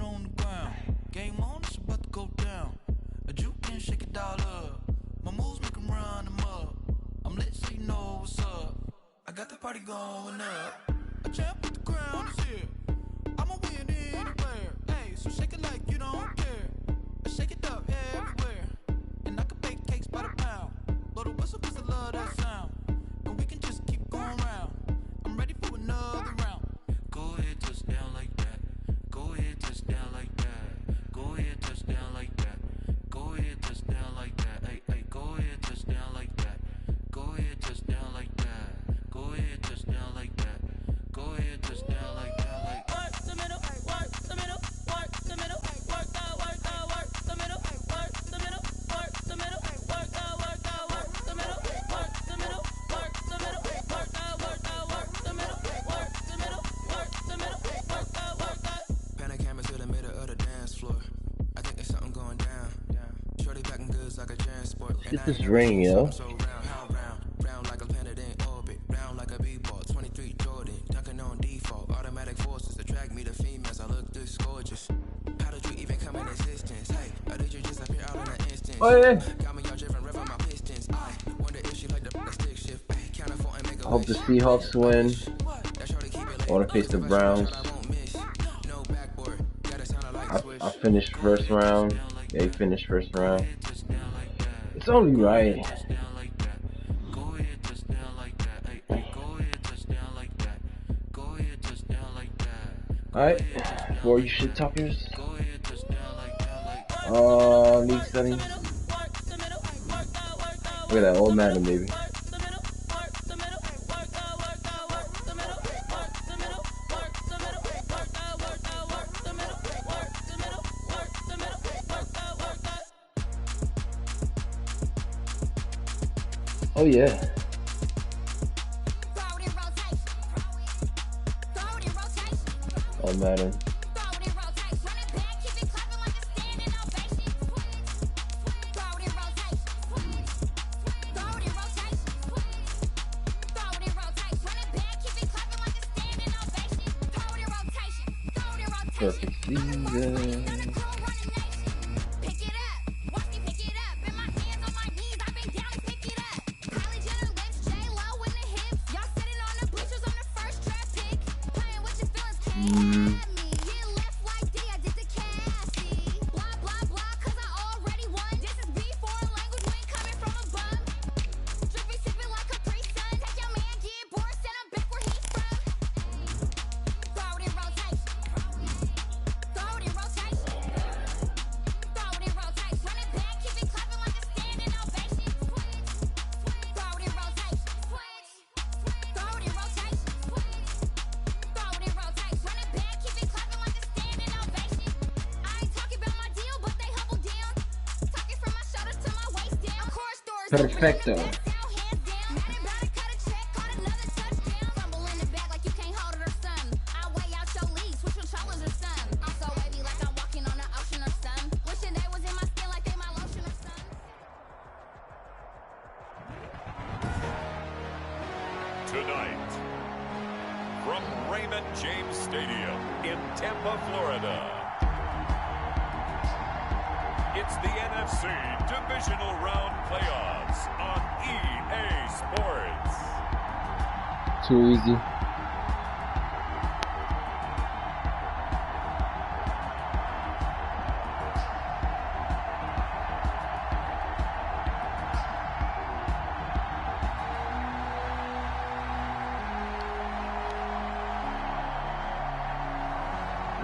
on the ground. Game on, it's about to go down. A juke and shake it all up. My moves make 'em run them up. I'm lit so you know what's up. I got the party going up. A champ with the crown is here. I'ma win anywhere. Hey, so shake it like you don't care. I shake it up everywhere. And I can bake cakes by the pound. Blow the whistle 'cause I love that sound. And we can just keep going round. I'm ready for another round. Go ahead, touch down like that. Go ahead, touch down like that. Go ahead, touch down like that. Go ahead, touch down like that. Hey, hey, go ahead, touch down like that. Go ahead, touch down like that. Go ahead, touch down like that. Go ahead, touch down like that. Like work the middle, work the middle, work the middle, work out, work the middle, work the middle, work the middle, work out, work the middle, work the middle, work the middle, work out, work the middle, work the middle, work the middle, work out. Pan a camera to the middle of the dance floor. I think there's something going down. Shorty packing goods like a transport. Let's get this ring, yo. So round, how round? Round like a planet in orbit. Round like a b-ball. 23 Jordan. Dunking on default. Automatic forces attract me to females. I look this gorgeous. How did you even come in existence? Hey, or did you just appear out in an instant? Oh, yeah. Got me all driven, revving my pistons. I wonder if she like the stick shift. Can't afford and make a I hope the Seahawks win. I want to face the Browns. I finished first round. They finished first round. It's only right. Alright, for you shit talkers. League settings. Look at that old Madden, baby. Oh yeah. Oh Madden. Perfect season. Perfecto. Tonight, from Raymond James Stadium in Tampa, Florida, it's the NFC Divisional Round Playoffs on EA Sports. Too easy.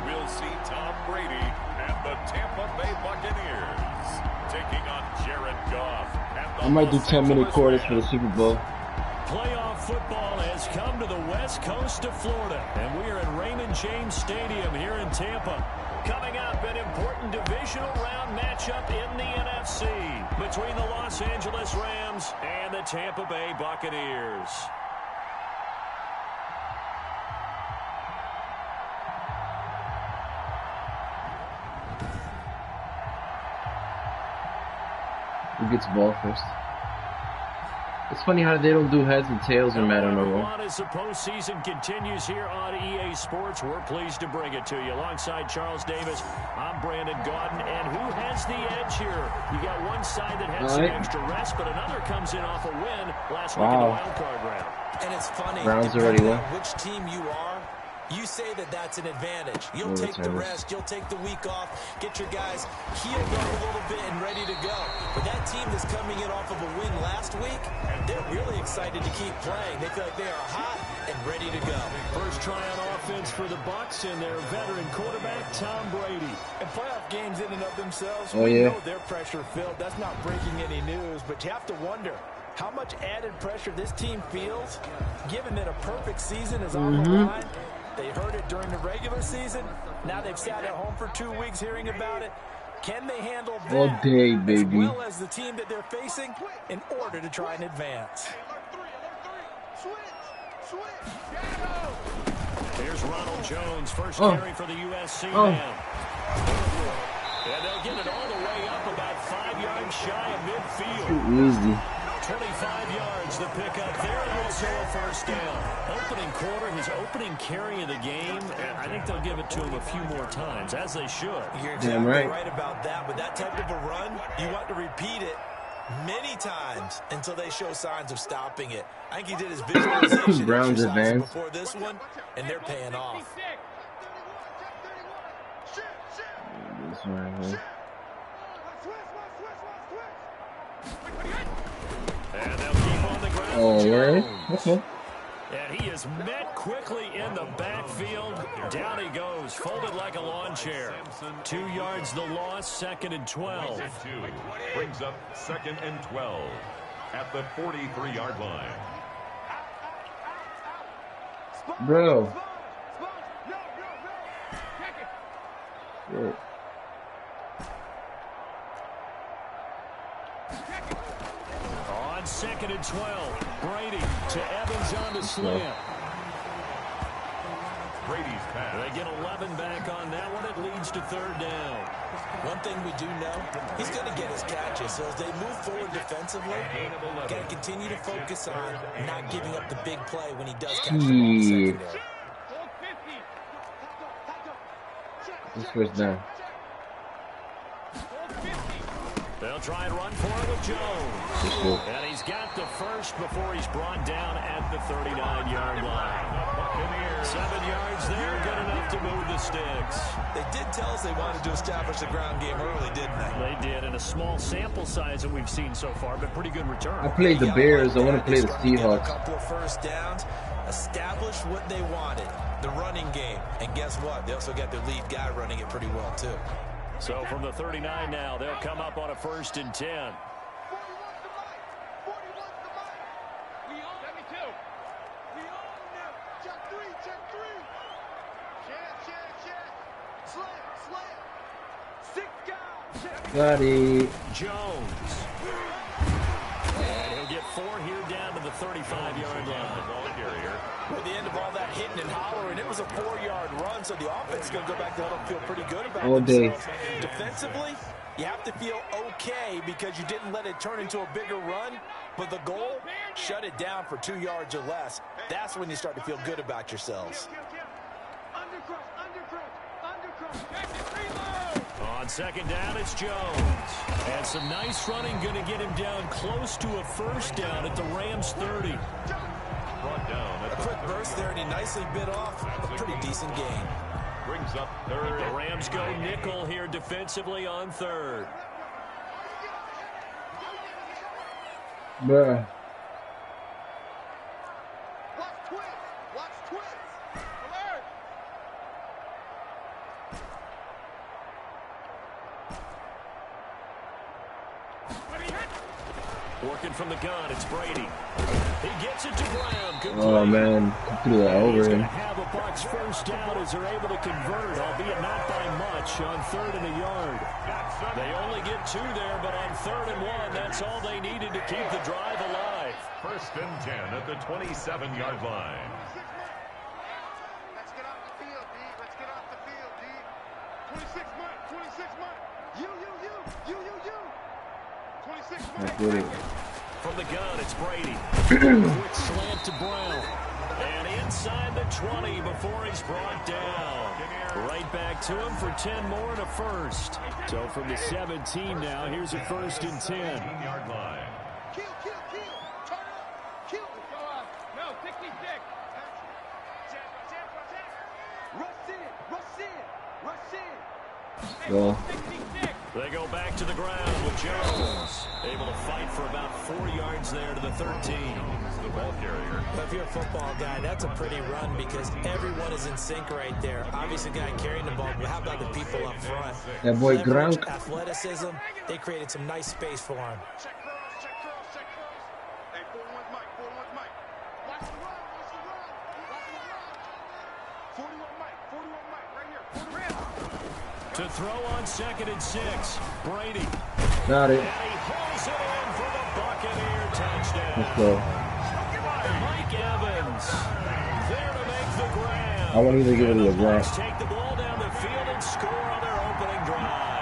We'll see Tom Brady and the Tampa Bay Buccaneers taking on Jared Goff and the I might do 10-minute quarters for the Super Bowl. Playoff football has come to the west coast of Florida, and we are at Raymond James Stadium here in Tampa. Coming up, an important divisional round matchup in the NFC between the Los Angeles Rams and the Tampa Bay Buccaneers. Who gets the ball first? It's funny how they don't do heads and tails in Madden no more. As the postseason continues here on EA Sports, we're pleased to bring it to you. Alongside Charles Davis, I'm Brandon Gaudin. And who has the edge here? You got one side that has some extra rest, but another comes in off a win last week in the wild card round. And it's funny, Browns already won. Which team you are, you say that that's an advantage. You'll take the rest. You'll take the week off. Get your guys healed up a little bit and ready to go. But that team that's coming in off of a win last week, they're really excited to keep playing. They feel like they are hot and ready to go. First try on offense for the Bucs and their veteran quarterback, Tom Brady. And playoff games in and of themselves, we know they're pressure-filled. That's not breaking any news, but you have to wonder how much added pressure this team feels, given that a perfect season is on the line. They heard it during the regular season. Now they've sat at home for 2 weeks hearing about it. Can they handle that all day, baby, as well as the team that they're facing in order to try and advance? Here's Ronald Jones, first carry for the USC man. And they'll get it all the way up about 5 yards shy of midfield. Easy. 25 yards the pickup there, and also a first down. Opening quarter, his opening carry of the game, and I think they'll give it to him a few more times, as they should. You're exactly right about that. With that type of a run, you want to repeat it many times until they show signs of stopping it. I think he did his visualization Browns advance before this one, and they're paying off. This one right here. And they'll keep on the ground. Oh, right. Okay. And he is met quickly in the backfield. Down he goes, folded like a lawn chair. 2 yards the loss, 2nd and 12. Brings up 2nd and 12 at the 43-yard line. Bro. Shit. On 2nd and 12, Brady to Evans on the slant. Brady's pass. They get 11 back on that one. It leads to 3rd down. One thing we do know, he's going to get his catches. So as they move forward defensively, got to continue to focus on not giving up the big play when he does catch the ball in the secondary. This first down. They'll try and run for it with Jones. And he's got the first before he's brought down at the 39-yard line. 7 yards there, good enough to move the sticks. They did tell us they wanted to establish the ground game early, didn't they? They did, in a small sample size that we've seen so far, but pretty good return. I played the Bears. I want to play the Seahawks. A couple of first downs, establish what they wanted, the running game. And guess what? They also got their lead guy running it pretty well, too. So from the 39 now, they'll come up on a 1st and 10. Got it. Jones. And he'll get 4 here down to the 35-yard line. At the end of all that hitting and hollering, it was a 4-yard run, so the offense is going to go back to huddle and feel pretty good about all themselves. day. Defensively, you have to feel okay because you didn't let it turn into a bigger run, but the goal, shut it down for 2 yards or less. That's when you start to feel good about yourselves. On 2nd down, it's Jones. And some nice running, going to get him down close to a 1st down at the Rams 30. Brought down at A quick burst there, and he nicely bit off a pretty decent gain. brings up 3rd. The Rams go nickel here defensively on 3rd. Bruh. Working from the gun, it's Brady. He gets it to Brown. Good play. Oh man, threw that over He's going him. to have a Bucs first down as they're able to convert, albeit not by much, on 3rd and a yard. They only get 2 there, but on 3rd and 1, that's all they needed to keep the drive alive. 1st and 10 at the 27-yard line. Let's get off the field, D. Let's get off the field, D. 26 months. You. 26 That's good. months. From the gun, it's Brady. Quick slant to Brown. And inside the 20 before he's brought down. Right back to him for 10 more and a first. So from the 17 now, here's a 1st and 10. Yard line. Kill. Turn up. Kill. No, 66. Rush in. Go. 66. They go back to the ground with Jones. Able to fight for about 4 yards there to the 13. The ball carrier. If you're a football guy, that's a pretty run because everyone is in sync right there. Obviously, the guy carrying the ball, but how about the people up front? That boy Leverage, Gronk. athleticism, they created some nice space for him. Check cross. Hey, 41's Mike. Watch the run. 41 Mike, right here. To throw on 2nd and 6. Brady. Got it. And he hauls it in for the Buccaneer touchdown. Let's go. Mike Evans there to make the grab. I won't even give it a And the grab. Bucs take the ball down the field and score on their opening drive.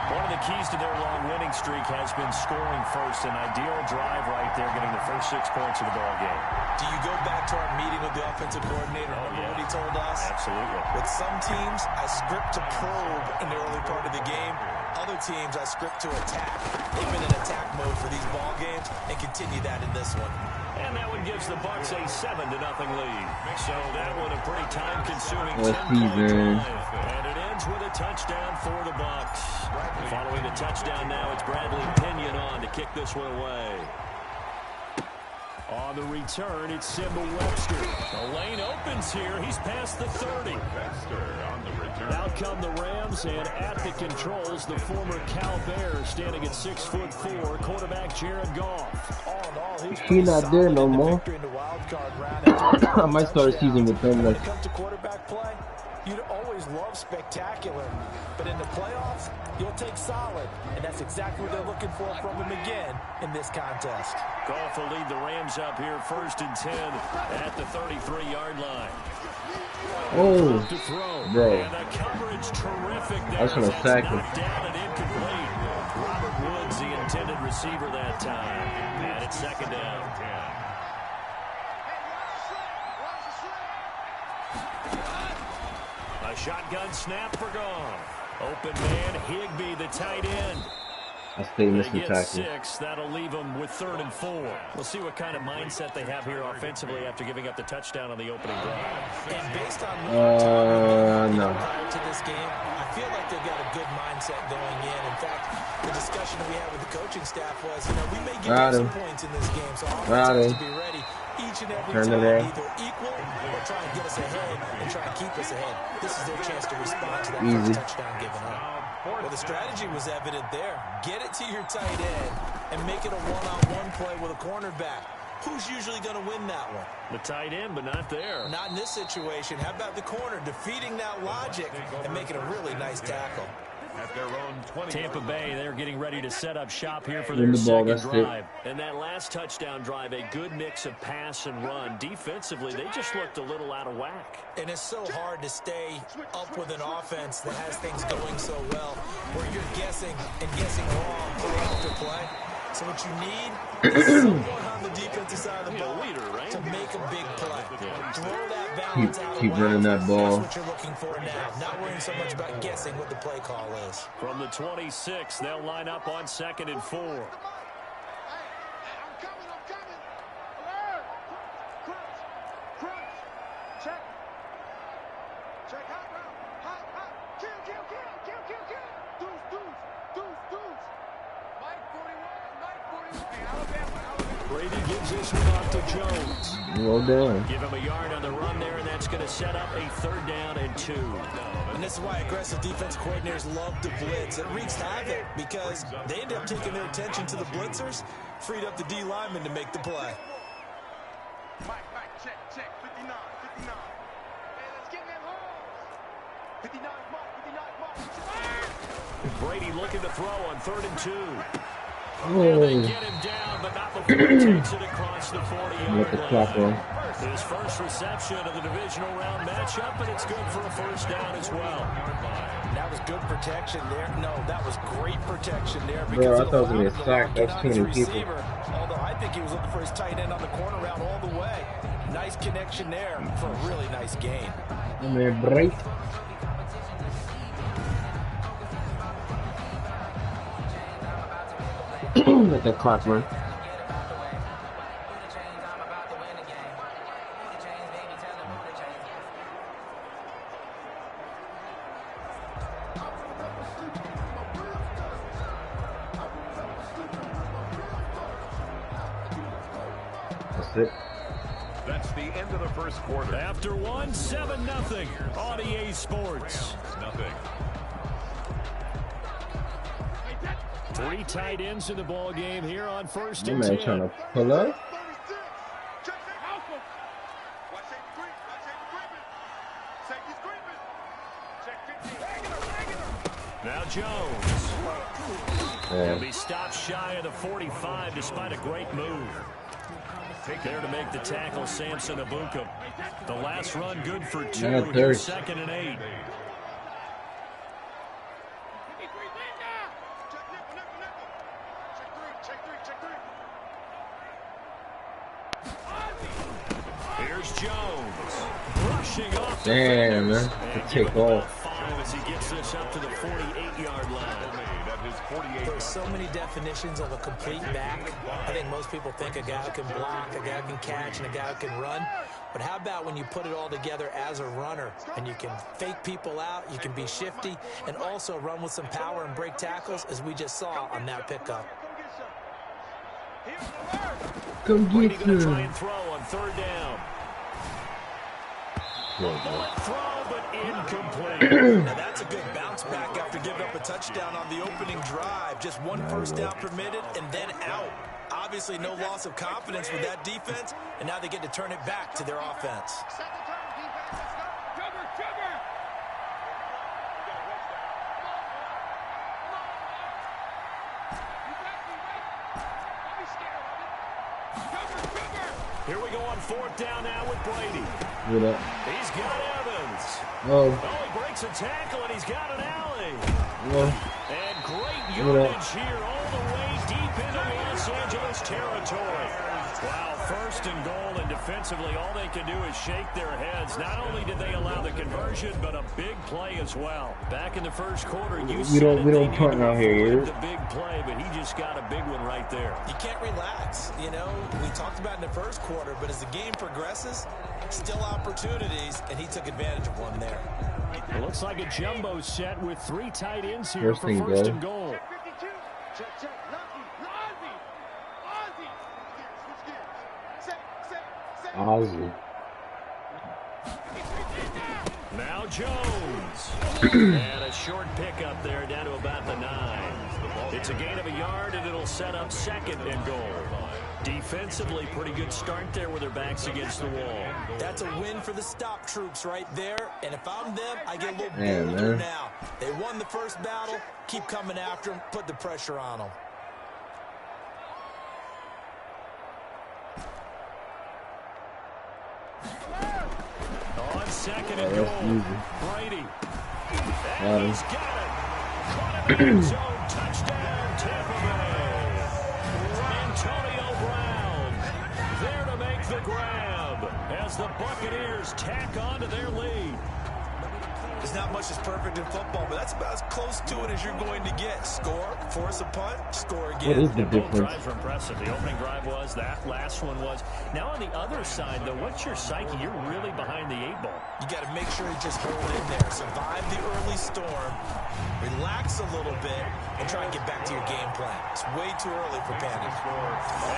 One of the keys to their long winning streak has been scoring first. An ideal drive right there, getting the first 6 points of the ball game. Do you go back to our meeting with the offensive coordinator? Remember what he told us? Absolutely. With some teams, I script to probe in the early part of the game. Other teams, I script to attack. They've been in attack mode for these ball games and continue that in this one. And that one gives the Bucs a 7-0 lead. So that one a pretty time-consuming What 10-play season? drive. And it ends with a touchdown for the Bucs. Following the touchdown now, it's Bradley Pinion on to kick this one away. On the return, it's Simba Webster. The lane opens here. He's past the 30. Webster on the return. Out come the Rams, and at the controls, the former Cal Bear standing at 6'4", quarterback Jared Goff. All in all, He not there no more. victory in the wild card round. I might start a season with him. When Like, it comes to quarterback play, you'd always love spectacular, but in the playoffs, you'll take solid, and that's exactly what they're looking for from him again in this contest. Goff will lead the Rams up here 1st and 10 at the 33-yard line. oh, To throw. bro. And the coverage terrific there. I was gonna That's sack him. knocked down and incomplete. Robert Woods, the intended receiver that time. And it's 2nd down. A shotgun snap for Goff. Open man, Higbee, the tight end. I stay They missing get tackle. 6. That'll leave them with 3rd and 4. We'll see what kind of mindset they have here offensively after giving up the touchdown on the opening drive. And based on No. prior to this game, I feel like they've got a good mindset going in. In fact, the discussion we had with the coaching staff was, we may give up some points in this game, so our offense has to be ready each and every time, either equal or try and get us ahead and try and keep us ahead. This is their chance to respond to that first touchdown given up. Well, the strategy was evident there. Get it to your tight end and make it a one-on-one play with a cornerback. Who's usually going to win that one? The tight end, but not there. Not in this situation. How about the corner defeating that logic and making a really nice tackle? At their own 20. Tampa Bay, they're getting ready to set up shop here for Win their the ball, second that's drive. And that last touchdown drive, a good mix of pass and run. Defensively, they just looked a little out of whack. And it's so hard to stay up with an offense that has things going so well, where you're guessing and guessing wrong play after play. So what you need is someone on the defensive side of the ball to make a big play. Throw that balance out Keep of the way. running that ball. That's what you're looking for now. Not worrying so much about guessing what the play call is. From the 26, they'll line up on 2nd and 4. I'm coming. Alert. Crunch. Check. Hot round. Hot. Kill. Deuce. Mike 41. Alabama. Brady gives this one off to Jones. Well done. Give him a yard on the run there, and that's going to set up a 3rd down and 2. And this is why aggressive defense coordinators love to blitz. It wreaks havoc because they end up taking their attention to the blitzers, freed up the D lineman to make the play. Mike, check. 59. Hey, let's get in that hole. 59 Mike. Brady looking to throw on 3rd and 2. Oh. And they get him down down, but not before he takes it across the 40-yard line. His first reception of the divisional round matchup, and it's good for a first down as well. That was good protection there. No, that was great protection there. Bro, I thought it was going to be a sack. That's too many people. Although I think he was looking for his tight end on the corner route all the way. Nice connection there for a really nice gain. Man, break. Let that clock run. That's it. That's the end of the first quarter. After 7-0 on EA Sports. Nothing. 3 tight ends in the ball game here on first and Man 10. trying to pull up. Now Jones. He'll be stopped shy of the 45 despite a great move. There to make the tackle, Samson Abuka. The last run good for 2. Here's 2nd and 8. Here's Jones. Brushing off the damn, fingers. man. To take off. As he gets this up to the 48-yard line. There's so many definitions of a complete back. I think most people think a guy who can block, a guy who can catch, and a guy who can run. But how about when you put it all together as a runner and you can fake people out, you can be shifty, and also run with some power and break tackles, as we just saw on that pickup. Come Brady get going to try him. and throw on 3rd down. Bullet throw, but incomplete. Now that's a good bounce back after giving up a touchdown on the opening drive. Just 1 first down permitted and then out. Obviously no loss of confidence with that defense, and now they get to turn it back to their offense. Here we go on 4th down now with Brady. What up? He's got Evans. Oh. He breaks a tackle, and he's got an alley. Well. And great yardage here all the way deep into Los Angeles territory. Wow, 1st and goal, and defensively all they can do is shake their heads. Not only did they allow the conversion, but a big play as well. Back in the first quarter, we don't punt out here. The big play, but he just got a big one right there. You can't relax. You know, we talked about in the first quarter, but as the game progresses, still opportunities, and he took advantage of one there. It looks like a jumbo set with 3 tight ends here for 1st and goal. Ozzy. Now Jones. And a short pickup there down to about the 9. It's a gain of a yard, and it'll set up 2nd and goal. Defensively, pretty good start there with their backs against the wall. That's a win for the stop troops right there. And if I'm them, I get a little bolder now. They won the first battle. Keep coming after them. Put the pressure on them. On 2nd and goal, Brady. And he's got it. Caught him in the zone. Touchdown, Tampa Bay. Antonio Brown there to make the grab as the Buccaneers tack on to their lead. There's not much that's perfect in football, but that's about as close to it as you're going to get. Score, force a punt, score again. What is the difference? Both drives were impressive. The opening drive was, that last one was. Now on the other side, though, what's your psyche? You're really behind the 8 ball. You got to make sure you just hold in there. Survive the early storm, relax a little bit, and try and get back to your game plan. It's way too early for panic.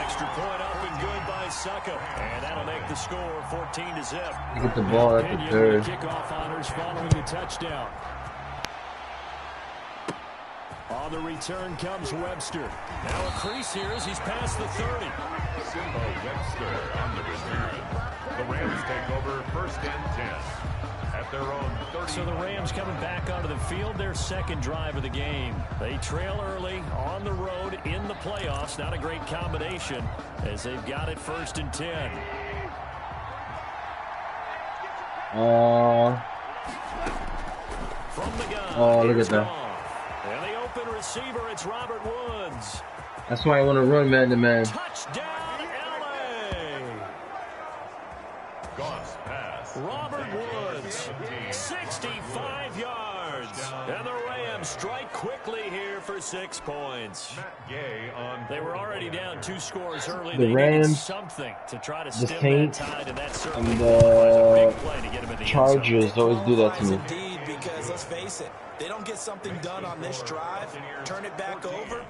Extra point up and good by Succa. And that'll make the score 14-0. You get the ball at the 3rd. Kickoff honors following the touchdown. On the return comes Webster. Now a crease here as he's past the 30. Simba Webster on the return. The Rams take over 1st and 10. at their own 30. So the Rams coming back onto the field, their second drive of the game. They trail early on the road in the playoffs. Not a great combination as they've got it 1st and 10. From the gun. Oh, look at that. And the open receiver, it's Robert Woods. That's why I want to run man to man. Touchdown, LA. Goff's pass. Robert Woods, 65 yards. And the Rams strike quickly here for 6 points. Gay on They were already down 2 scores early. The They Rams, needed something to try to the stem Saints, that tide, and that and certainly was a big play to get him in the Chargers end zone. always do that to me. Indeed, because let's face it, they don't get something done on this drive, turn it back over.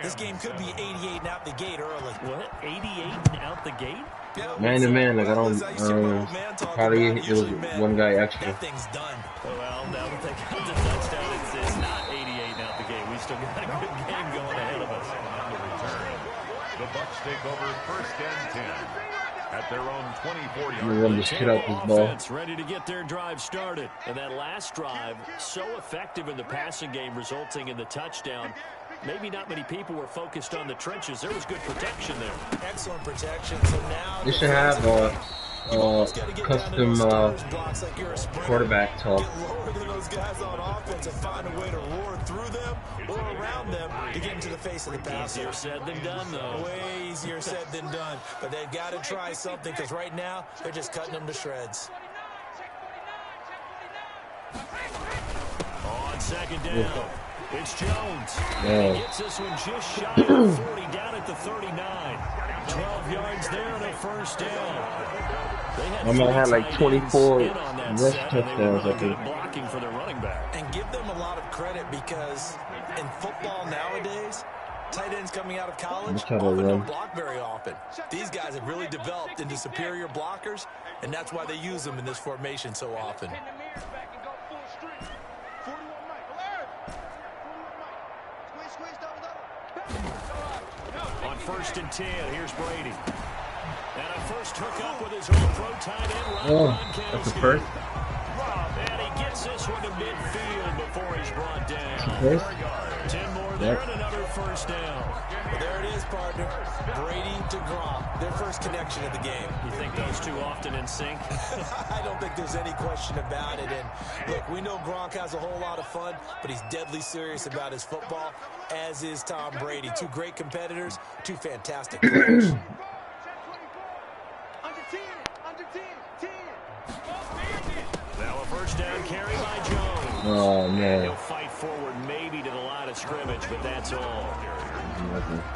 This game could be 88 and out the gate early. What? 88 and out the gate? Man to man, like I don't. Probably it was one guy extra. That thing's done. Well, now that they got the touchdown, it's not 88 and out the gate. We still got a good game going ahead of us. on the return. The Bucs take over 1st and 10 at their own 24-yard line. Run the shit out this ball. Offense ready to get their drive started. And that last drive, so effective in the passing game, resulting in the touchdown. Maybe not many people were focused on the trenches. There was good protection there. Excellent protection. So now They should have custom quarterback talk. get lower than those guys on offense and find a way to roar through them or around them to get into the face of the passer. Easier said than done, though. Way easier said than done. But they've got to try something because right now they're just cutting them to shreds. On 2nd down, it's Jones. Yeah. He gets this one just shy of 40, down at the 39. 12 yards there and a 1st down. I might have like 24 in on that rush set, and they were touchdowns, I really good think. at blocking for their running back. And give them a lot of credit because in football nowadays, tight ends coming out of college Let's try to often run. don't block very often. These guys have really developed into superior blockers, and that's why they use them in this formation so often. On 1st and 10, here's Brady. And a first hookup with his own pro tight end, Oh, that's the first. And he gets this one to midfield before he's brought down. First? 10 more there Yep. and another 1st down. Well, there it is, partner. Brady to Gronk, their first connection of the game. You think those two often in sync? I don't think there's any question about it. And look, we know Gronk has a whole lot of fun, but he's deadly serious about his football, as is Tom Brady. Two great competitors, two fantastic players. Now a 1st down carry by Jones. Oh man. He'll fight forward maybe to the line of scrimmage, but that's all.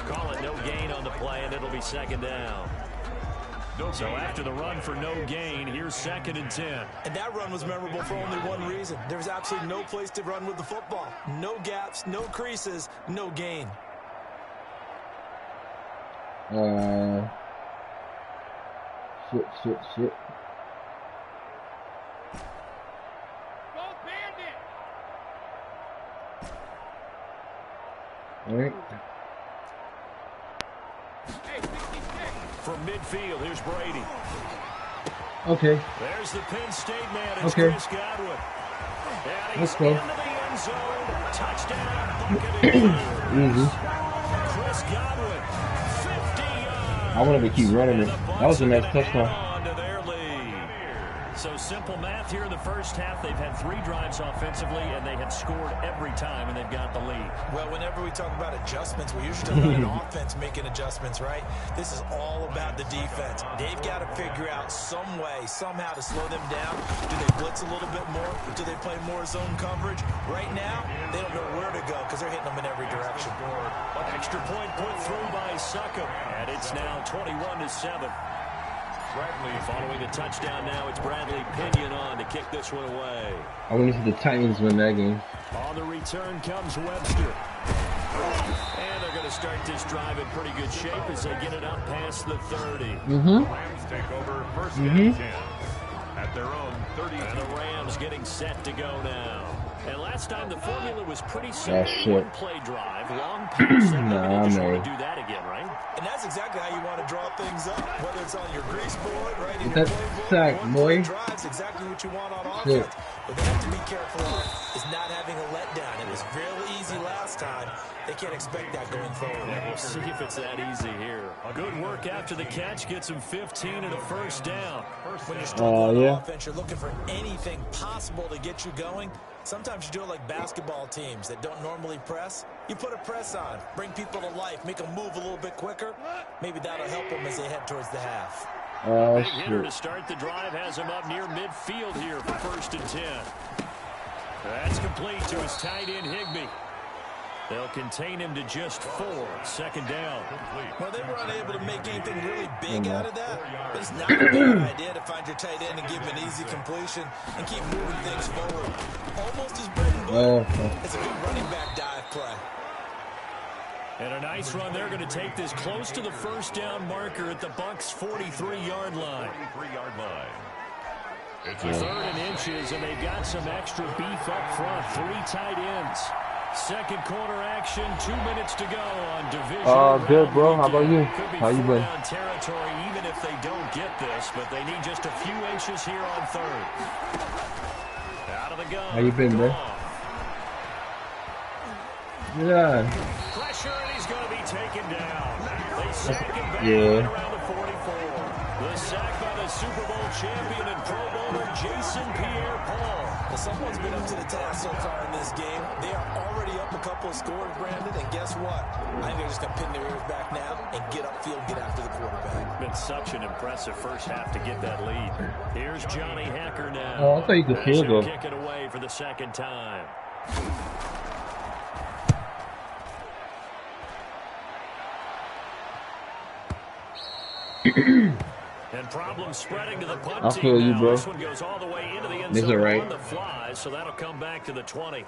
Call it no gain on the play, and it'll be 2nd down. So after the run for no gain, here's 2nd and 10. And that run was memorable for only one reason. There was absolutely no place to run with the football. No gaps, no creases, no gain. Shit. All right. From midfield, here's Brady. Okay. There's the Penn State man. It's Okay. Chris Godwin. And he's Let's go. into the end zone. Touchdown, Buccaneers. Easy. Chris Godwin, 50 yards. I wanted to keep running it. That was a nice touchdown. On to their lead. So simple math here in the first half. They've had 3 drives offensively, and they have scored every time, and they've got the lead. Well, whenever we talk about adjustments, we usually talk about an offense making adjustments, right? This is all about the defense. They've got to figure out some way, somehow to slow them down. Do they blitz a little bit more? Do they play more zone coverage? Right now, they don't know where to go because they're hitting them in every direction. Extra point put through by Succop, and it's now 21-7. Bradley following the touchdown now. It's Bradley Pinion on to kick this one away. I want to see the Titans win that game. On the return comes Webster. And they're going to start this drive in pretty good shape as they get it up past the 30. Rams take over 1st and 10 at their own 30. And the Rams getting set to go now. And last time the formula was pretty simple. shit. One play drive, long pass. Nah, you just man. want to do that again, right? And that's exactly how you want to draw things up. Whether it's on your grease board, right in That your playbook, sack, one boy. play drive's exactly what you want on Shit. offense. What they have to be careful of is not having a letdown. It was real easy last time. They can't expect that going forward. Yeah, we'll see if it's that easy here. Good work after the catch gets him 15 and a first down. When you're struggling on yeah. offense, you're looking for anything possible to get you going. Sometimes you do it like basketball teams that don't normally press. You put a press on, bring people to life, make them move a little bit quicker. Maybe that'll help them as they head towards the half. Big hitter to start the drive has him up near midfield here for 1st and 10. That's complete to his tight end, Higbee. They'll contain him to just 4. 2nd down. Well, they were unable to make anything really big out of that. But it's not a bad idea to find your tight end and give him an easy completion and keep moving things forward. Almost as bread and butter. It's a good running back dive play. And a nice run. They're going to take this close to the 1st down marker at the Bucs' 43-yard line. 43-yard line. It's 3rd and inches, and they've got some extra beef up front. 3 tight ends. 2nd quarter action, 2 minutes to go on division. Good, bro. How about you? How you been? Territory, even if they don't get this, but they need just a few inches here on 3rd. Out of the gun. How you been, bro? Yeah. Pressure, and he's going to be taken down. They sack him back around the 44. The sack by the Super Bowl champion and Pro Bowler Jason Pierre-Paul. Well, someone's been up to the task so far in this game. They are already up a couple of scores, Brandon, and guess what? I think they're just going to pin their ears back now and get upfield, get after the quarterback. Been such an impressive first half to get that lead. Here's Johnny Hacker now. Oh, I thought you could field goal. Kick it away for the 2nd time. And problems spreading to the punt I feel team you, now. bro. This one goes all the way into the end These zone are right. on the fly, so that'll come back to the 20.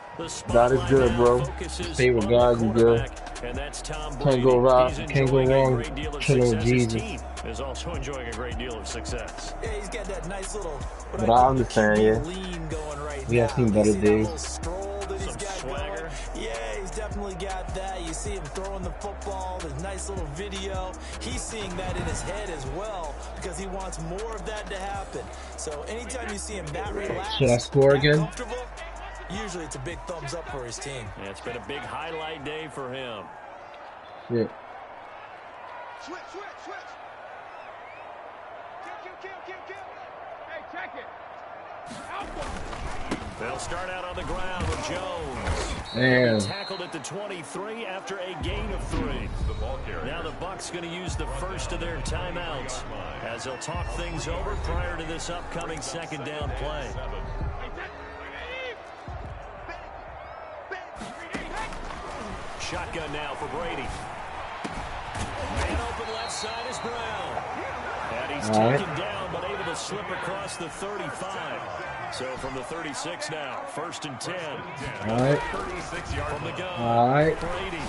God is good, bro. Stay with God, you good. And that's Tom Can't go wrong. Can't go wrong. Chilling with His Jesus. team is also enjoying a great deal of success. Yeah, he's got that nice little But I understand, yeah. lean going right We have now. seen better You see that days. little stroll that he's Some got swagger. going? Yeah, he's definitely got that. You see him throwing the football, the nice little video. He's seeing that in his head as well because he wants more of that to happen. So anytime you see him that relaxed, Should I score that again? comfortable, usually it's a big thumbs up for his team. Yeah, it's been a big highlight day for him. Yeah. Switch. Kill. Hey, check it. They'll start out on the ground with Jones. Damn. Tackled at the 23 after a gain of 3. Now the Bucs going to use the first of their timeouts as they'll talk things over prior to this upcoming 2nd down play. Shotgun now for Brady. Man open left side is Brown. And he's taken down but able to slip across the 35. So from the 36 now, 1st and 10. All right. 36-yard from the gun. All right. Brady.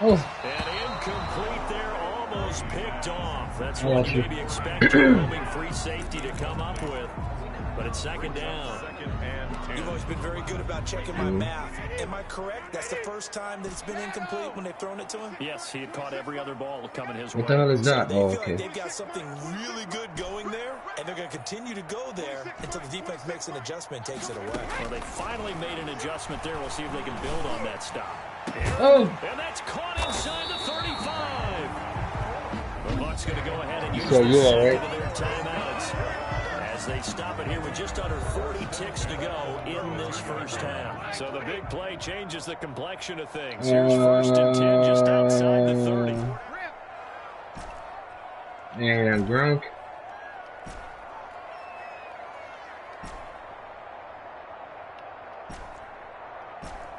Oh. And incomplete there, almost picked off. That's I what got you you. maybe expect a roaming free safety to come up with. But it's 2nd down. You've always been very good about checking my math. Am I correct? That's the first time that it's been incomplete when they've thrown it to him? Yes, he had caught every other ball coming his way. What the hell is that? They Oh, feel okay. like they've got something really good going there, and they're going to continue to go there until the defense makes an adjustment, takes it away. Well, they finally made an adjustment there. We'll see if they can build on that stop. Oh. And that's caught inside the 35. The Bucs going to go ahead and use So, the yeah, second right? of their timeouts as they stop it here with just under 40 ticks to go in this first half. So the big play changes the complexion of things. Here's 1st and 10 just outside the 30. And Gronk.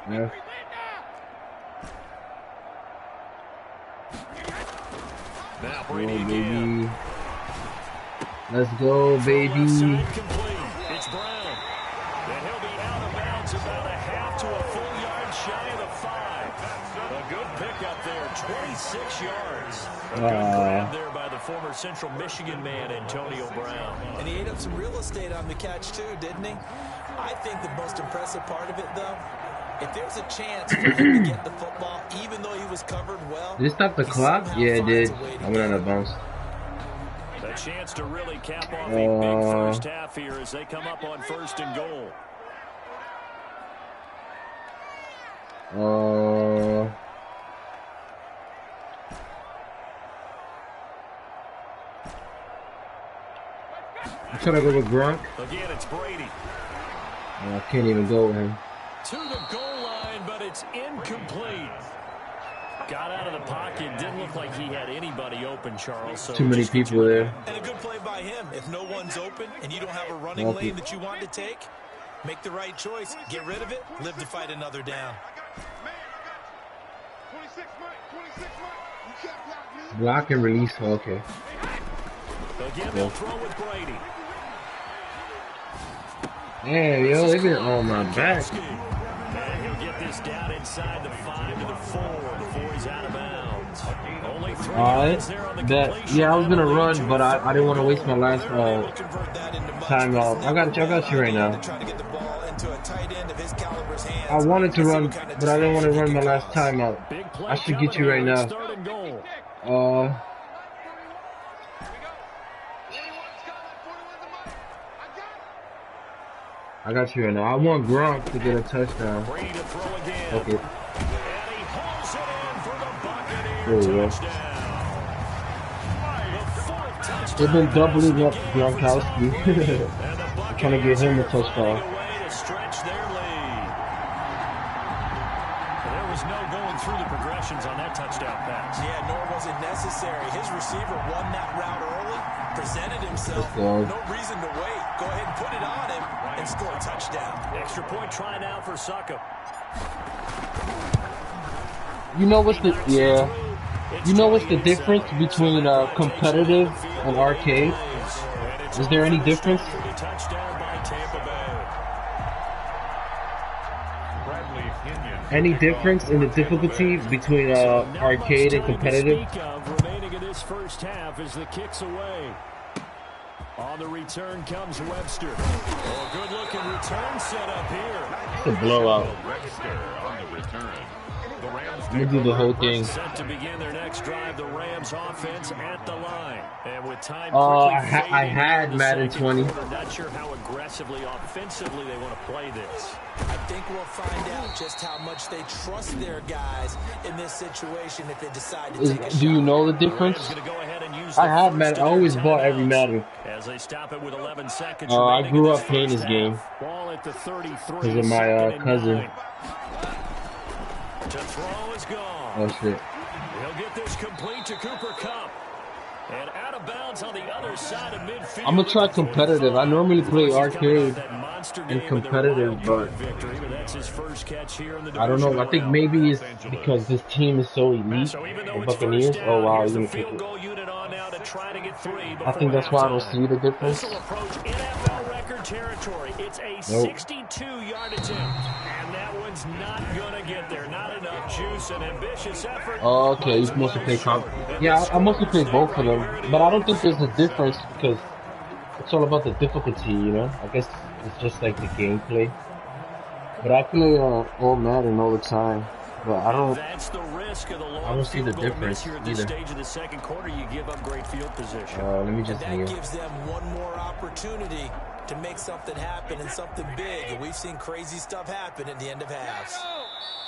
Yeah. Now Go, Brady again. baby. Let's go, baby. Left side complete. It's Brown. And he'll be out of bounds about a half to a full yard shy of the 5. A good pickup there. 26 6 yards. A good grab there by the former Central Michigan man, Antonio Brown. And he ate up some real estate on the catch, too, didn't he? I think the most impressive part of it, though, if there's a chance for him to get the football, even though he was covered well. Did it stop the clock? Yeah, it did. I went on a bounce. A chance to really cap off a big first half here as they come up on 1st and goal. I'm trying to go with Gronk. Again, it's Brady. I can't even go with him. To the goal line, but it's incomplete. Got out of the pocket. Didn't look like he had anybody open, Charles. So too many people there. And a good play by him. If no one's open and you don't have a running lane that you want to take, make the right choice. Get rid of it. Live to fight another down. Block and release. Okay. Again, they'll throw with Brady. Damn, yo, they've been on my back. And he'll get this down inside the 5 to the 4 before he's out of bounds. Only 3 yards there on the completion. Yeah, I was gonna run, but I didn't want to waste my last timeout. I got you right now. I wanted to run, but I didn't want to run my last timeout. I should get you right now. I got you right now. I want Gronk to get a touchdown. Okay. There we go. They've been doubling up Gronkowski. Trying to get him a touchdown. There was no going through the progressions on that touchdown pass. Yeah, nor was it necessary. His receiver won that route early, presented himself. No reason to wait. Go ahead and put it on him and score a touchdown. Extra point try now for Suckup. You know what's the You know what's the difference between competitive and arcade? Is there any difference? Any difference in the difficulty between arcade and competitive? Remaining in this first half as the kicks away. On the return comes Webster. Oh, good-looking return set up here. It's a blowout. Let me do the whole thing. Set to begin their next drive, the Rams offense at the line. And with time I had Madden 20. Not sure how aggressively, offensively they want to play this. I think we'll find out just how much they trust their guys in this situation if they decide to take a shot. Do you know the difference? I had Madden. I always bought every Madden. As they stop it with 11 seconds. I grew up playing this game Ball at the 33. because of my cousin. To throw is gone. Oh shit. He'll get this complete to Cooper Kupp. And out of bounds on the other side of midfield. I'm gonna try competitive. I normally play arcade and competitive, but I don't know. I think maybe it's because this team is so elite. The Buccaneers. Oh wow, he's gonna kick it. I think that's why I don't see the difference. It's a 62-yard attempt. And that one's not gonna get there. Not enough juice and ambitious effort. Oh, okay, you mostly play Yeah, I mostly play both of them, but I don't think there's a difference because it's all about the difficulty, you know. I guess it's just like the gameplay. But I play all Madden all the time, but I don't. That's the risk of the long I don't see the difference here at this stage of the second quarter. You give up great field position. Let me just. That gives them one more opportunity to make something happen and something big. And we've seen crazy stuff happen at the end of halves.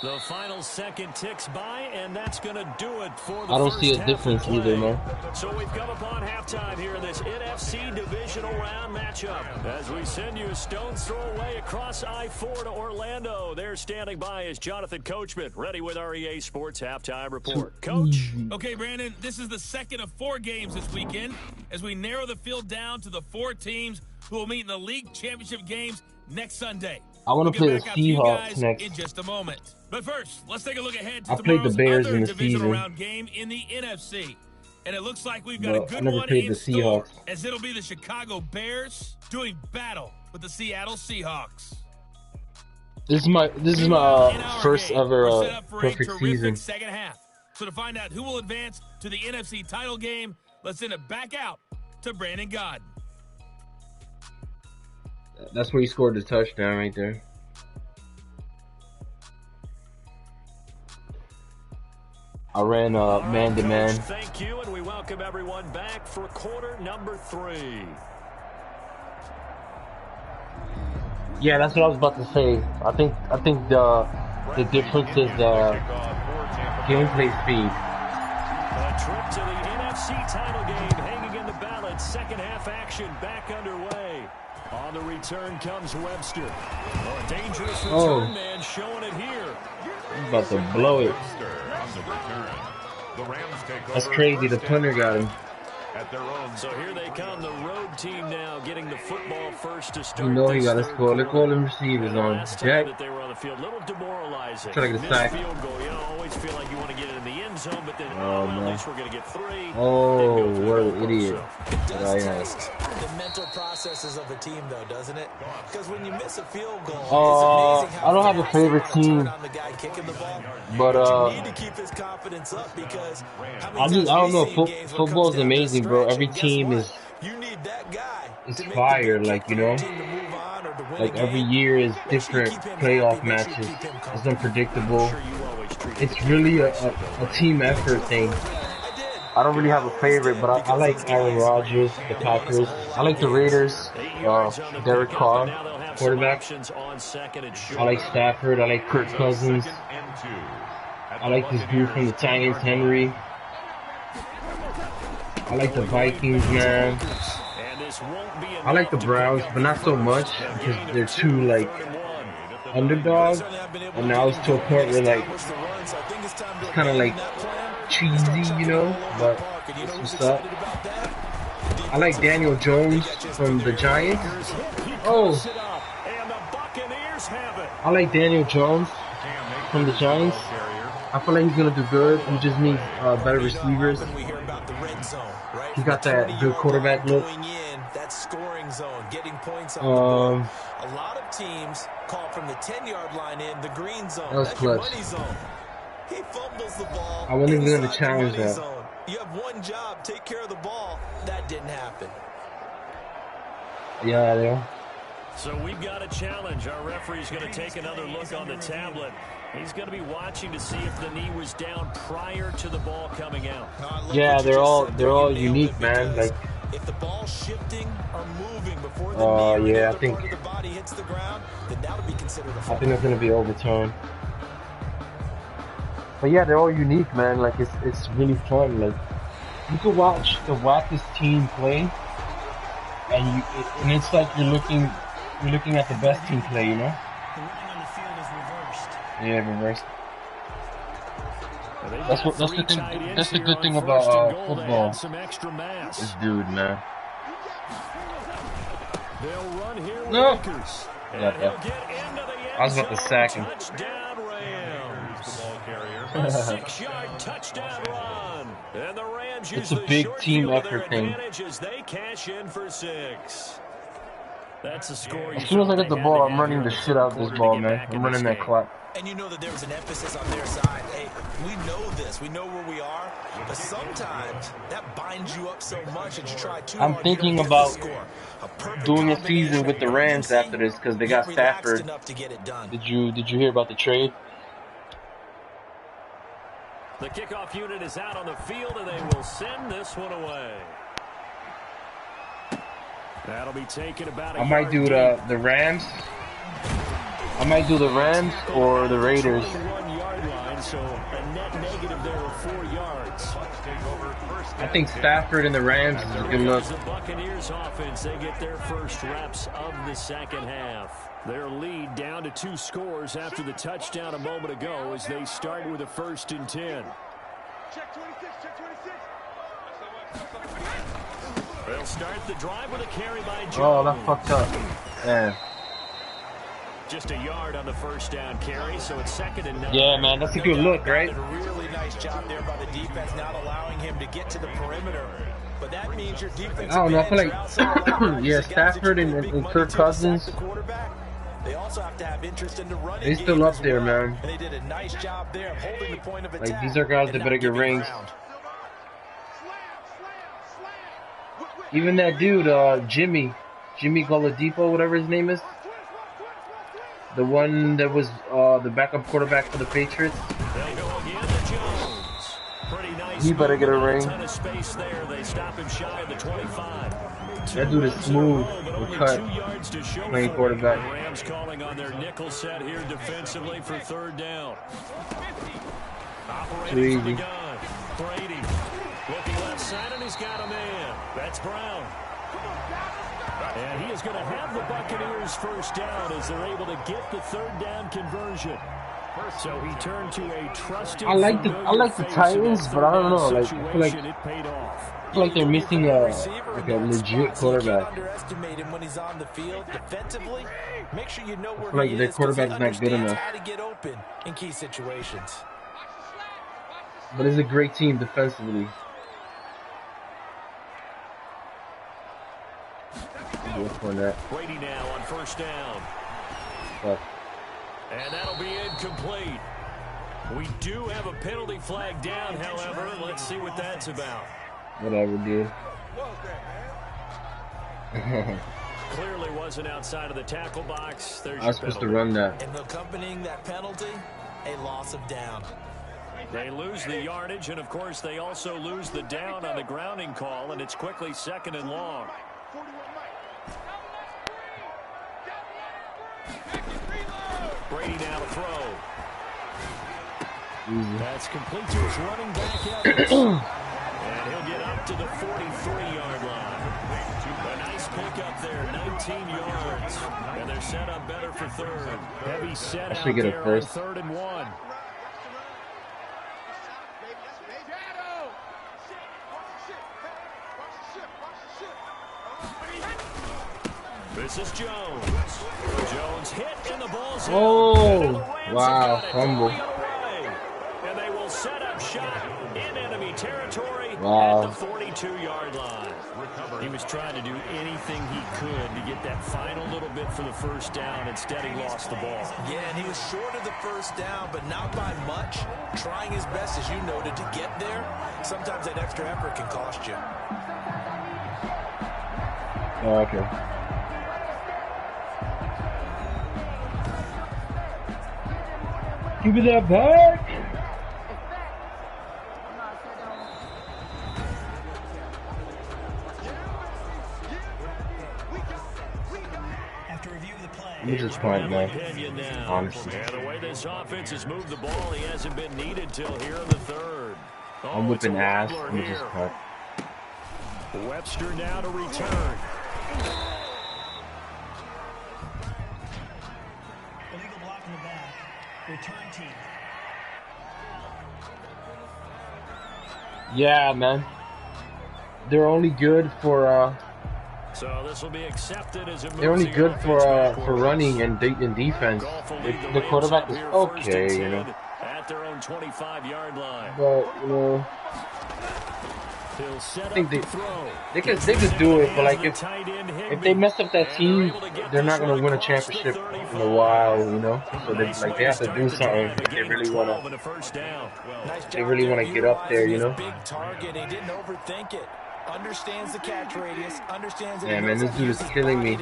The final second ticks by, and that's going to do it for the I don't see a difference either, man. So we've come upon halftime here in this NFC divisional round matchup. As we send you a stone's throw away across I-4 to Orlando. There standing by is Jonathan Coachman, ready with our EA Sports Halftime Report. Coach. Okay, Brandon, this is the second of 4 games this weekend as we narrow the field down to the 4 teams who will meet in the league championship games next Sunday. I want to play the Seahawks next. In just a moment. But first, let's take a look ahead to I played the Bears in the divisional season. round game in the NFC. And it looks like we've got a good I never one played in the store, Seahawks. as it'll be the Chicago Bears doing battle with the Seattle Seahawks. This is my first ever perfect season. Second half. So to find out who will advance to the NFC title game, let's send it back out to Brandon Gaudin. That's where he scored the touchdown right there. I ran man-to-man. Thank you, and we welcome everyone back for quarter number 3. Yeah, that's what I was about to say. I think the difference is gameplay speed. A trip to the NFC title game hanging in the balance. Second half action back underway. On the return comes Webster. A dangerous return man showing it here. He's about to blow it. That's crazy. The punter got him. So here they come, the road team now getting the football first to start. You know he got to score. Look, all them receivers on. Jack. They were on the field, a little demoralizing. Try to get a sack. Field goal, you know, always feel like you want to get it in the end zone, but then at least we're going to get 3. Oh, what an idiot. It does test the mental processes of a team, though, doesn't it? Because when you miss a field goal, it's amazing how I don't have a favorite team, on the guy kicking the ball. but you need to keep his confidence up because I don't know. Football is amazing, bro. Every team is fire, like, you know. Like every year is different playoff matches. It's unpredictable. It's really a team effort thing. I don't really have a favorite, but I like Aaron Rodgers, the Packers. I like the Raiders, Derek Carr, quarterback. I like Stafford. I like Kirk Cousins. I like this dude from the Giants, Henry. I like the Vikings, man. I like the Browns, but not so much because they're too, like, underdogs. And now it's to a point where, like, it's kind of like cheesy, you know, but it's what's up. I like Daniel Jones from the Giants. I like Daniel Jones from the Giants. I feel like he's going to do good. He just needs better receivers. He got that good quarterback look. A lot of teams call from the 10-yard line in the green zone. That was clutch. He fumbles the ball. I wasn't even going to challenge that. Zone. You have one job, take care of the ball. That didn't happen. Yeah. So we've got a challenge. Our referee's going to take another look on the tablet. He's going to be watching to see if the knee was down prior to the ball coming out. Yeah, they're all unique, man. Like, if the ball's shifting or moving before the knee or the body hits the ground, then that would be considered a foul. I think it's going to be overturned. But yeah, they're all unique, man. Like, it's really fun. Like, you can watch the wackest team play, and it's like you're looking at the best team play, you know? The running on the field is reversed. Yeah, reversed. That's the good thing about football. This dude, man. No. I was about to sack him. A 6-yard touchdown run. And the Rams it's a big team effort thing. As they cash in for 6. That's a score. As soon as I get the ball, I'm running the shit out of this ball, man. I'm running that clock. And you know that there was an emphasis on their side. Hey, we know this. We know where we are. But sometimes that binds you up so much that you try too hard. I'm thinking about doing a season with the Rams after this because they got Stafford. Did you hear about the trade? The kickoff unit is out on the field, and they will send this one away. That'll be taken about a I might do the Rams. I might do the Rams or the Raiders. 1-yard line, so a net negative there of 4 yards. I think Stafford and the Rams is a good look. The Buccaneers offense, they get their first reps of the second half. Their lead down to 2 scores after the touchdown a moment ago as they start with a 1st and 10. Check 26, check 26. They'll start the drive with a carry by Jones. Oh, that fucked up. Yeah. Just a yard on the first down carry, so it's 2nd and 9. Yeah, man, that's a good look, right? A really nice job there by the defense, not allowing him to get to the perimeter. But that means your defense. I don't know. I feel like yeah, Stafford and Kirk Cousins. They also have to have interest in the running They still game up as there, well. man. And they did a nice job there of holding the point of attack. Like, these are guys that better get rings. Even that dude, Jimmy Goladipo, whatever his name is. The one that was the backup quarterback for the Patriots. They'll go again to Jones. Pretty nice. He better get a ring. Ton of space there. They stop him shy of the 25. That dude is smooth and cut. Playing quarterback. The Rams calling on their nickel set here defensively for third down. Operating from the gun. Brady looking left side, and he's got a man. That's Brown. And he is going to have the Buccaneers first down as they're able to get the third down conversion. So he turned to a trusted. I like the Titans, but I don't know. Like, I feel like they're missing a legit quarterback. Underestimate him when he's on the field defensively. Make sure you know where I feel like their quarterback's not good enough. how to get open in key situations. But it's a great team defensively. Brady now on first down. Fuck. And that'll be incomplete. We do have a penalty flag down, however. Let's see what that's about. Whatever, dude. Clearly wasn't outside of the tackle box. There's I was supposed to run that. And accompanying that penalty, a loss of down. They lose the yardage, and of course they also lose the down on the grounding call, and it's quickly second and long. Brady now to throw. That's complete to his running back Evans. And he'll get up to the 43-yard line. A nice pickup there, 19 yards. And they're set up better for third. Heavy set out there on third and one. This is Jones. Jones hit and the ball's wow, fumble. And they will set up shop in enemy territory at the 42-yard line. He was trying to do anything he could to get that final little bit for the first down. Instead, he lost the ball. Yeah, and he was short of the first down, but not by much. Trying his best, as you noted, to get there. Sometimes that extra effort can cost you. Oh, okay. Give me that back! After review of the play, Let me just punt, man. Honestly. Yeah, the way this offense has moved the ball, he hasn't been needed till here in the third. I'm whipping ass. Let me just punt. Webster now to return. illegal block in the back. Return team. Yeah, man. They're only good for So this will be accepted as a they're only good for running and defense. The quarterback is okay, you know. At their own 25-yard line. But you know, I think they could do it, but like if they mess up that team, they're not gonna win a championship in a while, you know. So they have to do something. They really wanna get up there, you know. Big target. He didn't overthink it. Understands the catch radius. Understands that. Yeah, man, this dude is killing me.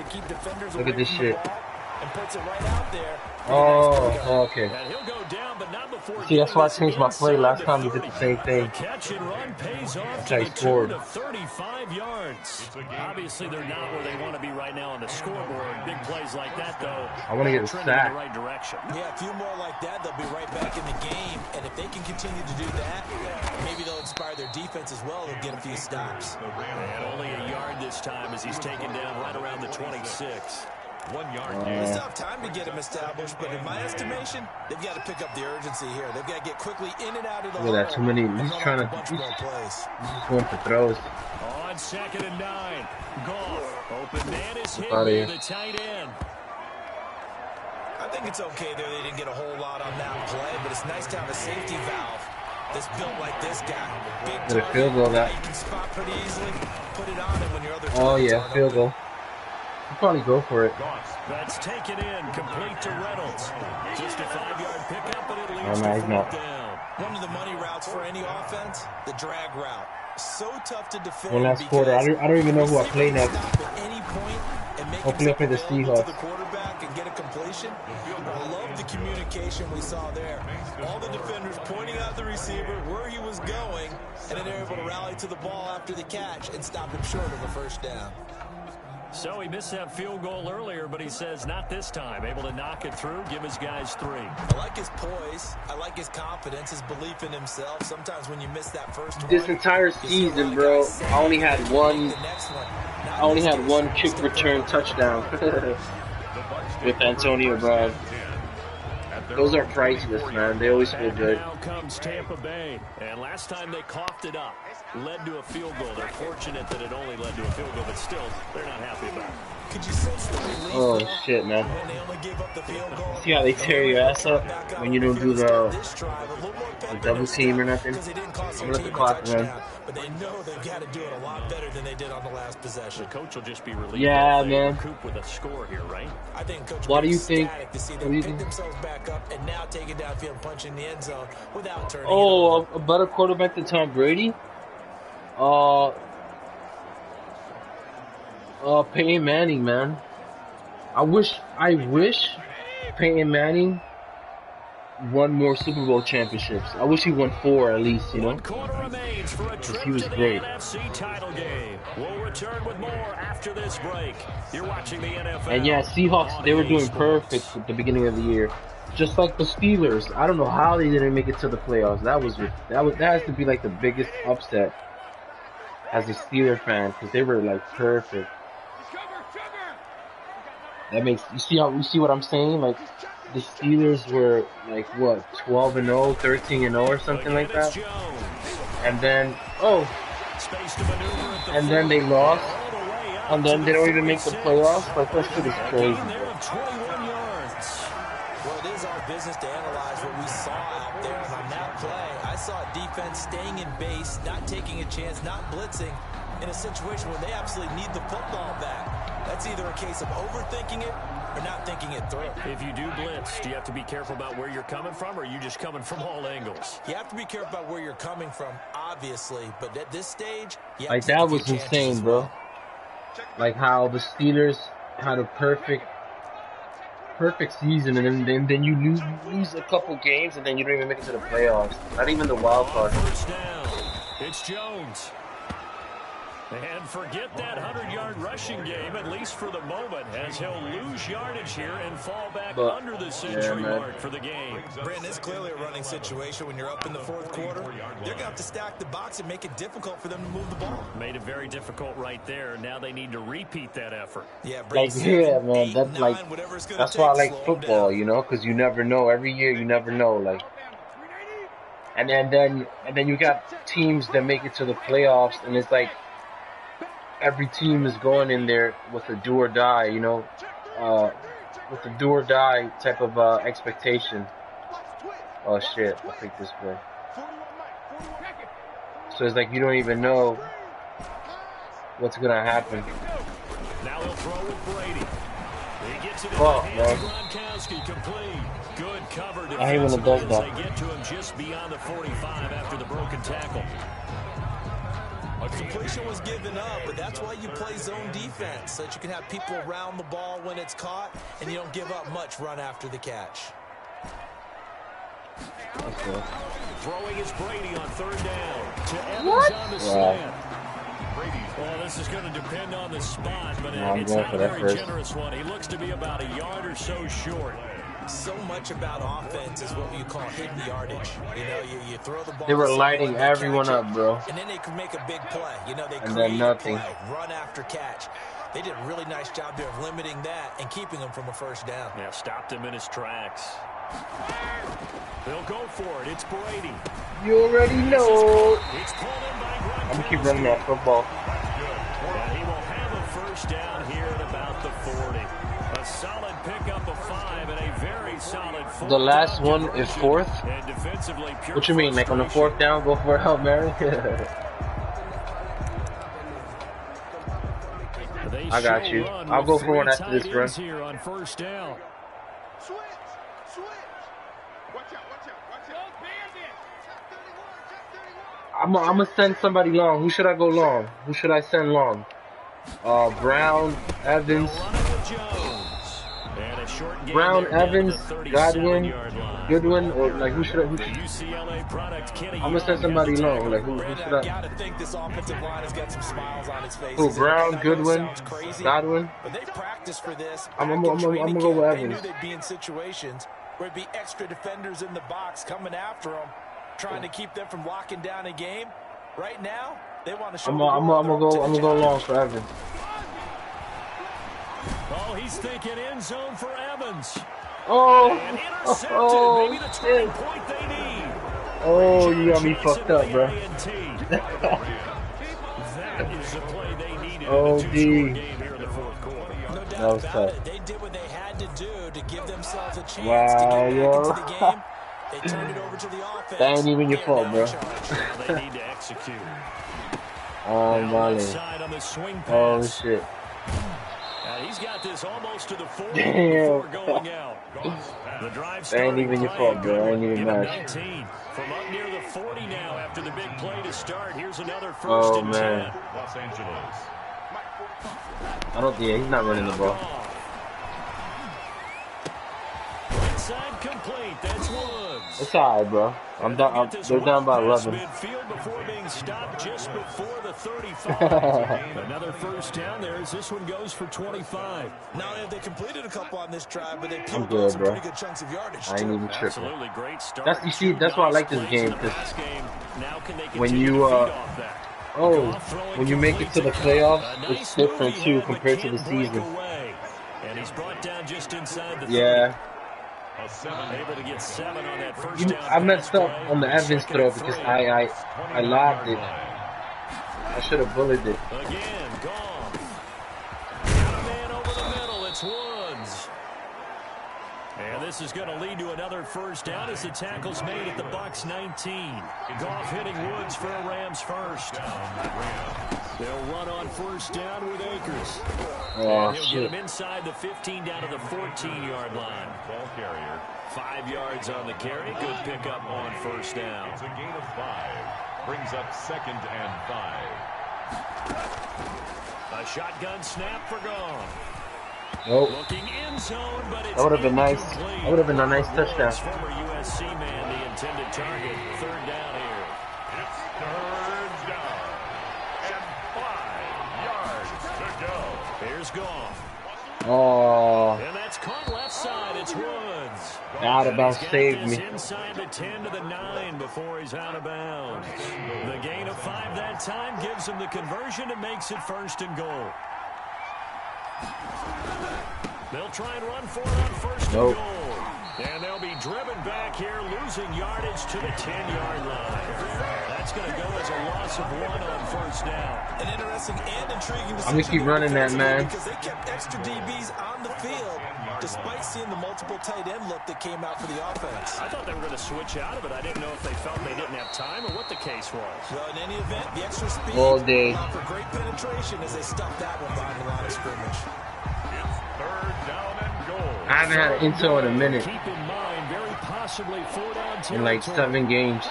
Look at this shit. And puts it right out there. Oh, okay. And he'll go down, but not before. See, that's why I changed my play. Last time he did the same thing. Catch and run pays off to the tune of 35 yards. Obviously, they're not where they want to be right now on the scoreboard. Big plays like that, though. I want to get a sack. sack. In the right direction. Yeah, a few more like that, they'll be right back in the game. And if they can continue to do that, maybe they'll inspire their defense as well. They'll get a few stops. And only a yard this time as he's taken down right around the 26. 1 yard. They still have time to get him established, but in my estimation, they've got to pick up the urgency here. They've got to get quickly in and out of the Look at that, too many. He's trying to. He's going for throws. On 2nd and 9, Goff. Open man is hit Out of here. the tight end. I think it's okay there. They didn't get a whole lot on that play, but it's nice to have a safety valve that's built like this guy. Big Did a field goal that. You can spot pretty easily. Put it on him when your other Oh yeah, field goal. I'll probably go for it. That's taken in, complete to Reynolds. Just a 5-yard pickup, and it leads No, to he's not. 4th down. One of the money routes for any offense, the drag route. So tough to defend. One last quarter. I don't even know who I play next. At any point and make Hopefully I play the available to the Seahawks. quarterback and get a completion. I love the communication we saw there. All the defenders pointing out the receiver where he was going, and then they're able to rally to the ball after the catch and stop him short of a first down. So he missed that field goal earlier, but he says not this time. Able to knock it through, give his guys 3. I like his poise. I like his confidence, his belief in himself. Sometimes when you miss that first one, This entire season, bro, I only had one kick return touchdown with Antonio Brown. Those are priceless, man. They always feel good. Now comes Tampa Bay, and last time they coughed it up, led to a field goal. They're fortunate that it only led to a field goal, but still, they're not happy about it. Could you sense the relief Oh shit, man. when they only gave up the field goal? See how they tear your ass up when you don't do the double team or nothing? I'm gonna let the clock run. But they know they've got to do it a lot better than they did on the last possession. The coach will just be relieved. Yeah, if they man. recoup with a score here, right? I think Coach What do you Green's think? ecstatic to see What them do you pick think? themselves back up and now take it downfield and punch in the end zone without turning it Oh, over. a better quarterback than Tom Brady? Peyton Manning, man. I wish Peyton Manning won more Super Bowl championships. I wish he won 4 at least, you know? 1 quarter remains for a trip he was to the great. NFC title game. We'll return with more after this break. You're watching the NFL. And yeah, Seahawks, they were doing perfect at the beginning of the year. Just like the Steelers. I don't know how they didn't make it to the playoffs. That has to be like the biggest upset as a Steeler fan, because they were like perfect. That makes you see what I'm saying? Like the Steelers were like what, 12-0, 13-0 or something like that. And then and then they lost. And then they don't even make the playoffs. Like that shit is crazy. Well, it is our business to analyze what we saw out there. And on that play, I saw a defense staying in base, not taking a chance, not blitzing in a situation where they absolutely need the football back. That's either a case of overthinking it or not thinking it through. If you do blitz, do you have to be careful about where you're coming from, or are you just coming from all angles? You have to be careful about where you're coming from, obviously. But at this stage, you have Like to take that a few was chances insane, as bro. well. Like how the Steelers had a perfect season, and then you lose a couple games, and then you don't even make it to the playoffs. Not even the wild card. First down. It's Jones. And forget that 100-yard rushing game, at least for the moment, as he'll lose yardage here and fall back under the century mark for the game. Brandon, it's clearly a running situation when you're up in the fourth quarter. They're going to have to stack the box and make it difficult for them to move the ball. Made it very difficult right there. Now they need to repeat that effort. Yeah, Like, yeah, man, that's why I like football, you know, because you never know. Every year, you never know, like. And then you got teams that make it to the playoffs, and it's like every team is going in there with a do or die, you know, with a do or die type of expectation. Oh shit! I picked this play. So it's like you don't even know what's gonna happen. Now he'll throw with Brady. He gets it in Oh, the hands man. of Gronkowski, complete. Good cover I hate when it does defensively as that. they get to him just beyond the 45 after the broken tackle. A completion was given up, but that's why you play zone defense, so that you can have people around the ball when it's caught, and you don't give up much run after the catch. Okay. Throwing is Brady on third down. To Evans on the slant. Well, this is going to depend on the spot, but I'm it's going not for a that very first. generous one. He looks to be about a yard or so short. So much about offense is what you call hidden yardage. You know, you throw the ball. They were to lighting someone, they everyone catch it, up, bro. And then they can make a big play. You know, they And create then nothing. a play, run after catch. They did a really nice job there of limiting that and keeping him from a first down. Yeah, stopped him in his tracks. They'll go for it. It's Brady. You already know. It's pulled in by Gronkowski. I'm gonna keep running that football. And he will have a first down here at about the 40. A solid pickup of 5 and a very solid fourth The last down one is conversion. fourth? And defensively, pure What you mean, like on the frustration. fourth down, go for a Hail Mary? They I got you. I'll go for one after this run. Here on first down. Switch. Watch out. I'm gonna send somebody long. Who should I go long? Who should I send long? Brown, Evans. Brown, Evans, Godwin, Goodwin, or like who should I? I'm gonna send somebody long. Like who should I? Gotta think this offensive line has got some smiles on its face. Who? Brown, Goodwin, Godwin. But they practiced for this. I'm gonna go with They Evans. knew they'd be in situations where it'd be extra defenders in the box coming after them, trying to keep them from locking down a game. Right now, they want to show. I'm gonna go long for Evans. Oh, he's thinking end zone for Evans. Oh, And intercepted. oh, Maybe the turning shit. point they need. Oh, you got me fucked up, bro. That is the play they needed Oh, in the two-score game here in the fourth quarter. No doubt That was about tough. it. They did what they had to do to give themselves a chance to Wow, get back yo. into the game. They turned it over to the offense. That ain't even your They're fault, now bro. in charge. Now they need to execute. Oh, Now my left name. side on the swing Oh, pass. shit. He's got this almost to the 40 Damn. before going out. The drive That ain't even your fault, bro. I ain't even Give him mad. 19 from up near the 40 now after the big play to start. Here's another first Oh, and man. 10. Los Angeles. I don't think he's not running the ball. Right side complete. That's Woods. It's alright, bro. I'm down. They're down by 11. Midfield before being stopped just before the 35. Another first down there as this one goes for 25. Not only have they completed a couple on this drive, but they I'm peeled good, off some bro. pretty good chunks of yardage. I ain't too. even tripping. Absolutely great start. That's you see. That's why I like this Nice game plays in the because pass game. Now can they when continue you to feed off that? when you make it to the playoffs, it's different too compared to the season. And he's brought down just inside the Yeah. able to get 7 on that first You, down. I messed up on the Evans throw because I lobbed it. I should have bullied it. Again, Goff. Got a man over the middle. It's Woods. And this is going to lead to another first down as the tackle's made at the Bucs 19. Goff hitting Woods for a Rams first. They'll run on first down with Akers. Oh, and he'll shit. get him inside the 15 down to the 14-yard line. Ball carrier. 5 yards on the carry. Good pickup on first down. It's a gain of 5. Brings up 2nd and 5. A shotgun snap for Goff. Nope. Looking in zone, but it's That would have been nice. incomplete. That would have been a nice touchdown. Woods, former USC man, the intended target. Third down here. It's 3rd down. And 5 yards to go. Here's Goff. Oh, And that's caught left side. It's Woods. out of bounds He's got saved this me. inside the 10 to the 9 before he's out of bounds. The gain of 5 that time gives him the conversion and makes it 1st and goal. They'll try and run for it on 1st and Nope. goal. And they'll be driven back here, losing yardage to the 10-yard line. That's going to go as a loss of 1 on 1st down. An interesting and intriguing decision. I'm gonna keep running that, man. Because they kept extra DBs on the field, despite seeing the multiple tight end look that came out for the offense. I thought they were going to switch out of it. I didn't know if they felt they didn't have time or what the case was. Well, in any event, the extra speed All day. allowed for great penetration as they stuffed that one behind the line of scrimmage. It's 3rd down and goal. I haven't had an intel in a minute. Keep in mind, very possibly 4 down In like territory. 7 games.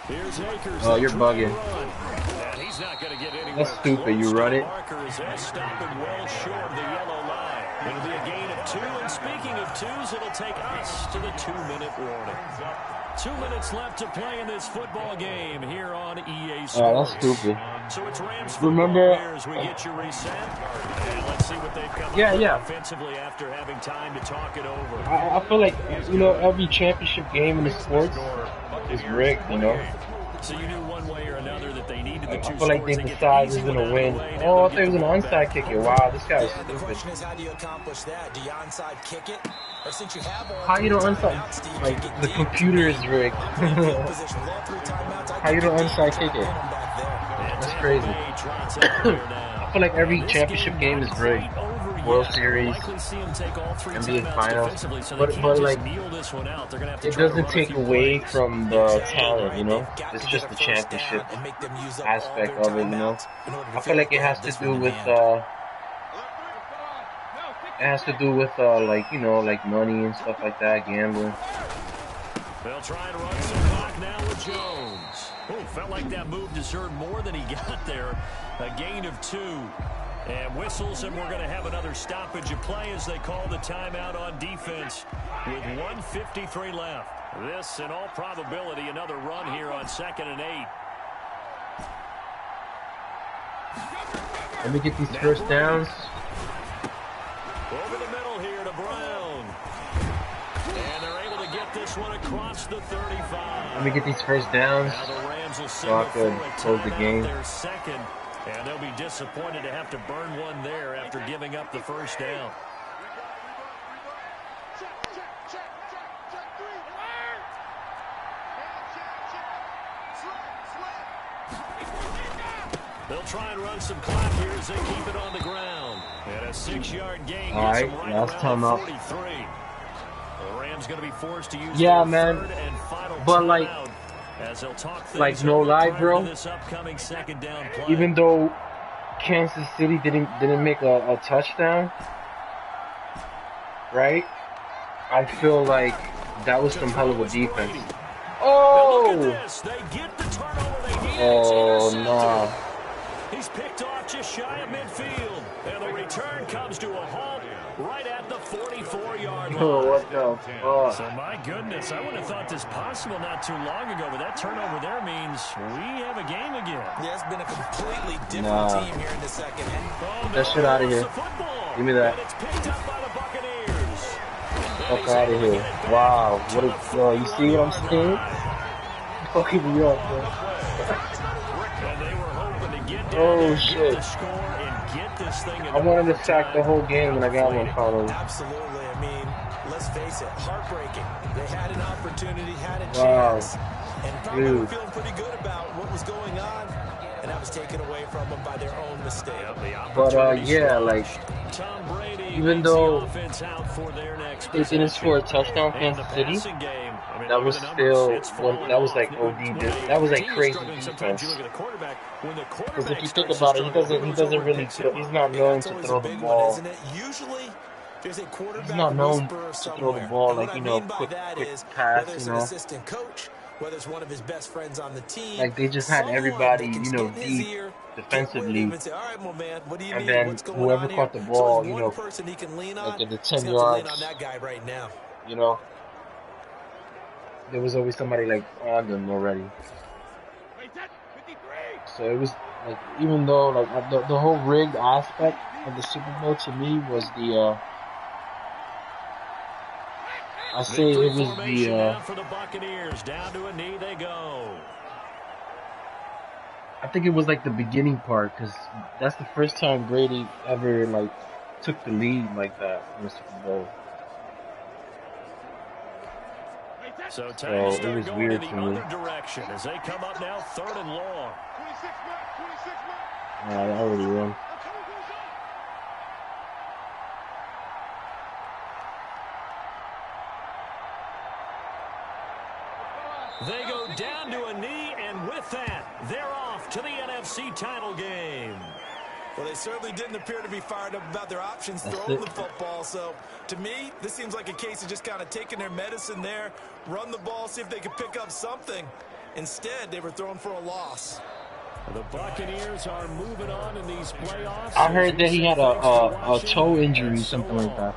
Here's Akers. Oh, you're bugging. And he's not going to get anywhere. That's stupid. You run it. Marker is there, stopping well short of the yellow line. It'll be a gain of 2. And speaking of 2s, it'll take us to the 2-minute warning. 2 minutes left to play in this football game here on EA Sports. Oh, that's stupid. So it's Rams Remember- here as we get you reset. And let's see what they've come up Yeah, with yeah. offensively after having time to talk it over. I feel like, you know, every championship game in the sports is rigged, you know. So you knew one way or another that they needed the I 2 feel like they scores to get decide easy who's going to one out of win. the way. Now Oh, I they'll thought it was get an onside kick it. Wow, this guy is Yeah, the stupid. question is, how do you accomplish that? Do you onside kick it? Or since you have all How you don't 3 onside? timeouts, do you Like, kick it the deep? computer is rigged. Field position with all 3 timeouts, I How you kick don't it deep. onside kick it? Pin 'em back there. And That's Tampa crazy. Bay trots out here now. I feel like every This championship game is not rigged. quite over World Series, NBA Finals, but like it doesn't take away from the talent, you know. It's just the championship aspect of it, you know. I feel like it has to do with like, you know, like money and stuff like that, gambling. They'll try and run some clock now with Jones. Oh, felt like that move deserved more than he got there. A gain of 2. And whistles, and we're going to have another stoppage of play as they call the timeout on defense with 1:53 left. This, in all probability, another run here on 2nd and 8. Let me get these first downs. Over the middle here to Brown. And they're able to get this one across the 35. Let me get these first downs so I could close the game. Their second, and they'll be disappointed to have to burn one there after giving up the first down. They'll try and run some clock here as they keep it on the ground. And a 6-yard gain. All right, last time up. The Rams going to be forced to use man. But like no lie, bro. Even though Kansas City didn't make a touchdown, right? I feel like that was some hell of a defense. Oh! Oh no! He's picked off just shy of midfield, and the return comes to a halt right at the 44-yard line. Oh, what the fuck? So my goodness, I would have thought this possible not too long ago, but that turnover there means we have a game again. Yeah, it's been a completely different team here in the second. Get that shit out of here. Give me that. And it's picked up by the Buccaneers. Fuck out of here. Wow. What is, yo, you see what I'm saying? Fucking me up, bro. Oh shit. I wanted to sack the whole game and I got one finally. Absolutely. I mean, let's face it, heartbreaking. They had an opportunity, had a chance, and probably were feeling pretty good about what was going on, and that was taken away from them by their own mistake. But yeah, like, even though they didn't score a touchdown, Kansas City, that was still that was like OD. That was like crazy defense. Because if you think about it, he doesn't really. He's not known to throw the ball. He's not known to throw the ball like, you know, quick pass, you know. Whether it's one of his best friends on the team, like they just had everybody, you know, deep defensively, and then whoever caught the ball, you know, like at the 10 yards, you know, there was always somebody like on them already. So it was like, even though like the whole rigged aspect of the Super Bowl to me was the I say it was the for the Buccaneers. Down to a knee they go. I think it was like the beginning part, because that's the first time Brady ever like took the lead like that in the Super Bowl. So it was weird to me. Direction as they come up now, 3rd and long. Yeah, I already won. They go down to a knee, and with that, they're off to the NFC title game. Well, they certainly didn't appear to be fired up about their options throwing the football. So, to me, this seems like a case of just kind of taking their medicine there, run the ball, see if they could pick up something. Instead, they were thrown for a loss. The Buccaneers are moving on in these playoffs. I heard that he had a toe injury, something like that.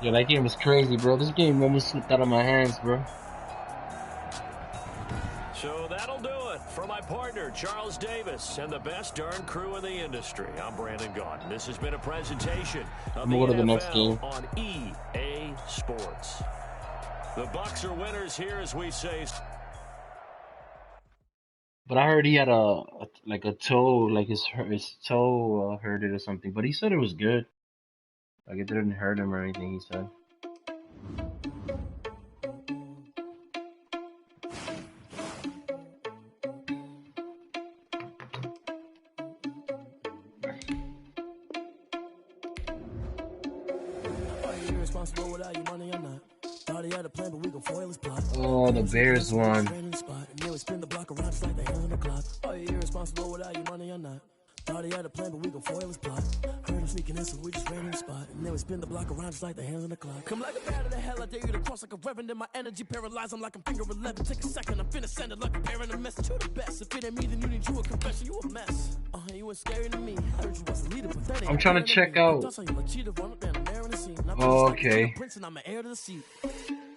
Yeah, that game was crazy, bro. This game almost slipped out of my hands, bro. So that'll do it for my partner, Charles Davis, and the best darn crew in the industry. I'm Brandon Gaudin. This has been a presentation of the go to the NFL next game on EA Sports. The Bucs are winners here, as we say. But I heard he had a toe, like his toe hurt it or something. But he said it was good. Like it didn't hurt him or anything, he said. Oh, the Bears won. Thought he had a plan, but we gon' foil his plot. Heard him sneaking in, so we just ran in the spot. And then we spin the block around just like the hands on the clock. Come like a bat of the hell, I dare you to cross like a reverend. In my energy paralyzed, I'm like I'm finger 11. Take a second, I'm finna send it like a parent a message to the best. If it ain't me, then you need you a confession, you a mess. You ain't scary to me. I heard you was a leader, but that ain't I'm trying to check out. Oh, okay.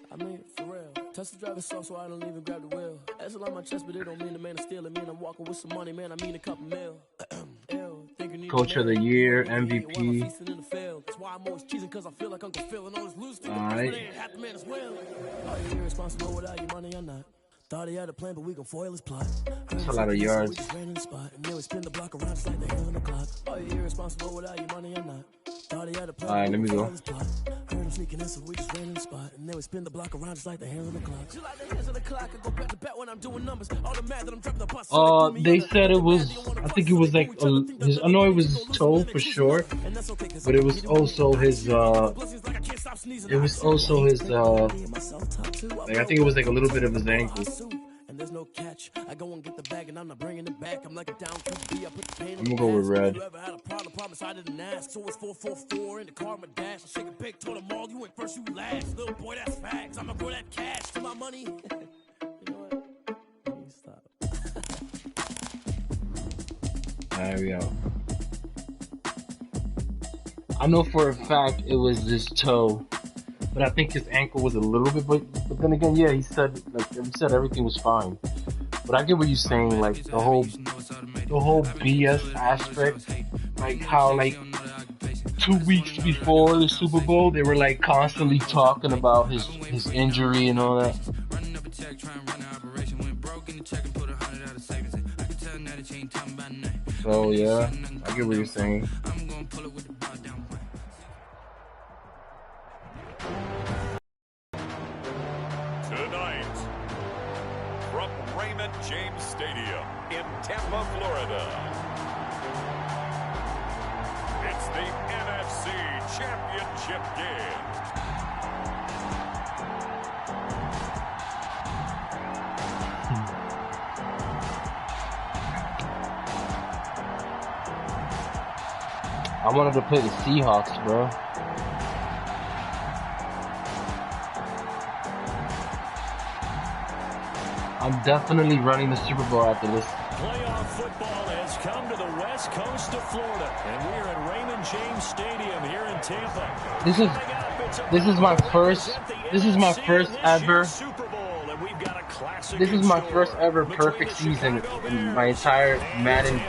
I mean, for real. Touch the driver's soft, so I don't even grab the wheel. That's a lot on my chest, but it don't mean the man is stealing. It mean I'm walking with some money, man. I mean a couple mil. Coach of the year, MVP. That's why I'm always cheesing, cause I feel like Uncle Phil and always lose to Alright. half the man as well. Are you irresponsible without your money or not? Thought he had a plan, but we gon' foil his plot. That's a lot of yards. And then we spin the block around just like the hands on the clock. Are you irresponsible without your money or not? Thought he had a plan. Alright, let me go. Heard him sneaking in, so we just ran in the spot. And then we spin the block around just like the hands on the clock. Just like the hands on the clock, I go back to bat when I'm doing numbers. All the mad that I'm dropping the bus. They said it was, I think it was like, I know it was his toe for sure, but it was also his, like, I think it was like a little bit of his ankle. And there's no catch. I go and get the bag and I'm not bringing it back. I'm like a down QB. I put the pain. I'm gonna go with red. You ever had a problem? Promise I didn't ask. So it's 4-4-4 in the car, my dash. I shake a big, told them all you went first, you last. Little boy, that's facts. I'ma grow that cash to my money. You know what? Let me stop. There we go. I know for a fact it was his toe. But I think his ankle was a little bit, but then again, yeah, he said everything was fine. But I get what you're saying, like the whole BS aspect, like how like 2 weeks before the Super Bowl they were like constantly talking about his injury and all that. So yeah, I get what you're saying. James Stadium in Tampa, Florida. It's the NFC Championship game. I wanted to play the Seahawks, bro. I'm definitely running the Super Bowl after this. Playoff football has come to the west coast of Florida, and we're at Raymond James Stadium here in Tampa. This is my first ever. This is my first ever perfect season in my entire Madden.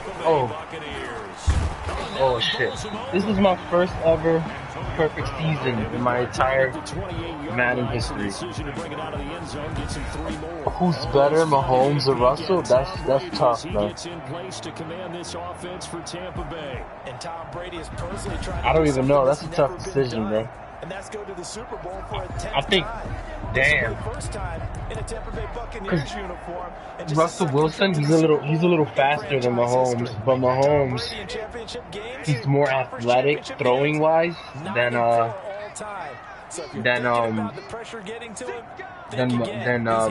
Oh shit! This is my first ever perfect season in my entire Madden history. Who's better, Mahomes or Russell? That's tough, man. I don't even know. That's a tough decision, bro. And that's go to the Super Bowl for a 10th I think, damn. First time in a Tampa Bay Buccaneers uniform. Russell Wilson, he's a little faster than Mahomes, but Mahomes, he's more athletic throwing wise than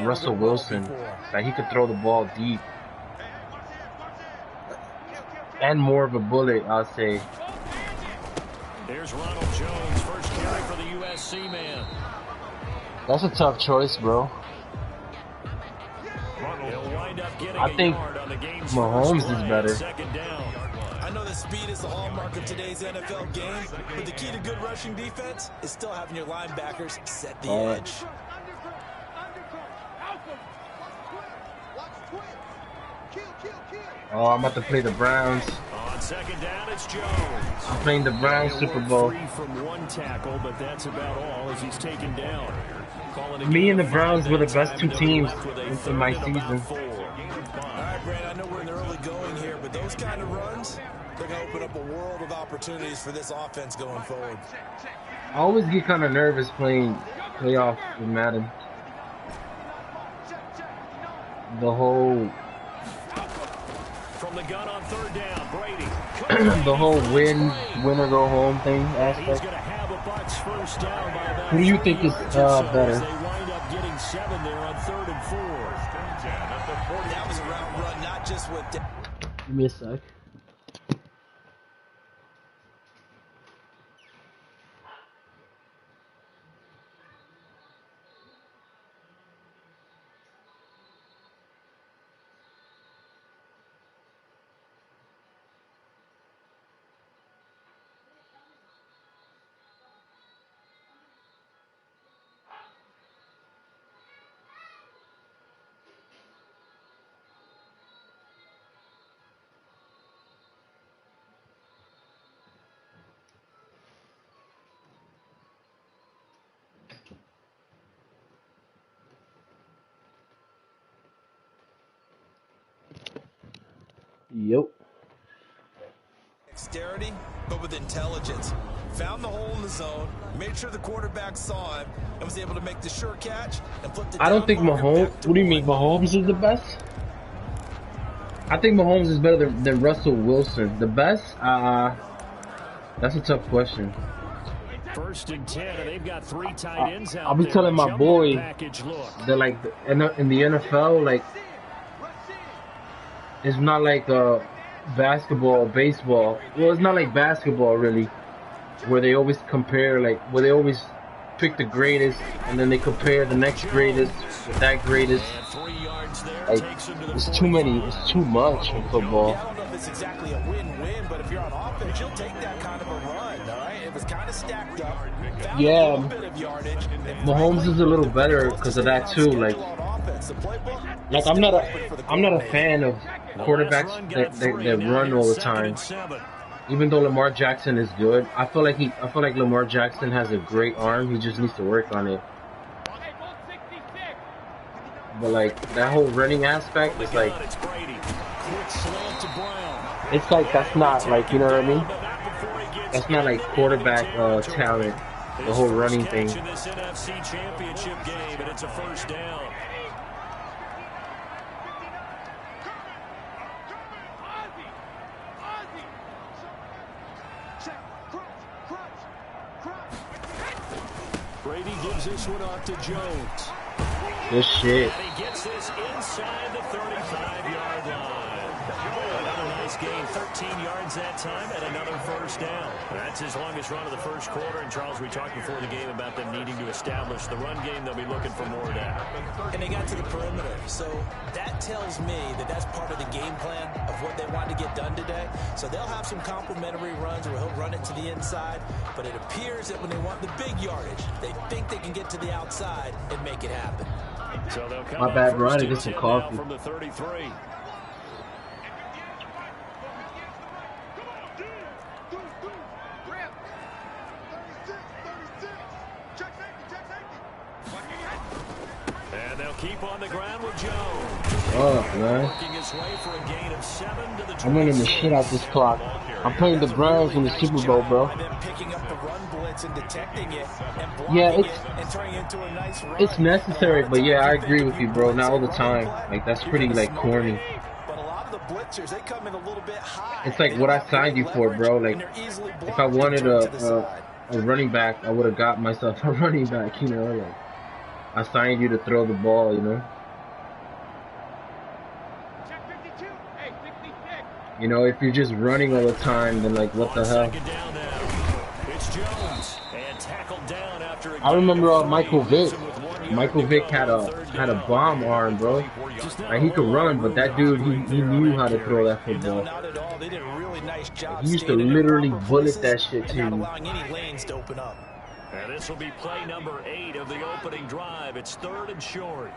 Russell Wilson. Like he could throw the ball deep and more of a bullet, I'll say. Here's Ronald Jones, first carry for the USC man. That's a tough choice, bro. I think Mahomes is better. I know that speed is the hallmark of today's NFL game, but the key to good rushing defense is still having your linebackers set the edge. Oh, I'm about to play the Browns. On second down, it's Jones. I'm playing the Browns Super Bowl. Free from one tackle, but that's about all as he's taken down. Me and the Browns were the best two teams in my season. All right, Brad, I know we're in the early going here, but those kind of runs, they're going to open up a world of opportunities for this offense going forward. I always get kind of nervous playing playoff with Madden. The whole... From the gun on third down, Brady. the whole win or go home thing aspect. He's going to have a Bucs first down by about Who do you think is better? They wind up getting 7 there on 3rd and 4. That was a route run, not just with... Give me a sec. Yep. Dexterity, but with intelligence. Found the hole in the zone, made sure the quarterback saw him, and was able to make the sure catch and flip the. I don't think Mahomes. What do you mean Mahomes is the best? I think Mahomes is better than Russell Wilson. The best? That's a tough question. 1st and 10, and they've got 3 tight ends out. I'll be telling my boy that like in the NFL, like it's not like basketball or baseball. Well, it's not like basketball really, where they always compare, like where they always pick the greatest and then they compare the next greatest with that greatest. Like it's too many, it's too much in football. I don't know if it's exactly a win-win, but if you're on offense, you'll take that kind of a run. All right, it was kind of stacked up. Yeah, Mahomes is a little better because of that too. Like I'm not a fan of quarterbacks that run all the time. Even though Lamar Jackson is good, I feel like Lamar Jackson has a great arm. He just needs to work on it. But like that whole running aspect is like, it's like that's not like, you know what I mean? That's not like quarterback talent. The whole running thing. In this NFC Championship game, and it's a first down. Brady gives this one off to Jones. Good shit. And he gets this inside the 35-yard line. Another nice gain, 13 yards that time, and another first down. That's his longest run of the first quarter. And Charles, we talked before the game about them needing to establish the run game. They'll be looking for more of that. And they got to the perimeter. So that tells me that that's part of the game plan of what they want to get done today. So they'll have some complementary runs where he'll run it to the inside. But it appears that when they want the big yardage, they think they can get to the outside and make it happen. So they'll come my bad, Ron. I get some coffee. From the 33. And they'll keep on the ground with Jones. Oh, man. I'm running the shit out this clock. I'm playing the Browns in the Super Bowl, bro. Yeah, it's necessary, but yeah, I agree with you, bro. Not all the time. Like, that's pretty, like, corny. It's like what I signed you for, bro. Like, if I wanted a running back, I would have got myself a running back, you know? Like, I signed you to throw the ball, you know? You know, if you're just running all the time, then, like, what the hell? I remember Michael Vick. Michael Vick had a bomb arm, bro. Like, he could run, but that dude, he knew how to throw that football. He used to literally bullet that shit to you. And this will be play number 8 of the opening drive. It's 3rd and short.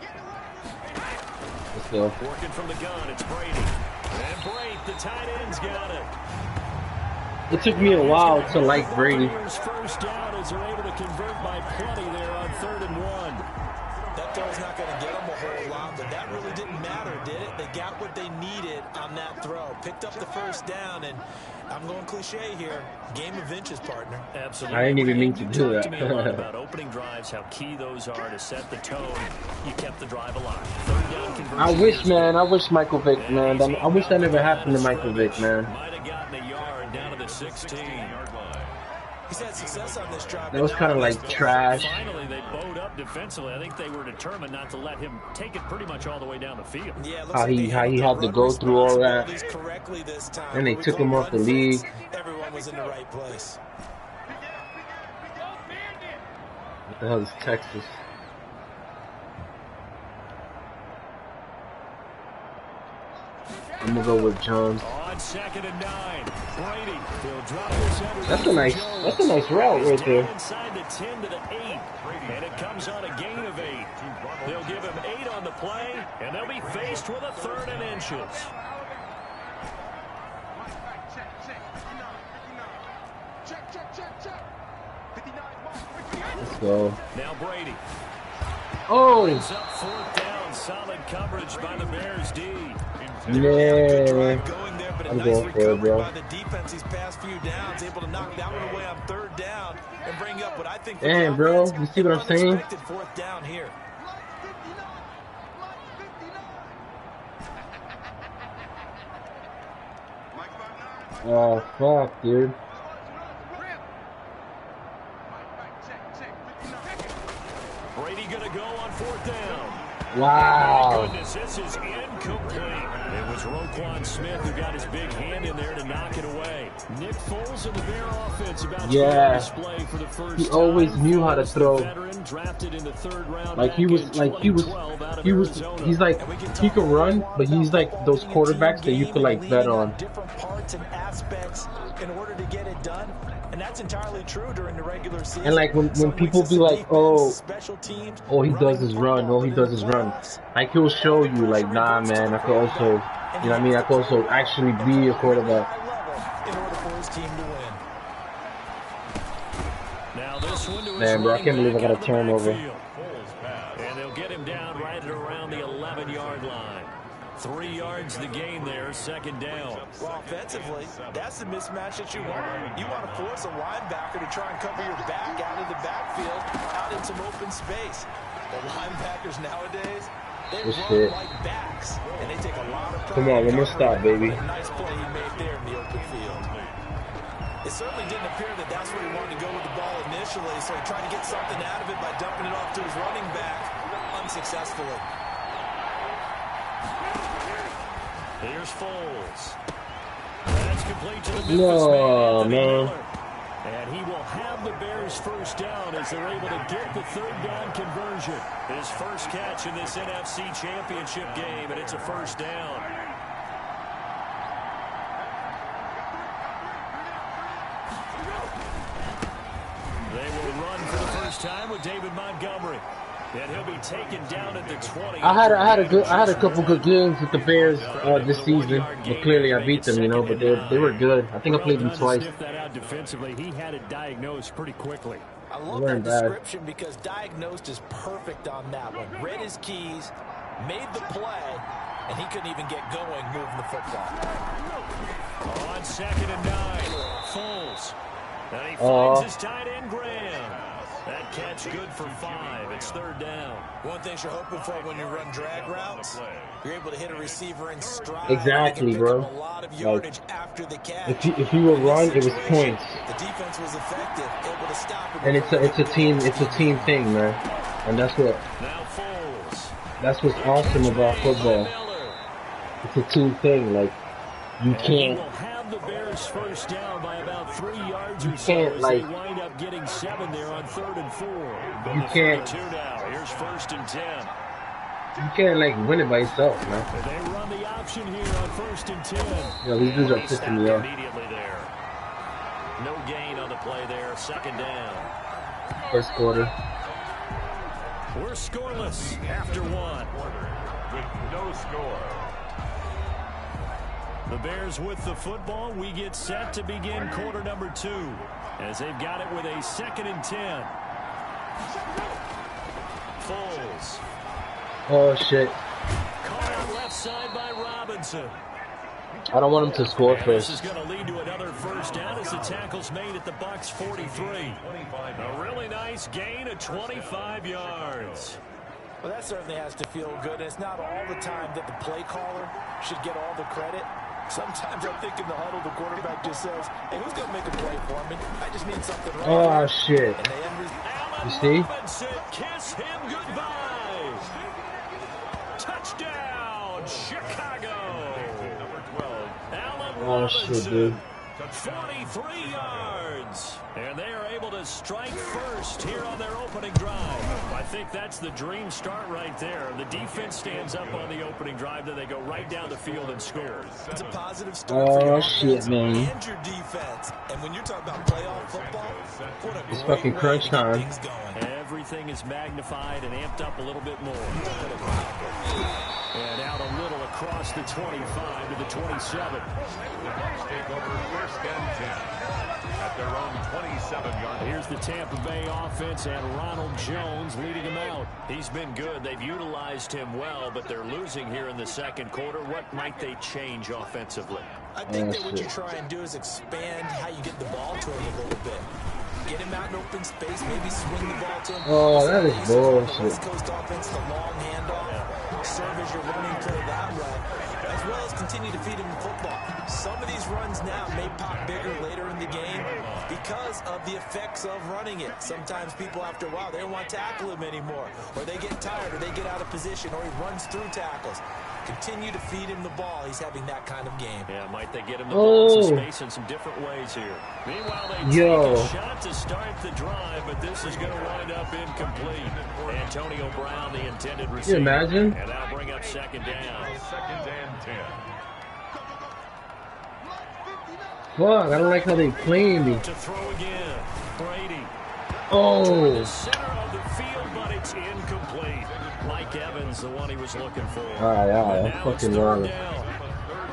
Let's go. Working from the gun, it's Brady. And Brady, the tight end's got it. It took me a while to like Brady. First down as they're able to convert by plenty there on 3rd and 1. That throw's not going to get them a whole lot, but that really didn't matter, did it? They got what they needed on that throw. Picked up the first down, and I'm going cliche here. Game of inches, partner. Absolutely. I didn't even mean to do that. To me a lot about opening drives, how key those are to set the tone. You kept the drive alive. 3rd down conversion. I wish, man. I wish Michael Vick, man. I wish that never happened to Michael Vick, man. Might have gotten a yard down to the 16. He's had success on this drive. That was kind of like trash. Finally, they bowed up defensively. I think they were determined not to let him take it pretty much all the way down the field. Yeah, How he had to go through all that, and they took him off the league. Everyone was in the right place. What the hell is Texas? I'm gonna go with Jones. On 2nd and 9, Brady will drop this under. That's a nice route right there. Inside the 10 to the 8, and it comes on a gain of 8. They'll give him 8 on the play, and they'll be faced with a 3rd and inches. Let's go. Now Brady. Oh! It's up 4th down. Solid coverage by the Bears D. Yeah. I'm going for it, bro. By the defense these past few downs, able to knock that one away on 3rd down and bring up what I think. Damn, bro. You see what I'm saying? 4th down here. Oh, fuck, dude. Brady gonna go on 4th down. Wow. Oh, goodness, this is incomplete. It was Roquan Smith who got his big hand in there to knock it away. Nick Foles and the Bear offense about to be on display for the first he always time. knew how to throw. Veteran, drafted in the 3rd round. Like he was he's like he can run, but he's like those quarterbacks that you could like bet on. Different parts and aspects in order to get it done. And that's entirely true during the regular season. And like when people be like, oh, he does his run, like he'll show you like, nah, man, I could also, you know what I mean, I could also actually be a quarterback. In order for his team to win. Now this one to Man, bro, I can't believe I got a turnover. And they'll get him down right at around the 11-yard line. 3 yards the gain there, 2nd down. Well, offensively, that's the mismatch that you want. You want to force a linebacker to try and cover your back out of the backfield, out in some open space. The linebackers nowadays, they run like backs, and they take a lot of pride. Come on, let me stop, baby. Nice play he made there in the open field. It certainly didn't appear that that's where he wanted to go with the ball initially, so he tried to get something out of it by dumping it off to his running back unsuccessfully. Here's Foles. That's complete to the No, man. And he will have the Bears 1st down as they're able to get the 3rd down conversion. His first catch in this NFC Championship game, and it's a 1st down. They will run for the first time with David Montgomery. And he'll be taken down at the 20. I had a couple good games with the Bears this season, but clearly I beat them, you know. But they were good. I think I played them twice. That out defensively, he had it diagnosed pretty quickly. I love that description because diagnosed is perfect on that one. Read his keys, made the play, and he couldn't even get going moving the football. On 2nd and 9, Foles. And he finds his tight end, Graham. That catch good for 5. It's 3rd down. One thing you're hoping for when you run drag routes, you're able to hit a receiver in stride. Exactly, bro. A lot of yardage after the catch. If you will run, it was points. The defense was effective, able to stop it. And it's a team thing, man. And that's what's awesome about football. It's a team thing. Like you can't. The Bears 1st down by about 3 yards or so as they wind up getting 7 there on 3rd and 4. You can't. 2 now. Here's 1st and 10. You can't like win it by yourself, man. They run the option here on 1st and 10. Yo, these dudes are pissing me off. Immediately there. No gain on the play there. 2nd down. 1st quarter. We're scoreless after 1. With no score. The Bears with the football. We get set to begin quarter number 2 as they've got it with a 2nd and 10. Foles. Oh, shit. Caught on left side by Robinson. I don't want him to score first. This is going to lead to another 1st down as the tackle's made at the Bucs 43. A really nice gain of 25 yards. Well, that certainly has to feel good. It's not all the time that the play caller should get all the credit. Sometimes I think in the huddle, the quarterback just says, hey, who's going to make a play for me? I just need something right. Oh, shit. You see? Kiss him goodbye. Touchdown, Chicago. Number 12. Allen Oh, shit, dude. 43 yards. And they are able to strike first here on their opening drive. I think that's the dream start right there. The defense stands up on the opening drive, then they go right down the field and score. It's a positive start for your offense man. and your defense. And when you're talking about playoff football, what a It's great fucking way crunch to get time. things going. Everything is magnified and amped up a little bit more. And out a little across the 25 to the 27. Take over first and 10 at their own 27-yard. Here's the Tampa Bay offense and Ronald Jones leading them out. He's been good. They've utilized him well, but they're losing here in the second quarter. What might they change offensively? I think that what you try and do is expand how you get the ball to him a little bit. Get him out in open space, maybe swing the ball to him. Oh, that is bullshit. The West Coast offense, the long handoff, serve as your running play that way, as well as continue to feed him the football. Some of these runs now may pop bigger later in the game because of the effects of running it. Sometimes people, after a while, they don't want to tackle him anymore, or they get tired, or they get out of position, or he runs through tackles. Continue to feed him the ball. He's having that kind of game. Yeah, might they get him the ball in some space in some different ways here. Meanwhile, they take a shot to start the drive, but this is going to wind up incomplete. Antonio Brown, the intended receiver. Can you imagine? And that'll bring up second down. Second and 10. Fuck, I don't like how they playing me. To throw again. Brady. Oh. The center of the field, but it's incomplete. Mike Evans, the one he was looking for. Alright, I'm fucking wrong. Third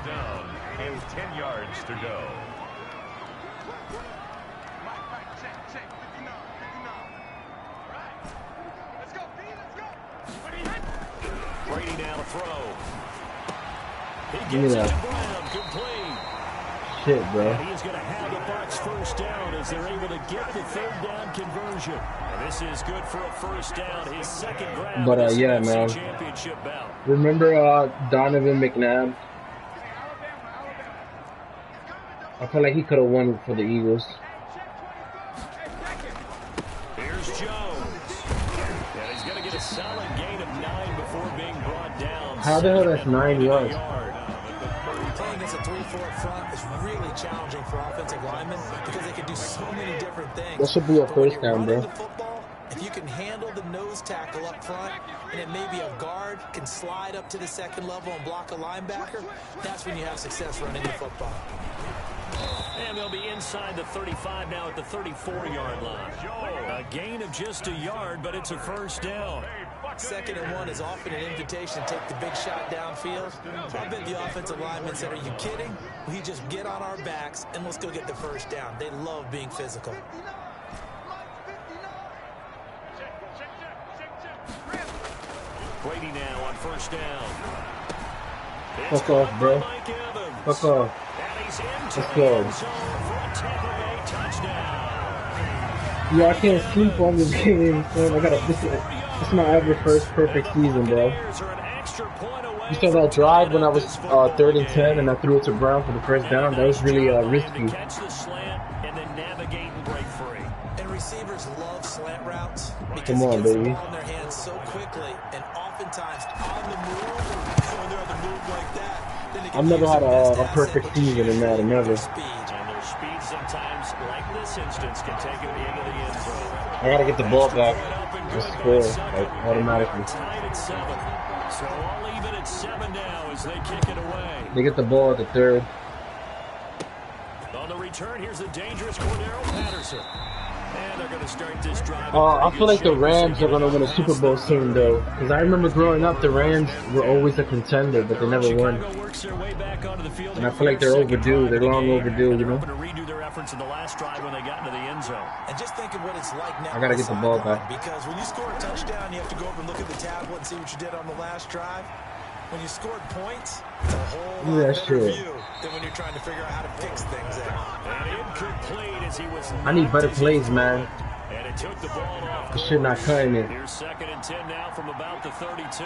down and 10 yards to go. Brady now to throw. He Give me gets it that. to Brown, complete. Shit, bro. And he's going to have the Bucs first down as they're able to get the third down conversion. And this is good for a first down. His second grab. But yeah, man. Championship bout. Remember Donovan McNabb? I feel like he could have won for the Eagles. Here's Jones. And he's going to get a solid gain of 9 before being brought down. How the hell that's 9 yards? Playing against a 3-4 front is really challenging for offensive linemen because they can do so many different things. That should be a first down, bro. If you can handle the nose tackle up front, and then maybe a guard can slide up to the second level and block a linebacker, that's when you have success running the football. And they'll be inside the 35 now at the 34-yard line. A gain of just a yard, but it's a first down. 2nd and 1 is often an invitation to take the big shot downfield. So I bet the offensive linemen said, are you kidding? We just get on our backs and let's go get the first down. They love being physical. Brady now on first down. Fuck off, bro. Fuck off. Let's go. Yo, I can't sleep on this game, man. This is my ever first perfect season, bro. You saw that drive when I was 3rd and 10 and I threw it to Brown for the first down. That was really risky. And receivers love slant routes because Come on, it gets baby. the ball in their hands so quickly, and oftentimes on the move, when they're on the move like that, then they can I've never use had the best a asset, perfect which is season in Madden, never. And their speed sometimes, like this instance, can take them into the end zone. I gotta get the ball back to score, like, automatically. Tied at 7. So all even at 7 now as they kick it away. They get the ball at the 3rd. On the return, here's the dangerous Cordero Patterson. And they're going to start this drive. I feel like the Rams are gonna win a Super Bowl soon, though. Because I remember growing up, the Rams were always a contender, but they never won. And I feel like they're overdue. They're long overdue, you know? Efforts in the last drive when they got into the end zone. And just think of what it's like now. I gotta get the ball back. Because when you score a touchdown, you have to go over and look at the tablet and see what you did on the last drive. When you scored points, it's a whole lot better view than when you're trying to figure out how to fix things out. And incomplete as he was. I need better plays, man. And it took the ball off. This shit not cutting it. Here's 2nd and 10 now from about the 32.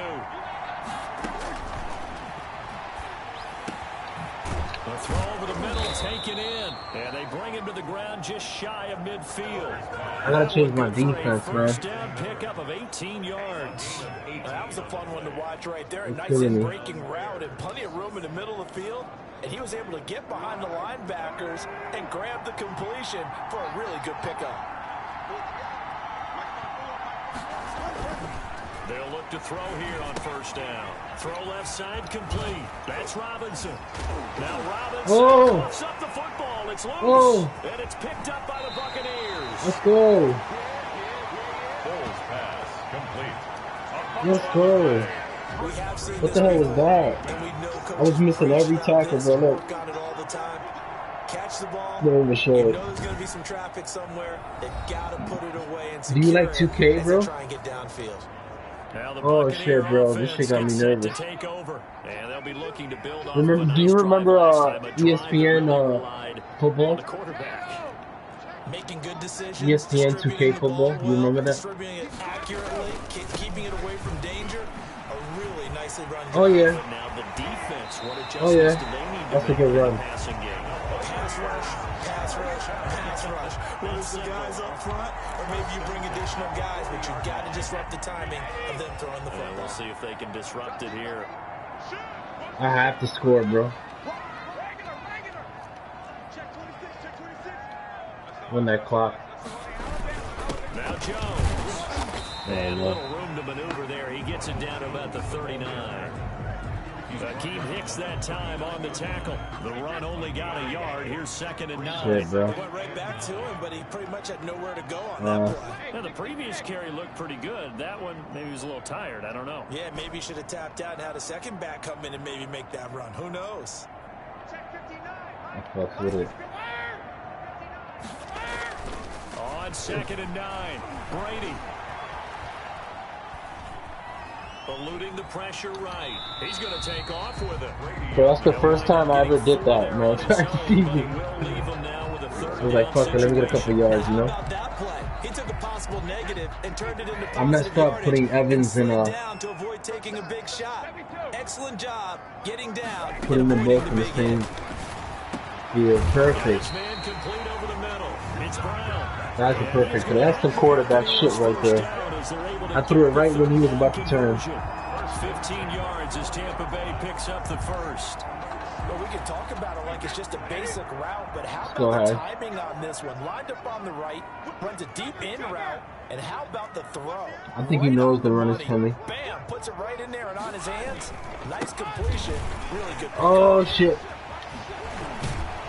The throw over the middle, taken in. And they bring him to the ground just shy of midfield. I gotta change my defense, man. First down pickup of 18 yards. That was a fun one to watch right there. A It's nice killing me. breaking route and plenty of room in the middle of the field. And he was able to get behind the linebackers and grab the completion for a really good pickup. They'll look to throw here on first down. Throw left side complete. That's Robinson. Now Robinson puts up the football. It's loose. And it's picked up by the Buccaneers. Let's go. Bulls pass complete. Let's go. What the hell was that? I was missing every tackle, bro. Look. Catch the ball. Don't even show You it. know there's going to be some traffic somewhere. They got to put it away and Do you like secure 2K, it bro? as they try and get downfield. Oh shit, bro! This shit got me nervous. Take over, and they'll be looking to build on Remember? Do you remember ESPN football? Making good decisions. ESPN 2K football. You remember that? Distributing it accurately, keeping it away from danger. A really nicely run. Oh yeah. Now the defense, what Oh yeah. adjustments do they need to That's a make good in the run. passing game? Pass rush, pass rush, pass rush. Whether it's the guys up front or maybe you bring additional guys, but you've got to disrupt the timing of them throwing the football. We'll see if they can disrupt it here. I have to score, bro. Win that clock. Now Jones. Man, A little room to maneuver there. He gets it down to about the 39. Akeem Hicks that time on the tackle. The run only got a yard. Here's 2nd and 9. Shit, bro. Went right back to him, but he pretty much had nowhere to go on that play. Now, the previous carry looked pretty good. That one, maybe he was a little tired. I don't know. Yeah, maybe he should have tapped out and had a second back come in and maybe make that run. Who knows? I fucked with it. On 2nd and 9, Brady. Eluding the pressure right. He's going to take off with it. Bro, that's the first time I ever did that, man. I was like, fuck it, let me get a couple yards, you know? He took a possible negative and turned it into I messed up putting Evans in down to avoid taking a big shot. Excellent job getting down. putting them both in the same field. Perfect. Man complete over the middle. It's Brown. That's a perfect. That's the quarterback shit right there. I threw it right when he was about to turn. 15 yards as Tampa Bay picks up the first. Well, we can talk about it like it's just a basic route, but how Go about the ahead. timing on this one? Lined up on the right, runs a deep in route, and how about the throw? I think he knows the run is coming. Bam, puts it right in there and on his hands. Nice completion, really good. Oh shit.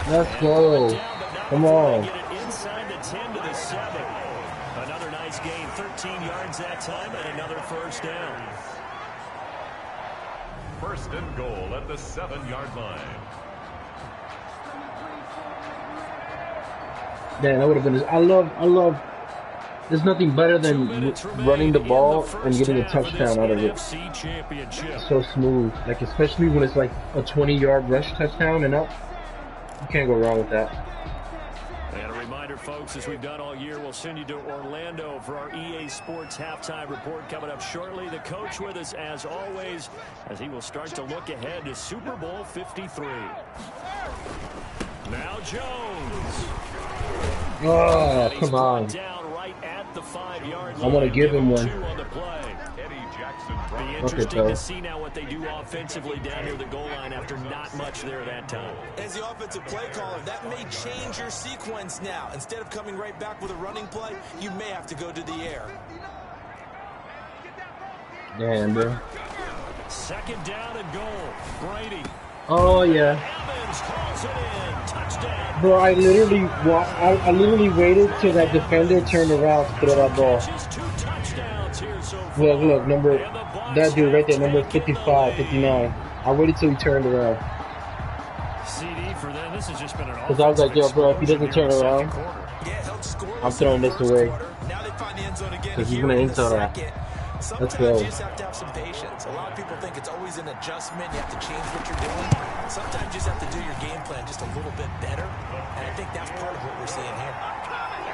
Let's go. Come on. Get it inside the 10 to the 7. Another nice gain, 13 yards that time, and another first down. First and goal at the 7-yard line. Man, that would have been. I love. There's nothing better than running the ball and getting a touchdown out of it. It's so smooth. Like, especially when it's like a 20-yard rush touchdown and up. You can't go wrong with that. And a reminder, folks, as we've done all year, we'll send you to Orlando for our EA Sports halftime report coming up shortly. The coach with us, as always, as he will start to look ahead to Super Bowl 53. Now Jones. Oh, come on. Down right at the 5-yard line. I want to give him one. On the play. Be Okay, interesting Phil. to see now what they do offensively down near the goal line after not much there that time. As the offensive play caller, that may change your sequence now. Instead of coming right back with a running play, you may have to go to the air. Damn, bro. 2nd down and goal. Brady. Oh yeah. Evans calls it in. Touchdown. Bro, I literally waited till that defender turned around to throw that ball. Look, number that dude right there, number 55, 59. I waited till he turned around. CD for them. This has just been an Because I was like, yo, bro, if he doesn't turn around, I'm throwing this away. Because he's going to insult that. Let's go. You just have to have some patience. A lot of people think it's always an adjustment. You have to change what you're doing. Sometimes you just have to do your game plan just a little bit better. And I think that's part of what we're seeing here.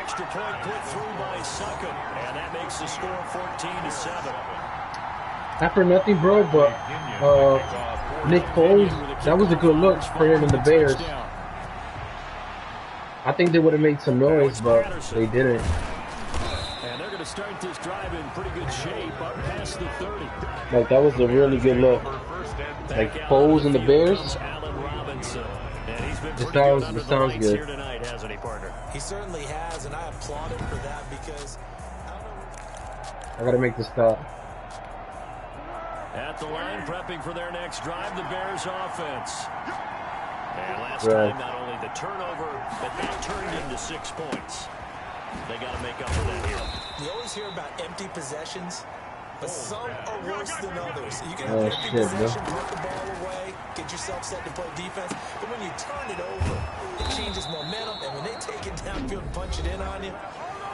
Extra point put through by Suckham. And that makes the score 14 to 7. Not for nothing, bro, but Nick Foles, that was a good look for him and the Bears. I think they would have made some noise, but they didn't. And they're going to start this drive in pretty good shape up past the 30. Like, that was a really good look. Like, Foles and the Bears. It sounds good. Tonight, hasn't he, partner? He certainly has, and I applaud him for that because I gotta make this stop. At the line, prepping for their next drive, the Bears offense. And last time, not only the turnover, but that turned into 6 points. They got to make up for that here. You always hear about empty possessions, but some are worse than others. You can have an empty possession, put the ball away, get yourself set to play defense, but when you turn it over, it changes momentum, and when they take it downfield and punch it in on you,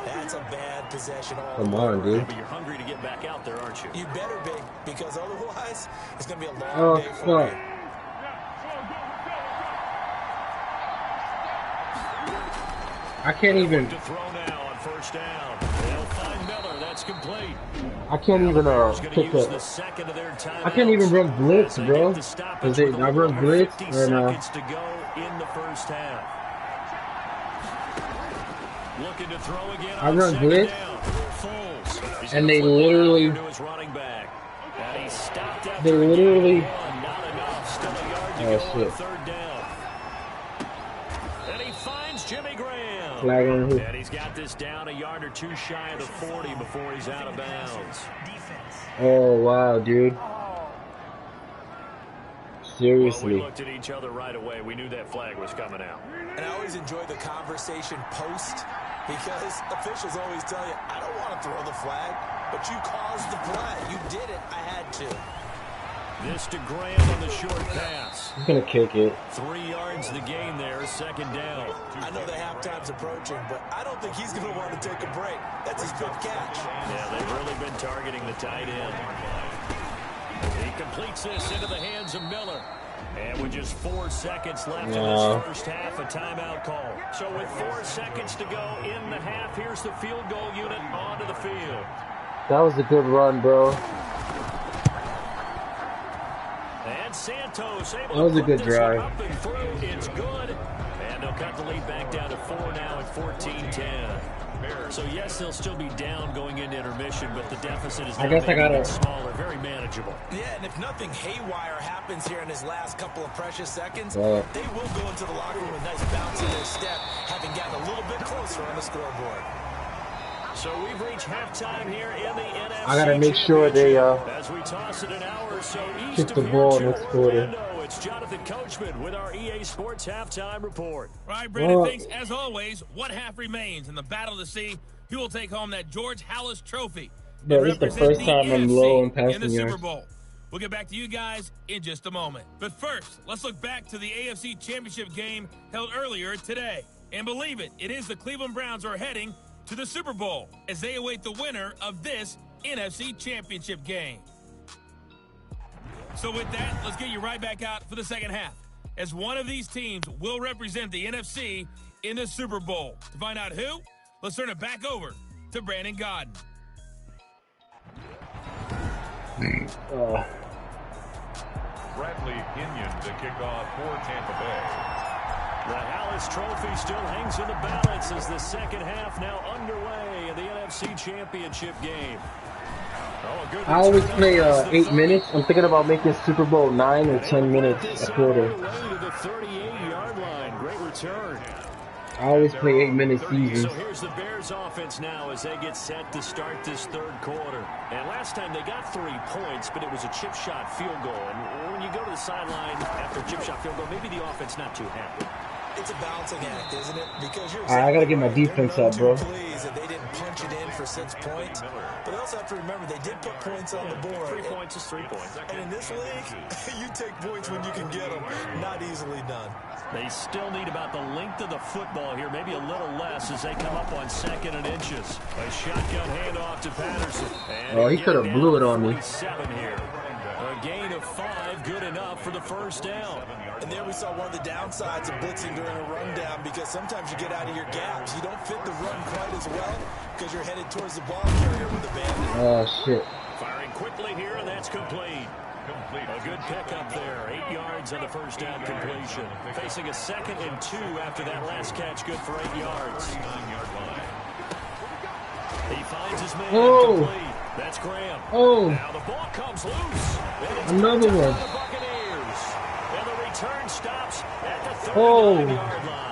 that's a bad possession. Come on, dude. But you're hungry to get back out there, aren't you? You better be, because otherwise, it's going to be a long day for you. I can't even. To throw now on first down. They'll find Miller. That's complete. I can't even pick up. I can't even run blitz, bro. Cause I run blitz and seconds to go in the first half. Looking to throw again. I run blitz, and they literally. Oh shit. Flag on him. And he's got this down a yard or two shy of the 40 before he's out of bounds. Oh, wow, dude. Seriously. Well, we looked at each other right away. We knew that flag was coming out. And I always enjoy the conversation post because officials always tell you, I don't want to throw the flag, but you caused the play. You did it. I had to. This to Graham on the short pass. He's going to kick it. 3 yards the gain there, second down. I know the halftime's approaching, but I don't think he's going to want to take a break. That's his fifth catch. Yeah, they've really been targeting the tight end. He completes this into the hands of Miller. And with just 4 seconds left in this first half, a timeout call. So with 4 seconds to go in the half, here's the field goal unit onto the field. That was a good run, bro. And Santos able that was to a good drive. Up and through. It's good. And they'll cut the lead back down to 4 now at 14-10. So yes, they'll still be down going into intermission, but the deficit is smaller, very manageable. Yeah, and if nothing haywire happens here in his last couple of precious seconds, they will go into the locker room with a nice bounce in their step, having gotten a little bit closer on the scoreboard. So we've reached halftime here in the NFC. I gotta make sure they as we toss it an hour or so east kick the ball next quarter. It's Jonathan Coachman with our EA Sports halftime report. All right, Brandon, thanks. As always, one half remains in the battle to see who will take home that George Halas Trophy. Bro, this is the first time I'm low in passing in the yards. Super Bowl. We'll get back to you guys in just a moment. But first, let's look back to the AFC Championship game held earlier today. And believe it, it is the Cleveland Browns are heading to the Super Bowl as they await the winner of this NFC Championship game. So with that, let's get you right back out for the second half, as one of these teams will represent the NFC in the Super Bowl. To find out who, let's turn it back over to Brandon Godden. Bradley Inion to kick off for Tampa Bay. The Halas Trophy still hangs in the balance as the second half now underway in the NFC Championship game. I always play 8 minutes. I'm thinking about making Super Bowl 9 or 10 minutes a quarter. To the 38-yard line. Great return. I always play 8 minute seasons. So here's the Bears offense now as they get set to start this third quarter. And last time they got 3 points, but it was a chip shot field goal. And when you go to the sideline after a chip shot field goal, maybe the offense not too happy. It's a balancing act, isn't it? Because you're I gotta get my defense up, bro. Pleased that they didn't punch it in for 6 points. But they also have to remember they did put points on the board. 3 points is 3 points. And in this league, you take points when you can get them. Not easily done. They still need about the length of the football here, maybe a little less as they come up on 2nd and inches. A shotgun handoff to Patterson. Oh, he could have blew it on me. 7 here. A gain of 5, good enough for the first down. And there we saw one of the downsides of blitzing during a rundown, because sometimes you get out of your gaps. You don't fit the run quite as well because you're headed towards the ball carrier with the bandit. Oh, shit. Firing quickly here, and that's complete. A good pickup there. 8 yards on the first down completion. Facing a 2nd and 2 after that last catch. Good for 8 yards. He finds his man complete. That's Graham. Now the ball comes loose. Another one. The Buccaneers. And the return stops at the 39-yard line.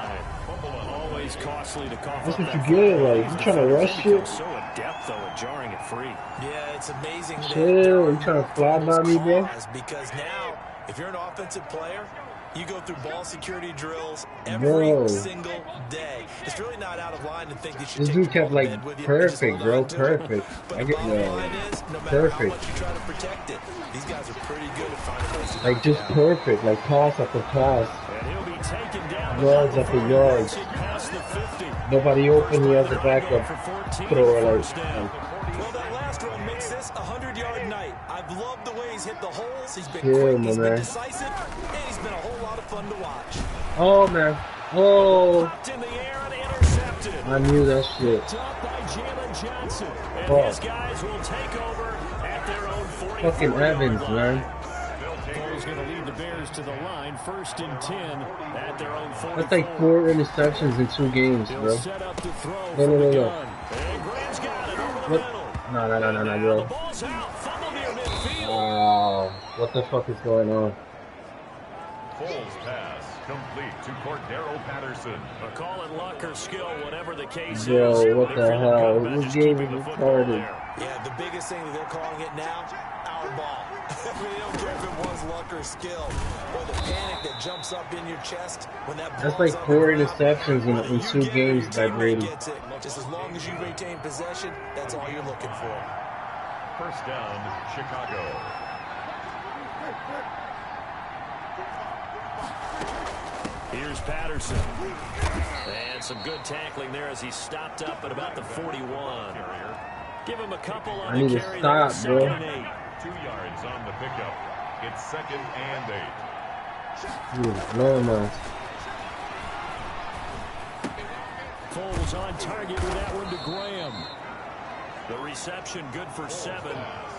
Always costly to cough. That's what you get. Like, you trying to rush it? So adept though at jarring it free. Yeah, it's amazing. Chill. You trying to fly by me, bro? Because now, if you're an offensive player, you go through ball security drills every single day. It's really not out of line to think you should. This dude kept like perfect, bro. Perfect. I get perfect. You try to protect it. These guys are pretty good at finding ways to like just perfect, like pass after pass, yards after yards. Nobody open. He has a backup thrower. Like well, that last run makes this a 100-yard night. I've loved the way he's hit the holes. He's been quick. He's been decisive, and he's been a whole lot of fun to watch. Oh man. Oh. I knew that shit. Fucking Evans, man. He's going to lead the Bears to the line, 1st and 10 at their own 44. That's like 4 interceptions in 2 games, bro. No. What? No, bro. Wow. What the fuck is going on? Foles pass complete to Cordero Patterson. A call it luck or skill, whatever the case Bro, is. what the hell? This game is retarded. Yeah, the biggest thing that they're calling it now, our ball. They don't care if it was luck or skill. Or the panic that jumps up in your chest when that ball. That's like 4 interceptions in 2 games by Brady. Just as long as you retain possession, that's all you're looking for. 1st down, Chicago. Here's Patterson. And some good tackling there as he stopped up at about the 41. Give him a couple on the carry. I need to stop, bro. 2 yards on the pickup. It's 2nd and 8. Dude, no man. Foles on target with that one to Graham. The reception good for 7.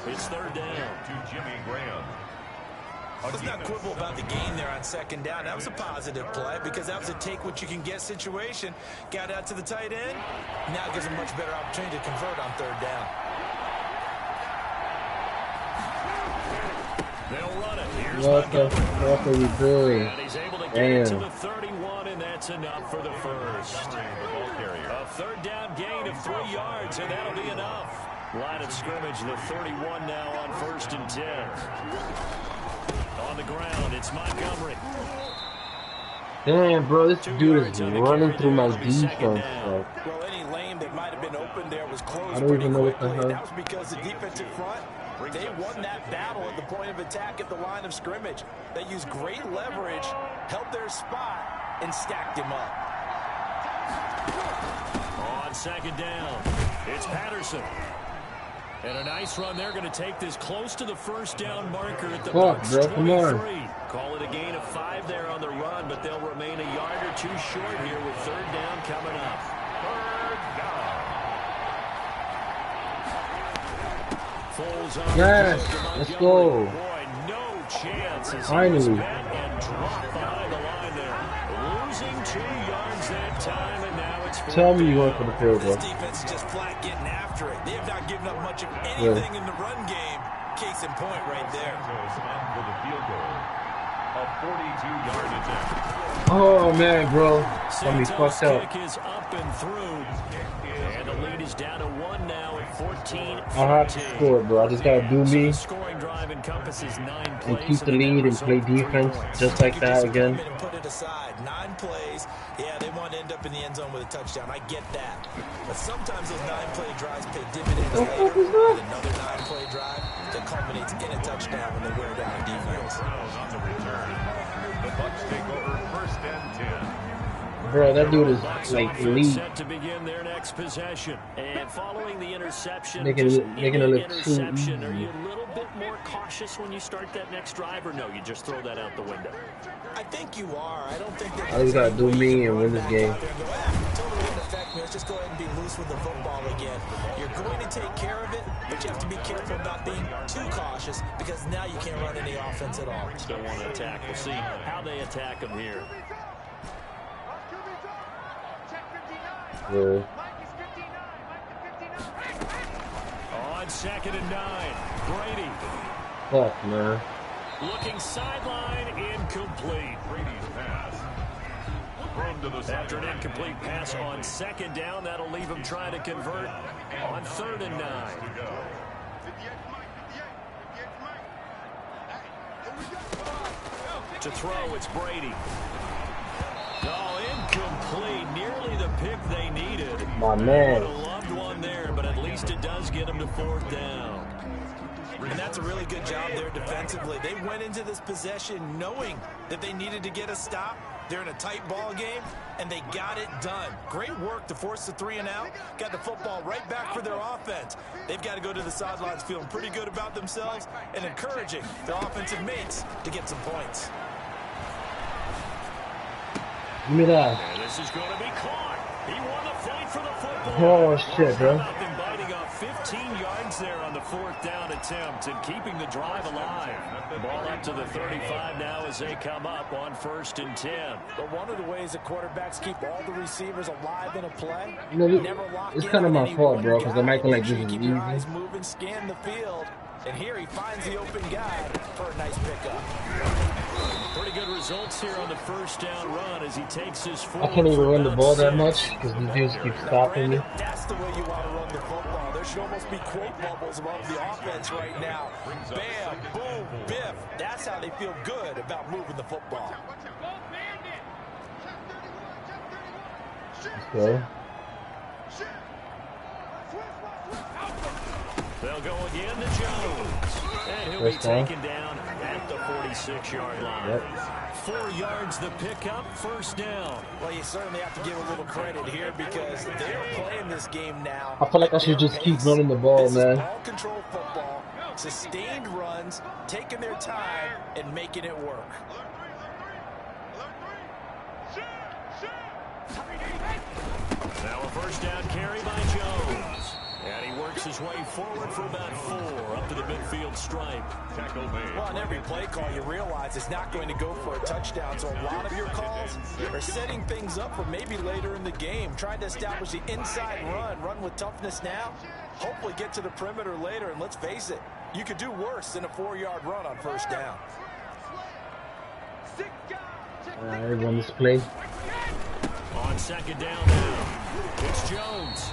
It's 3rd down. To Jimmy Graham. Let's not quibble about the game there on 2nd down. That was a positive play because that was a take-what-you-can-get situation. Got out to the tight end. Now gives him a much better opportunity to convert on 3rd down. They'll run it. Here's what the fuck are you doing? And he's able to get to the 31, and that's enough for the first. A 3rd down gain of 3 yards, and that'll be enough. Line of scrimmage, the 31 now on 1st and 10. On the ground, it's Montgomery. Damn, bro, this dude is running through my defense. Bro. Well, any lane that might have been open there was closed. I don't even know what the hell. That was because the defensive front, they won that battle at the point of attack at the line of scrimmage. They used great leverage, held their spot, and stacked him up. On 2nd down, it's Patterson. And a nice run. They're going to take this close to the 1st down marker at the Bucs 23. Call it a gain of 5 there on the run, but they'll remain a yard or 2 short here with 3rd down coming up. 3rd down. Foles on yes, let's go. Boy, no chance as finally. And dropped behind the line there. Losing 2 yards that time, and now it's tell me you went for the field goal. This defense is just flat getting after it. They have not given up much of anything in the run game. Case in point right there. For the field goal. A 42-yard attempt. Oh man, bro. Got me fucked up. Kick is up and through. And the lead is down to 1 now at 14. I have to score, bro. I just gotta do me Scoring drive encompasses 9 and plays keep the lead and play defense just like that again. Put it aside. 9 plays. Yeah, they want to end up in the end zone with a touchdown. I get that. But sometimes those 9-play drives pay dividends later with another 9-play drive that culminates in a touchdown when they wear down the defense. On the return, the Bucs take over 1st and 10. Bro, that dude is like elite. Set to begin their next possession. And following the interception, making it look too easy. Are you a little bit more cautious when you start that next drive, or no, you just throw that out the window? I think you are. I don't think that I just gotta do me and win this game. Totally end up affect me. Let's just go ahead and be loose with the football again. You're going to take care of it, but you have to be careful about being too cautious because now you can't run any offense at all. Still want to attack. We'll see how they attack him here. Yeah. On 2nd and 9, Brady. Fuck, man. Looking sideline, incomplete. Brady's pass. After an incomplete pass on 2nd down, that'll leave him trying to convert on 3rd and 9. To throw, it's Brady. Oh, incomplete. Nearly the pick they needed. My man. Would have loved one there, but at least it does get him to 4th down. And that's a really good job there defensively. They went into this possession knowing that they needed to get a stop. They're in a tight ball game, and they got it done. Great work to force the 3 and out. Got the football right back for their offense. They've got to go to the sidelines feeling pretty good about themselves and encouraging their offensive mates to get some points. Give me that. And this is going to be caught. He won the fight for the football. Oh, shit, bro. Been biting off 15 yards there on the 4th down attempt and keeping the drive alive. Ball up to the 35 now as they come up on 1st and 10. But one of the ways that quarterbacks keep all the receivers alive in a play, You know, never lock it's in kind of on my any fault, one bro, because I'm guy. acting like Make this sure is you keep your eyes easy. moving, scan the field, and here he finds the open guy for a nice pickup. Pretty good results here on the 1st down run as he takes his I forward. can't even for run the about ball that 6. much because these dudes keep stopping me. That's the way you want to run the football. There should almost be quote bubbles above the offense right now. Bam, boom, biff. That's how they feel good about moving the football. Let's go. They'll go again to Jones. And he'll be taken down at the 46-yard line. Yep. 4 yards the pickup, 1st down. Well, you certainly have to give a little credit here because they're playing this game now. I feel like I should just keep running the ball, This man. is ball control football, sustained runs, taking their time, and making it work. Now a 1st down carry by Jones. And he works his way forward for about 4 up to the midfield stripe. Tackle made. Well, on every play call, you realize it's not going to go for a touchdown. So a lot of your calls are setting things up for maybe later in the game, trying to establish the inside run with toughness now, hopefully get to the perimeter later. And let's face it, you could do worse than a 4-yard run on 1st down. I run this play. On 2nd down now, it's Jones.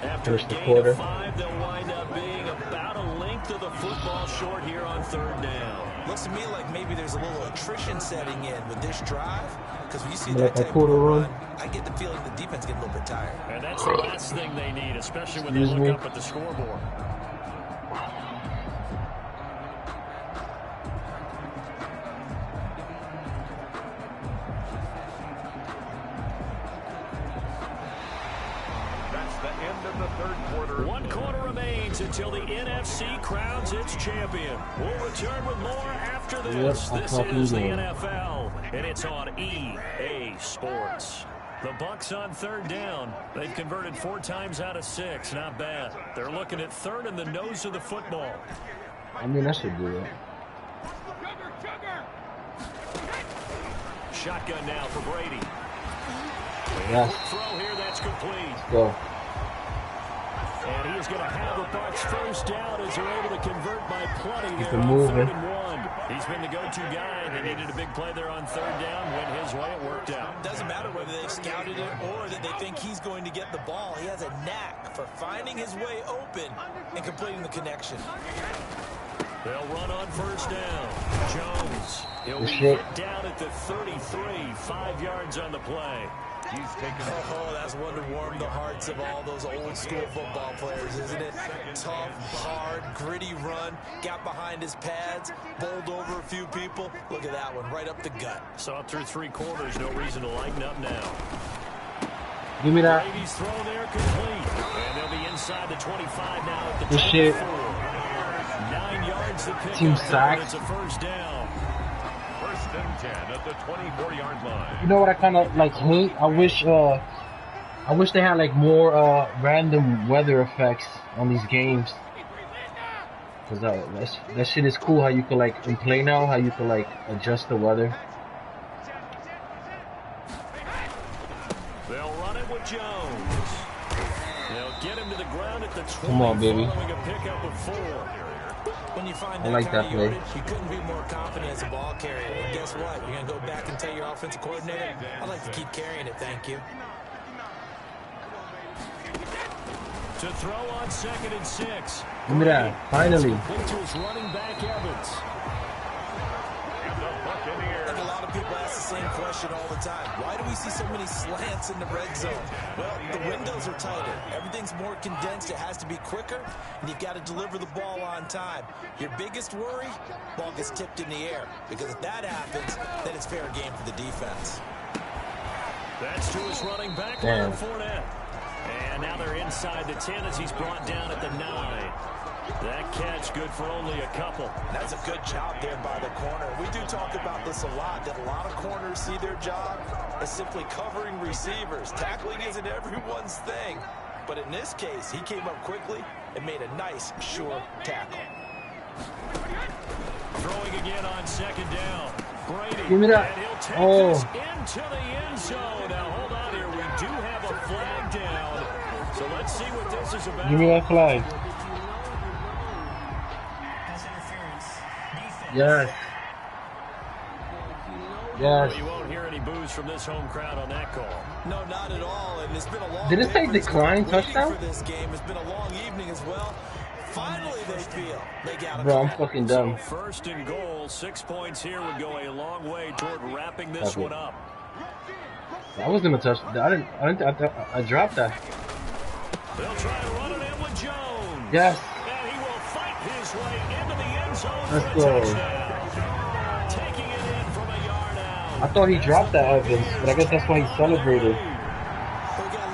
After a gain of 5, they'll wind up being about a length of the football short here on 3rd down. Looks to me like maybe there's a little attrition setting in with this drive because when you see Like that a type quarter of run. run, I get the feeling the defense getting a little bit tired. And that's the last thing they need, especially when they Excuse look me. up at the scoreboard. One quarter remains until the NFC crowns its champion. We'll return with more after this. This is the NFL, and it's on EA Sports. The Bucs on 3rd down. They've converted 4 times out of 6. Not bad. They're looking at 3rd in the nose of the football. I mean, I should do that. Shotgun now for Brady. Yeah. Throw here, that's complete. Let's go. And he is going to have the Bucs 1st down as they're able to convert by plenty there Keep on moving. 3rd and 1. He's been the go-to guy, and they needed a big play there on 3rd down. Went his way, it worked out. Doesn't matter whether they've scouted it or that they think he's going to get the ball. He has a knack for finding his way open and completing the connection. They'll run on 1st down. Jones. He'll be hit down at the 33, 5 yards on the play. He's taking that's one to warm the hearts of all those old school football players, isn't it? Tough, hard, gritty run, got behind his pads, bowled over a few people. Look at that one, right up the gut. Saw through 3 quarters, no reason to lighten up now. Give me that. Brady's throw there complete. And they'll be inside the 25 now at the Good shit. 24. 9 yards to pick Team up. sack. It's a 1st down. and 10 at the 24-yard line. You know what I kind of like hate? I wish they had like more random weather effects on these games. Cause that shit is cool. How you can like in play now, how you can like adjust the weather. They'll run it with Jones. They'll get him to the ground at the 20. Come on, baby. Following a pickup of 4. When you find I that like kind that of play. yardage, you couldn't be more confident as a ball carrier. And guess what? You're going to go back and tell your offensive coordinator, I'd like to keep carrying it, thank you. To throw on 2nd and 6. Give me that. Finally. Complete to his running back, Evans. I think a lot of people ask the same question all the time. Why do we see so many slants in the red zone? Well, the windows are tighter. Everything's more condensed. It has to be quicker, and you've got to deliver the ball on time. Your biggest worry? Ball gets tipped in the air, because if that happens, then it's fair game for the defense. That's to his running back, Damn. Fournette. And now they're inside the 10 as he's brought down at the 9. That catch good for only a couple. That's a good job there by the corner. We do talk about this a lot, that a lot of corners see their job as simply covering receivers. Tackling isn't everyone's thing. But in this case, he came up quickly and made a nice, sure tackle. Throwing again on 2nd down. Brady. Give me that. And he'll take Oh. this into the end zone. Now, hold on here. We do have a flag down. So let's see what this is about. Give me that flag. Pass interference. Defense. Yes. Yes. Well, you won't hear any boos from this home crowd on that call. No, not at all. And it's been a long Did it say day for this decline crowd waiting touchdown? for this game. It's been a long evening as well. Finally, they feel they got it. Bro, I'm fucking dumb. So 1st and goal, 6 points here would go a long way toward wrapping this one up. I was gonna touch. I dropped that. They'll try to run it in with Jones. Yes. And he will fight his way into the end zone Let's for a go. touchdown. Taking it in from a yard out. I thought he dropped that Evans, but I guess that's why he celebrated.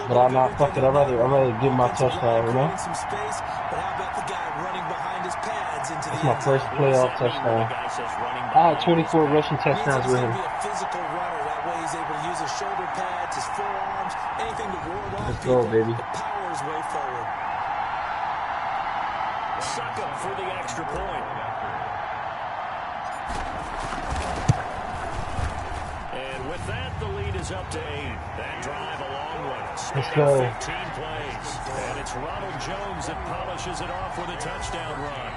But I'm not fucking. I'd rather give my touchdown, you know. Some space, but how about the guy running behind his pads into That's the my end first zone? playoff touchdown. I had 24 rushing touchdowns with him. He's a physical runner. That way he's able to use his shoulder pads, his forearms, anything to ward off Let's people. go, baby. The power is way forward. Suck up for the extra point. And with that, the lead is up to 8. That drive a long one. Let's go. 15 plays. And it's Ronald Jones that polishes it off with a touchdown run.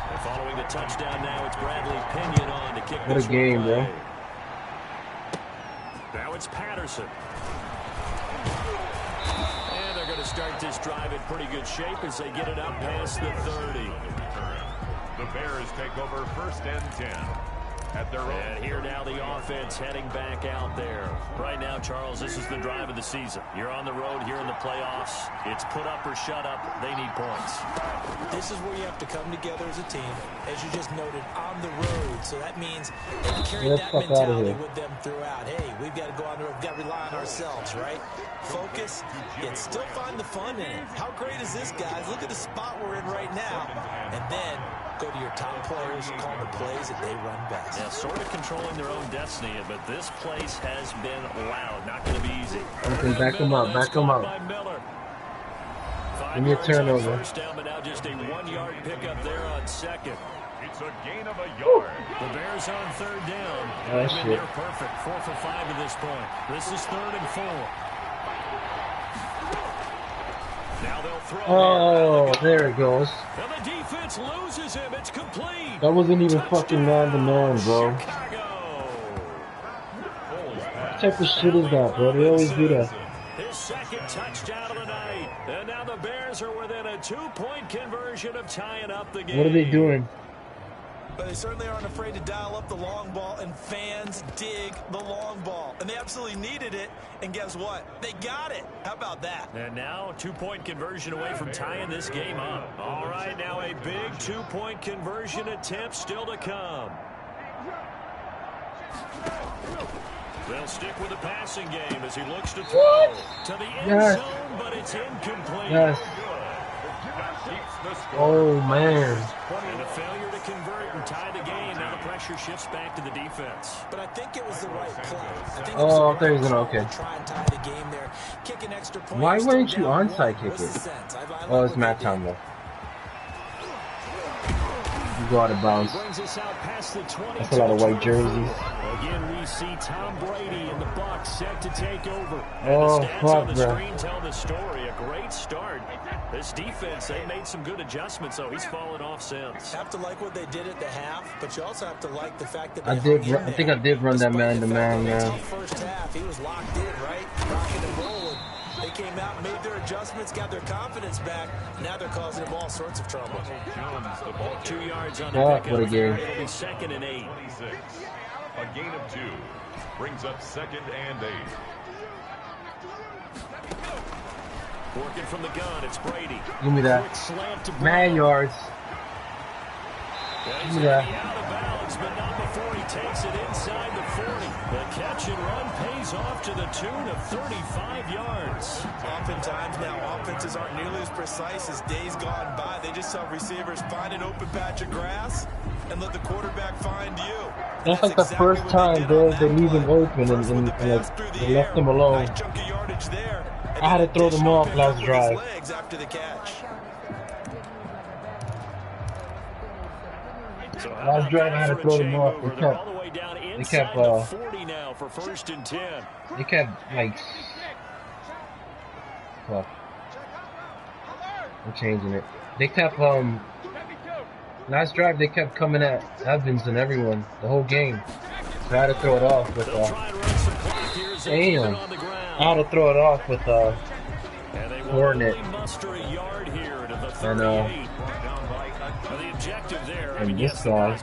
And following the touchdown now, it's Bradley Pinion on to kick What a this game, one bro. away. Now it's Patterson. And they're going to start this drive in pretty good shape as they get it up past the 30. The Bears take over 1st and 10 at their own. And here now the offense heading back out there. Right now, Charles, this is the drive of the season. You're on the road here in the playoffs. It's put up or shut up. They need points. This is where you have to come together as a team, as you just noted, on the road. So that means they can carry Get the that fuck outta mentality here. with them throughout. Hey, we've got to go on the road. We've got to rely on ourselves, right? Focus, yet still find the fun in it. How great is this, guys? Look at the spot we're in right now. And then go to your top players, call the plays that they run best. Yeah, sort of controlling their own destiny, but this place has been loud. Not going to be easy. Okay, back him up, back him up. By Miller. Give me a turnover. First down, but now just a 1-yard pickup there on 2nd. It's a gain of a yard. The Bears on 3rd down. Oh, And shit. they're perfect. 4 for 5 at this point. This is 3rd and 4. Now they'll throw. Oh, there it goes. And the defense loses him. It's complete. That wasn't even fucking man-to-man, bro. Chicago. What type of shit is that, bro? They always do that. His 2nd touchdown of the night. And now the Bears are within a 2-point conversion of tying up the game. What are they doing? But they certainly aren't afraid to dial up the long ball, and fans dig the long ball. And they absolutely needed it, and guess what? They got it. How about that? And now 2-point conversion away from tying this game up. All right, now a big 2-point conversion attempt still to come. They'll stick with the passing game as he looks to throw to the end Yes. zone, but it's incomplete. Yes. Oh, man. And a failure to convert and tie the game. Now the pressure shifts back to the defense. But I think it was the right play. I think Oh, there he's gonna, okay. try and tie the game there. Kick an extra point. Why wouldn't you onside kick it? Oh, it's Matt time though. You go out of bounds. That's a lot of white jerseys. Again, we see Tom Brady and the Bucs set to take over. Oh, and the stats on the screen tell the story. A great start. This defense, they made some good adjustments, so he's fallen off since. You have to like what they did at the half, but you also have to like the fact that I think I did run that man-to-man, man. First half, he was locked in, right? Rocking and rolling. They came out, made their adjustments, got their confidence back. Now they're causing him all sorts of trouble. 2 yards on the pickup. What a game. It'll be 2nd and 8. 26. A gain of 2 brings up 2nd and 8. Working from the gun, it's Brady. Give me that. Man yards. Give me that. Out of bounds, but not before he takes it inside the 40. The catch and run pays off to the tune of 35 yards. Oftentimes now, offenses aren't nearly as precise as days gone by. They just saw receivers find an open patch of grass and let the quarterback find you. That's like the first time, bro, they leave him open and like, they left him alone. Nice chunk of yardage there. I had to throw them off last drive. After the catch. So last drive I had to throw them off. They kept like, fuck. I'm changing it. They kept last drive they kept coming at Evans and everyone the whole game. So I had to throw it off with damn. I had to throw it off with Hornet and this guy,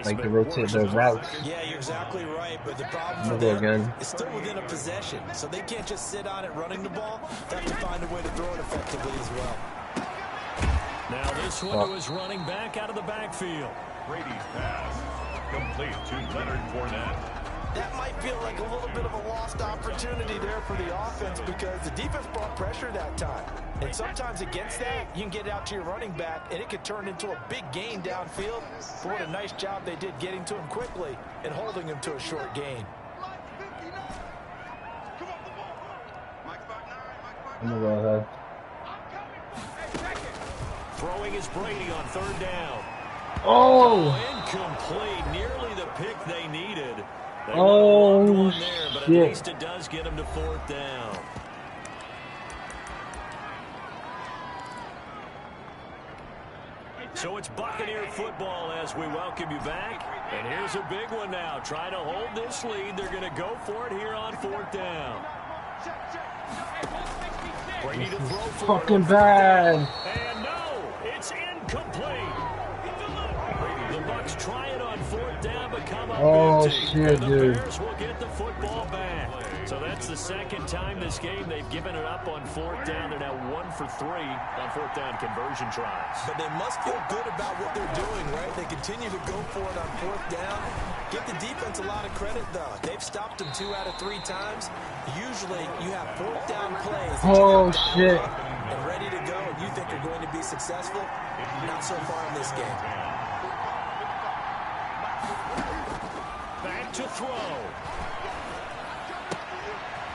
like the rotate the routes. Yeah, you're exactly right, but the problem for them is still within a possession, so they can't just sit on it running the ball. They have to find a way to throw it effectively as well. Now this one was running back out of the backfield. Brady's pass complete to Leonard Fournette. That might feel like a little bit of a lost opportunity there for the offense because the defense brought pressure that time. And sometimes against that, you can get it out to your running back, and it could turn into a big gain downfield. But what a nice job they did getting to him quickly and holding him to a short gain. I'm gonna go ahead. Throwing is Brady on 3rd down. Oh! Incomplete. Nearly the pick they needed. They oh, there, but shit. At least it does get them to 4th down. So it's Buccaneer football as we welcome you back. And here's a big one now. Trying to hold this lead. They're going to go for it here on 4th down. Brady to throw for fucking bad. And no, it's incomplete. The Bucs try it on 4th down, but come up empty. Shit, the dude. Bears will get the football back. So that's the 2nd time this game they've given it up on 4th down. They're now 1 for 3 on 4th down conversion tries. But they must feel good about what they're doing, right? They continue to go for it on 4th down. Give the defense a lot of credit, though. They've stopped them 2 out of 3 times. Usually, you have 4th down plays shit. And ready to go, and you think are going to be successful. Not so far in this game. Back to throw.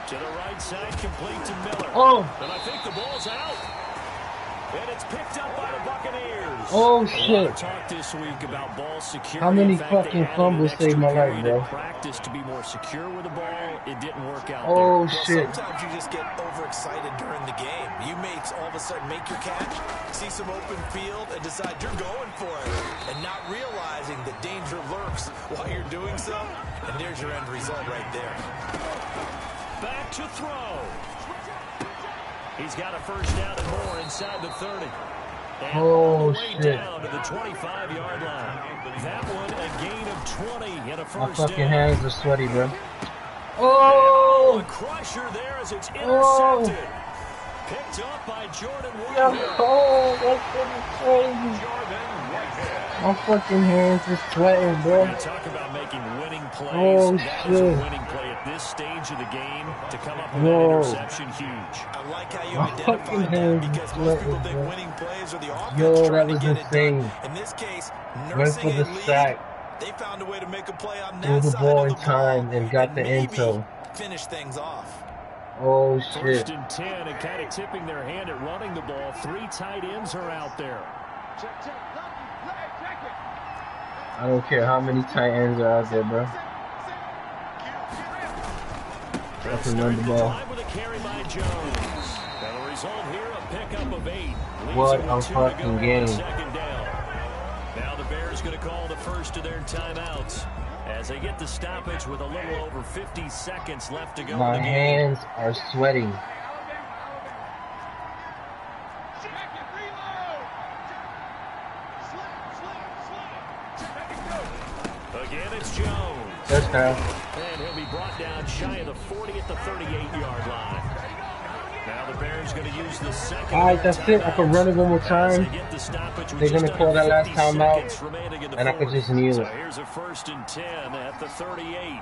To the right side, complete to Miller. Oh! And I think the ball's out. And it's picked up by the Buccaneers. Oh, shit. Talk this week about ball security. How many fucking fumbles saved my life, bro? Practice to be more secure with the ball. It didn't work out there. Oh, shit. Sometimes you just get overexcited during the game. You may all of a sudden make your catch, see some open field, and decide you're going for it. And not realizing the danger lurks while you're doing so. And there's your end result right there. Back to throw. He's got a 1st down and more inside the 30. And all the way down to the 25-yard line. That one a gain of 20 and a 1st down. My fucking hands are sweaty, bro. Oh! A crusher there as it's intercepted. Picked up by Jordan Wood. Oh, that's crazy. Jordan My fucking hands are sweating, bro. You talk about making winning plays. Oh, that was a shit. winning play at this stage of the game to come up with that interception. Huge. I like how you My fucking identified that hands because most people sweating, think bro. winning plays are the offense Yo, trying that to was get insane. it done. In this case, Went nursing for the a lead, sack, they found a way to make a play on threw that the side ball of in the time, ball and got the maybe intel. finish things off. Oh, First shit. and 10 and kind of tipping their hand at running the ball. 3 tight ends are out there. I don't care how many tight ends are out there, bro. I can run the ball. With a carry by Jones. And the result here, a pickup of 8. What a fucking game. Second down. Now the Bears going to call the first of their timeouts as they get the stoppage with a little over 50 seconds left to go. My in the game. hands are sweating. Again, it's Jones. Touchdown. And he'll be brought down shy of the 40 at the 38-yard line. Now the Bears going to use the second. All right, that's it. I can run it one more time. They're going to call that last time out, and I can just kneel So it. here's a 1st and 10 at the 38.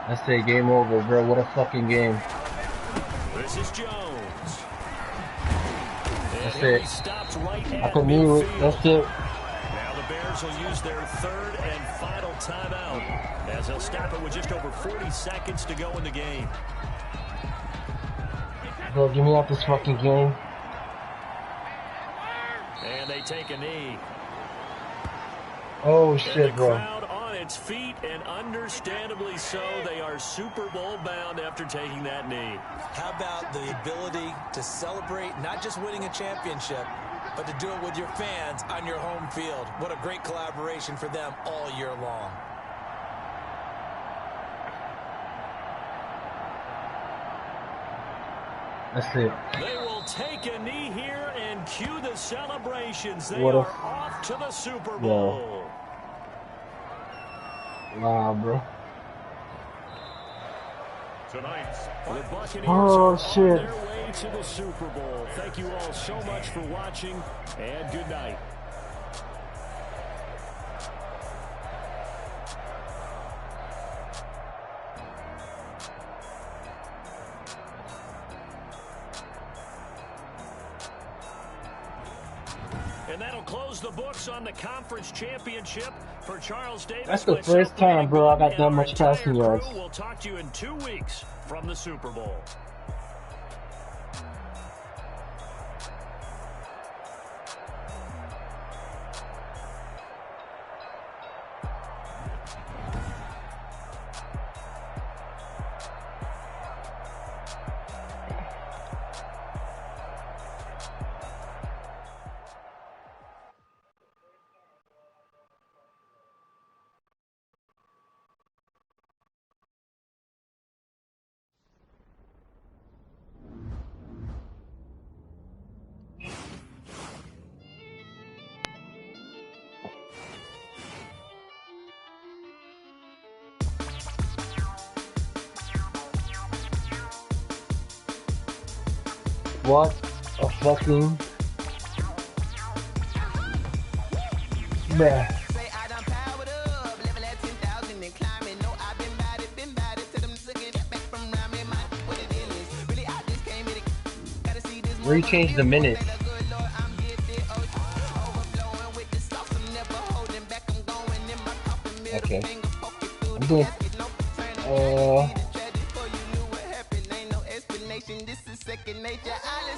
That's it. Game over, bro. What a fucking game. This is Jones. That's And he'll it. be stopped right I at can kneel it. midfield. That's it. Now the Bears will use their 3rd and final timeout as they'll stop it with just over 40 seconds to go in the game. Bro, get me out this fucking game. And they take a knee. Oh, And shit, the bro. crowd on its feet, and understandably so. They are Super Bowl bound after taking that knee. How about the ability to celebrate not just winning a championship, but to do it with your fans on your home field? What a great collaboration for them all year long. That's it. They will take a knee here and cue the celebrations. They What a- are off to the Super Bowl. Wow, bro. Tonight's The Buccaneers Oh, are shit. on their way to the Super Bowl. Thank you all so much for watching, and good night. And that'll close the books on the conference championship for Charles Davis. That's the myself, first time, bro, I got and that our much entire passing yards. crew. We'll talk to you in 2 weeks from the Super Bowl. What a fucking... Bruh. Where you change the minutes? Okay. I'm doing...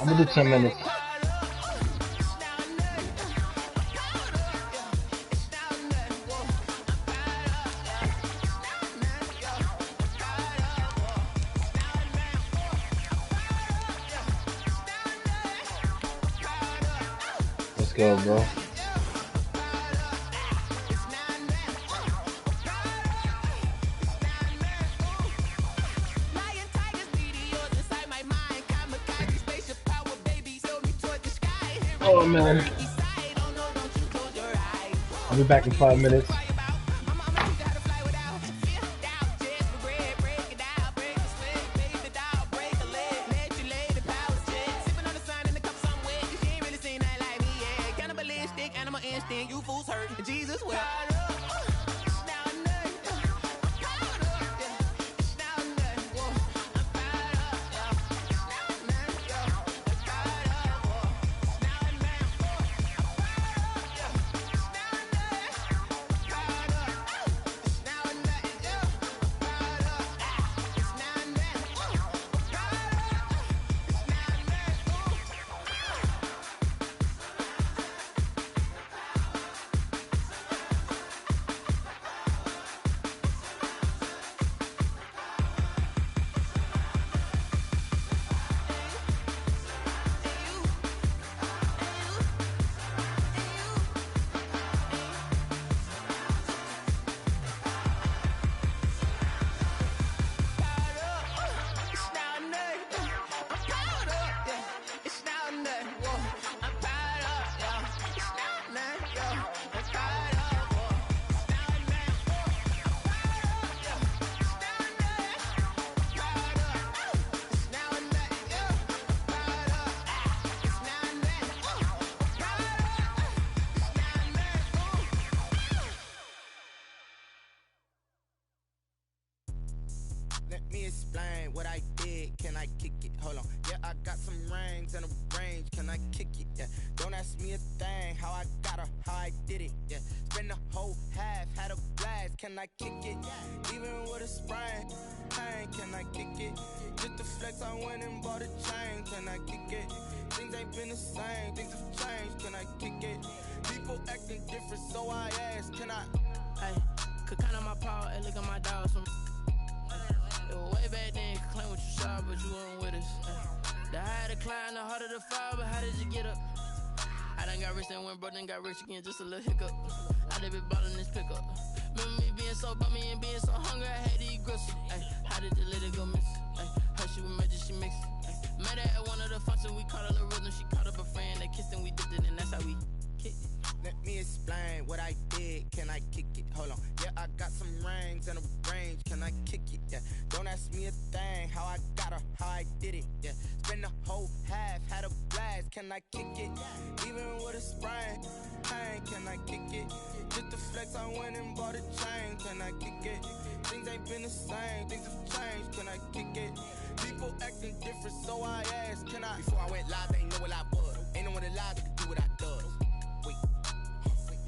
I'm gonna do 10 minutes. Let's go, bro. Oh man. I'll be back in 5 minutes. word. Jesus wept. Let me explain what I did. Can I kick it? Hold on. Yeah, I got some rings and a range. Can I kick it? Yeah. Don't ask me a thing. How I got her, how I did it. Yeah. Spend the whole half, had a blast. Can I kick it? Even with a sprain. Pain, can I kick it? Just the flex, I went and bought a chain. Can I kick it? Things ain't been the same. Things have changed. Can I kick it? People acting different, so I ask. Can I? Hey, could count on my power and look at my dogs from. Way back then, you could claim what you saw, but you weren't with us. The higher the climb, the harder the fall, but how did you get up? I done got rich and went broke, then got rich again, just a little hiccup. I done been ballin' this pickup. Remember me being so bummy and being so hungry, I had to eat gristle. How did the lady go miss? Her she was magic, she mixed. Met her at one of the functions, we caught her the rhythm, she caught up a friend, they kissed and we dipped it, and that's how we kicked it. Let me explain what I did. Can I kick it? Hold on. Yeah, I got some rings and a range. Can I kick it? Yeah. Don't ask me a thing. How I got her, how I did it. Yeah. Spend the whole half, had a blast. Can I kick it? Even with a sprain. Pain, can I kick it? Just the flex, I went and bought a chain. Can I kick it? Things ain't been the same. Things have changed. Can I kick it? People acting different, so I asked. Can I? Before I went live, they ain't know what I was. Ain't no one alive that could do what I does. Wait.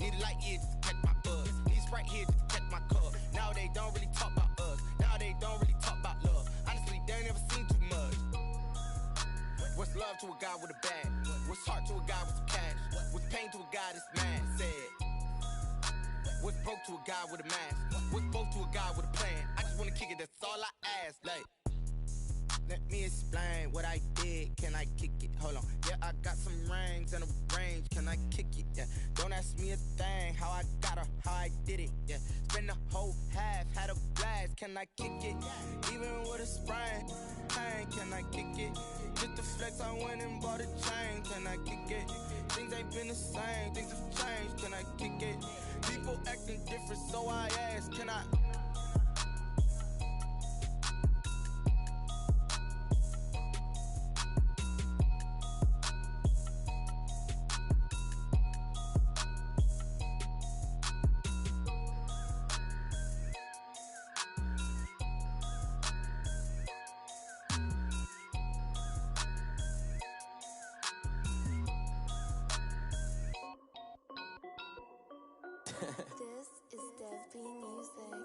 Need a light here just to catch my buzz. Need Sprite here just to catch my cup. Now they don't really talk about us. Now they don't really talk about love. Honestly, they ain't never seen too much. What's love to a guy with a bag? What's heart to a guy with some cash? What's pain to a guy that's mad? Said. What's broke to a guy with a mask? What's both to a guy with a plan? I just wanna kick it, that's all I ask. Like, let me explain what I did. Can I kick it? Hold on. Yeah, I got some rings and a range. Can I kick it? Yeah. Don't ask me a thing. How I got her, how I did it. Yeah. Spend the whole half, had a blast. Can I kick it? Even with a sprain. Pain, can I kick it? Just the flex, I went and bought a chain. Can I kick it? Things ain't been the same. Things have changed. Can I kick it? People acting different, so I ask. Can I? This is Dev B Music.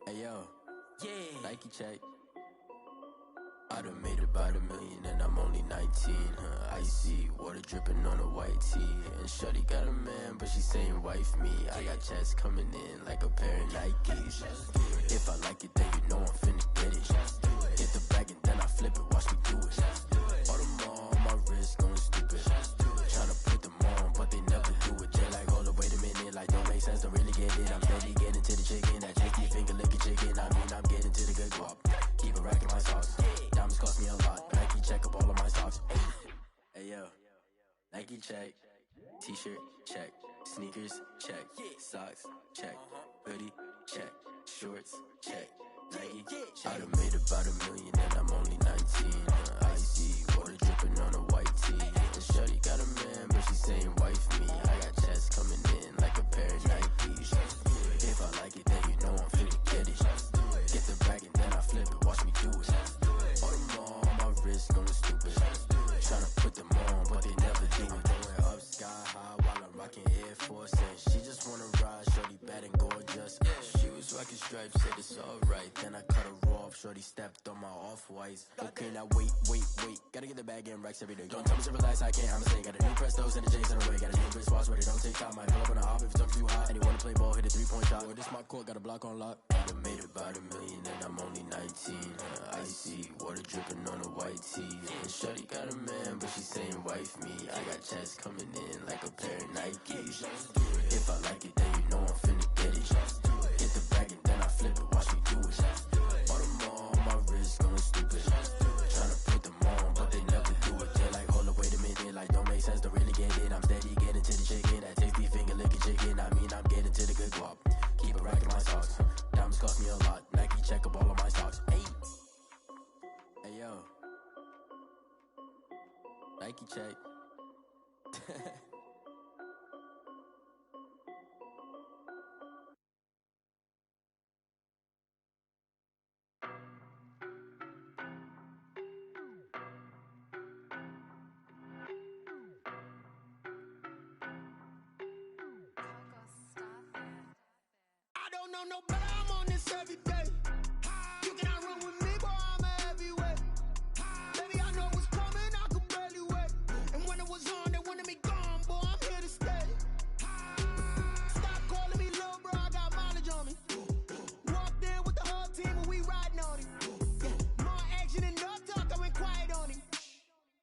Hey yo, yeah, Nike check. I done made about $1 million and I'm only 19. Icy water dripping on a white tee. And shorty got a man, but she saying wife me. I got checks coming in like a pair of Nikes. If I like it, then you know I'm finna get it. Get the bag and then I flip it, watch me do it. All them on my wrist going stupid. Tryna put them on, but they never do it. They're like, hold up, wait a minute, like don't make sense, don't really get it. I'm steady getting to the chicken, that chicky finger licking chicken. I mean, I'm getting to the good guap. Keep a rack in my socks. Diamonds cost me a lot. Nike check up all of my socks. Hey yo, Nike check. T-shirt check. Sneakers check. Socks check. Hoodie check. Shorts check. Nike. I done made about $1 million and I'm only 19. Icy water dripping on a white tee. And shorty got a man, but she saying wife me. I got chest shorty stepped on my off-whites. Okay, now wait. Gotta get the bag and racks every day. Don't tell me to relax, I can't, I'ma say. Got a new Prestos and the J's in the way. Got a new bitch watch, but it don't take time. Might pull up on the hop if it's talking too hot. And you wanna play ball, hit a 3-point shot. Or this my court, got a block on lock. I done made about $1 million and I'm only 19. Icy, water dripping on a white tee. And shorty got a man, but she saying wife me. I got checks coming in like a pair of Nikes. If I like it, then you know I'm finna get it. Hit the bag and then I flip it, watch me do it. All them on my wrist going stupid. Tryna put them on, but they never do it. They're like, hold up, wait a minute, like don't make sense to really get it. I'm steady getting to the chicken, that tasty finger licking chicken. I mean, I'm getting to the good guap. Keep it racking my socks. Diamonds cost me a lot. Nike check up all of my stocks. Hey yo, Nike check. No better, I'm on this every day. You cannot run with me, boy, I'm a heavyweight. Baby, I know what's coming, I could barely wait. And when it was on, they wanted me gone, boy, I'm here to stay. Stop calling me little bro, I got mileage on me. Walked in with the whole team and we riding on him. More action and no talk, I went quiet on him.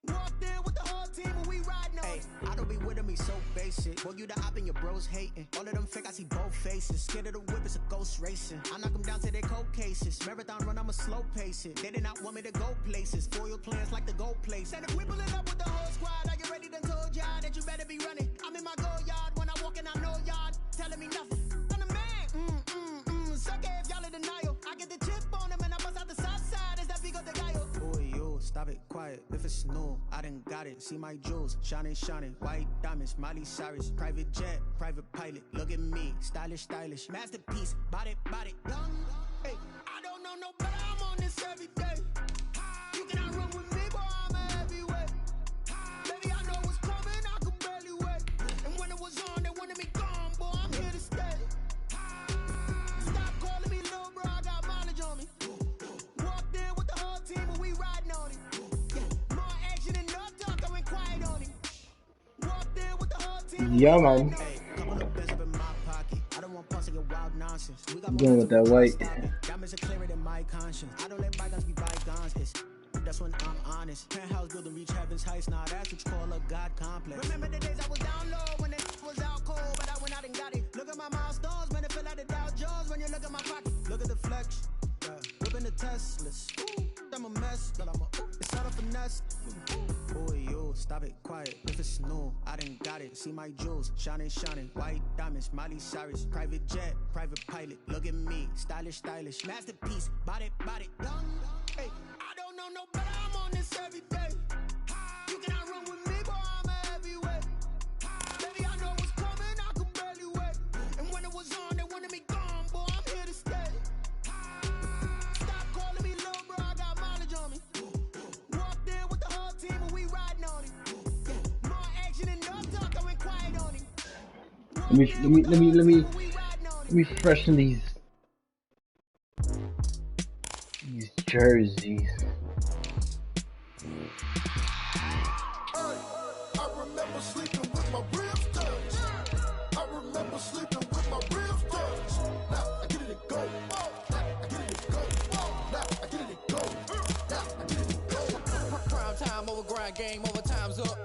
Walked in with the whole team and we riding on him. I don't be with me so basic. Boy, you the op and your bros hating. All of them fake, I see both faces. Scared of the whip, it's a ghost racing. I knock them down to their cold cases. Marathon run, I'ma slow pace it. They did not want me to go places. Foil plans like the goal place. And if we pulling up with the whole squad, are you ready? Done told y'all that you better be running. I'm in my go yard. When I walk in, I know y'all telling me nothing. I'm the man. Suck it if y'all in denial. I get the chip on them and I bust out the south side. Is that Vigo de Gallo? Boy, yo, stop it, quiet. If it's new, I done got it. See my jewels, shining. White diamonds, Miley Cyrus. Private jet, private pilot. Look at me, stylish. Masterpiece, body, done. Hey, I don't know no better, I'm on this every day. You cannot run with me, boy, I'm a heavyweight. Baby, I know what's coming, I could barely wait. And when it was on, they wanted me gone, boy, I'm here to stay. Stop calling me little bro, I got mileage on me. Walked in with the whole team and we riding on him. More action and no talk, I went quiet on him. Walked in with the whole team. Yeah, man. Going with that white. Diamonds are clearer than my conscience. I don't let bygones be bygones. That's when I'm honest. Penthouse building reach heaven's heights. Now that's what you call a God complex. Remember the days I was down low when it was out cold, but I went out and got it. Look at my milestones, man, it feel like the Dow Jones when you look at my pocket. Look at the flex, whipping the Teslas. I'm a mess, but it's not a finesse. Boy, yo, stop it, quiet. If it's new, I done got it. See my jewels, shining. White diamonds, Miley Cyrus. Private jet, private pilot. Look at me, stylish. Masterpiece, body, done. Hey, I don't know no better, I'm on this every day. You cannot run with me, boy, I'm a heavyweight. Baby, I know what's coming, I could barely wait. And when it was on, they wanted me gone, boy, I'm here to stay. Stop calling me little bro, I got mileage on me. Walked in with the whole team and we riding on him. More action and no talk, I went quiet on him. Let me freshen these jerseys. I remember sleeping with my ribs touched. I remember sleeping with my ribs touched. Now I get it go. Prime time over grind, game over, time's up.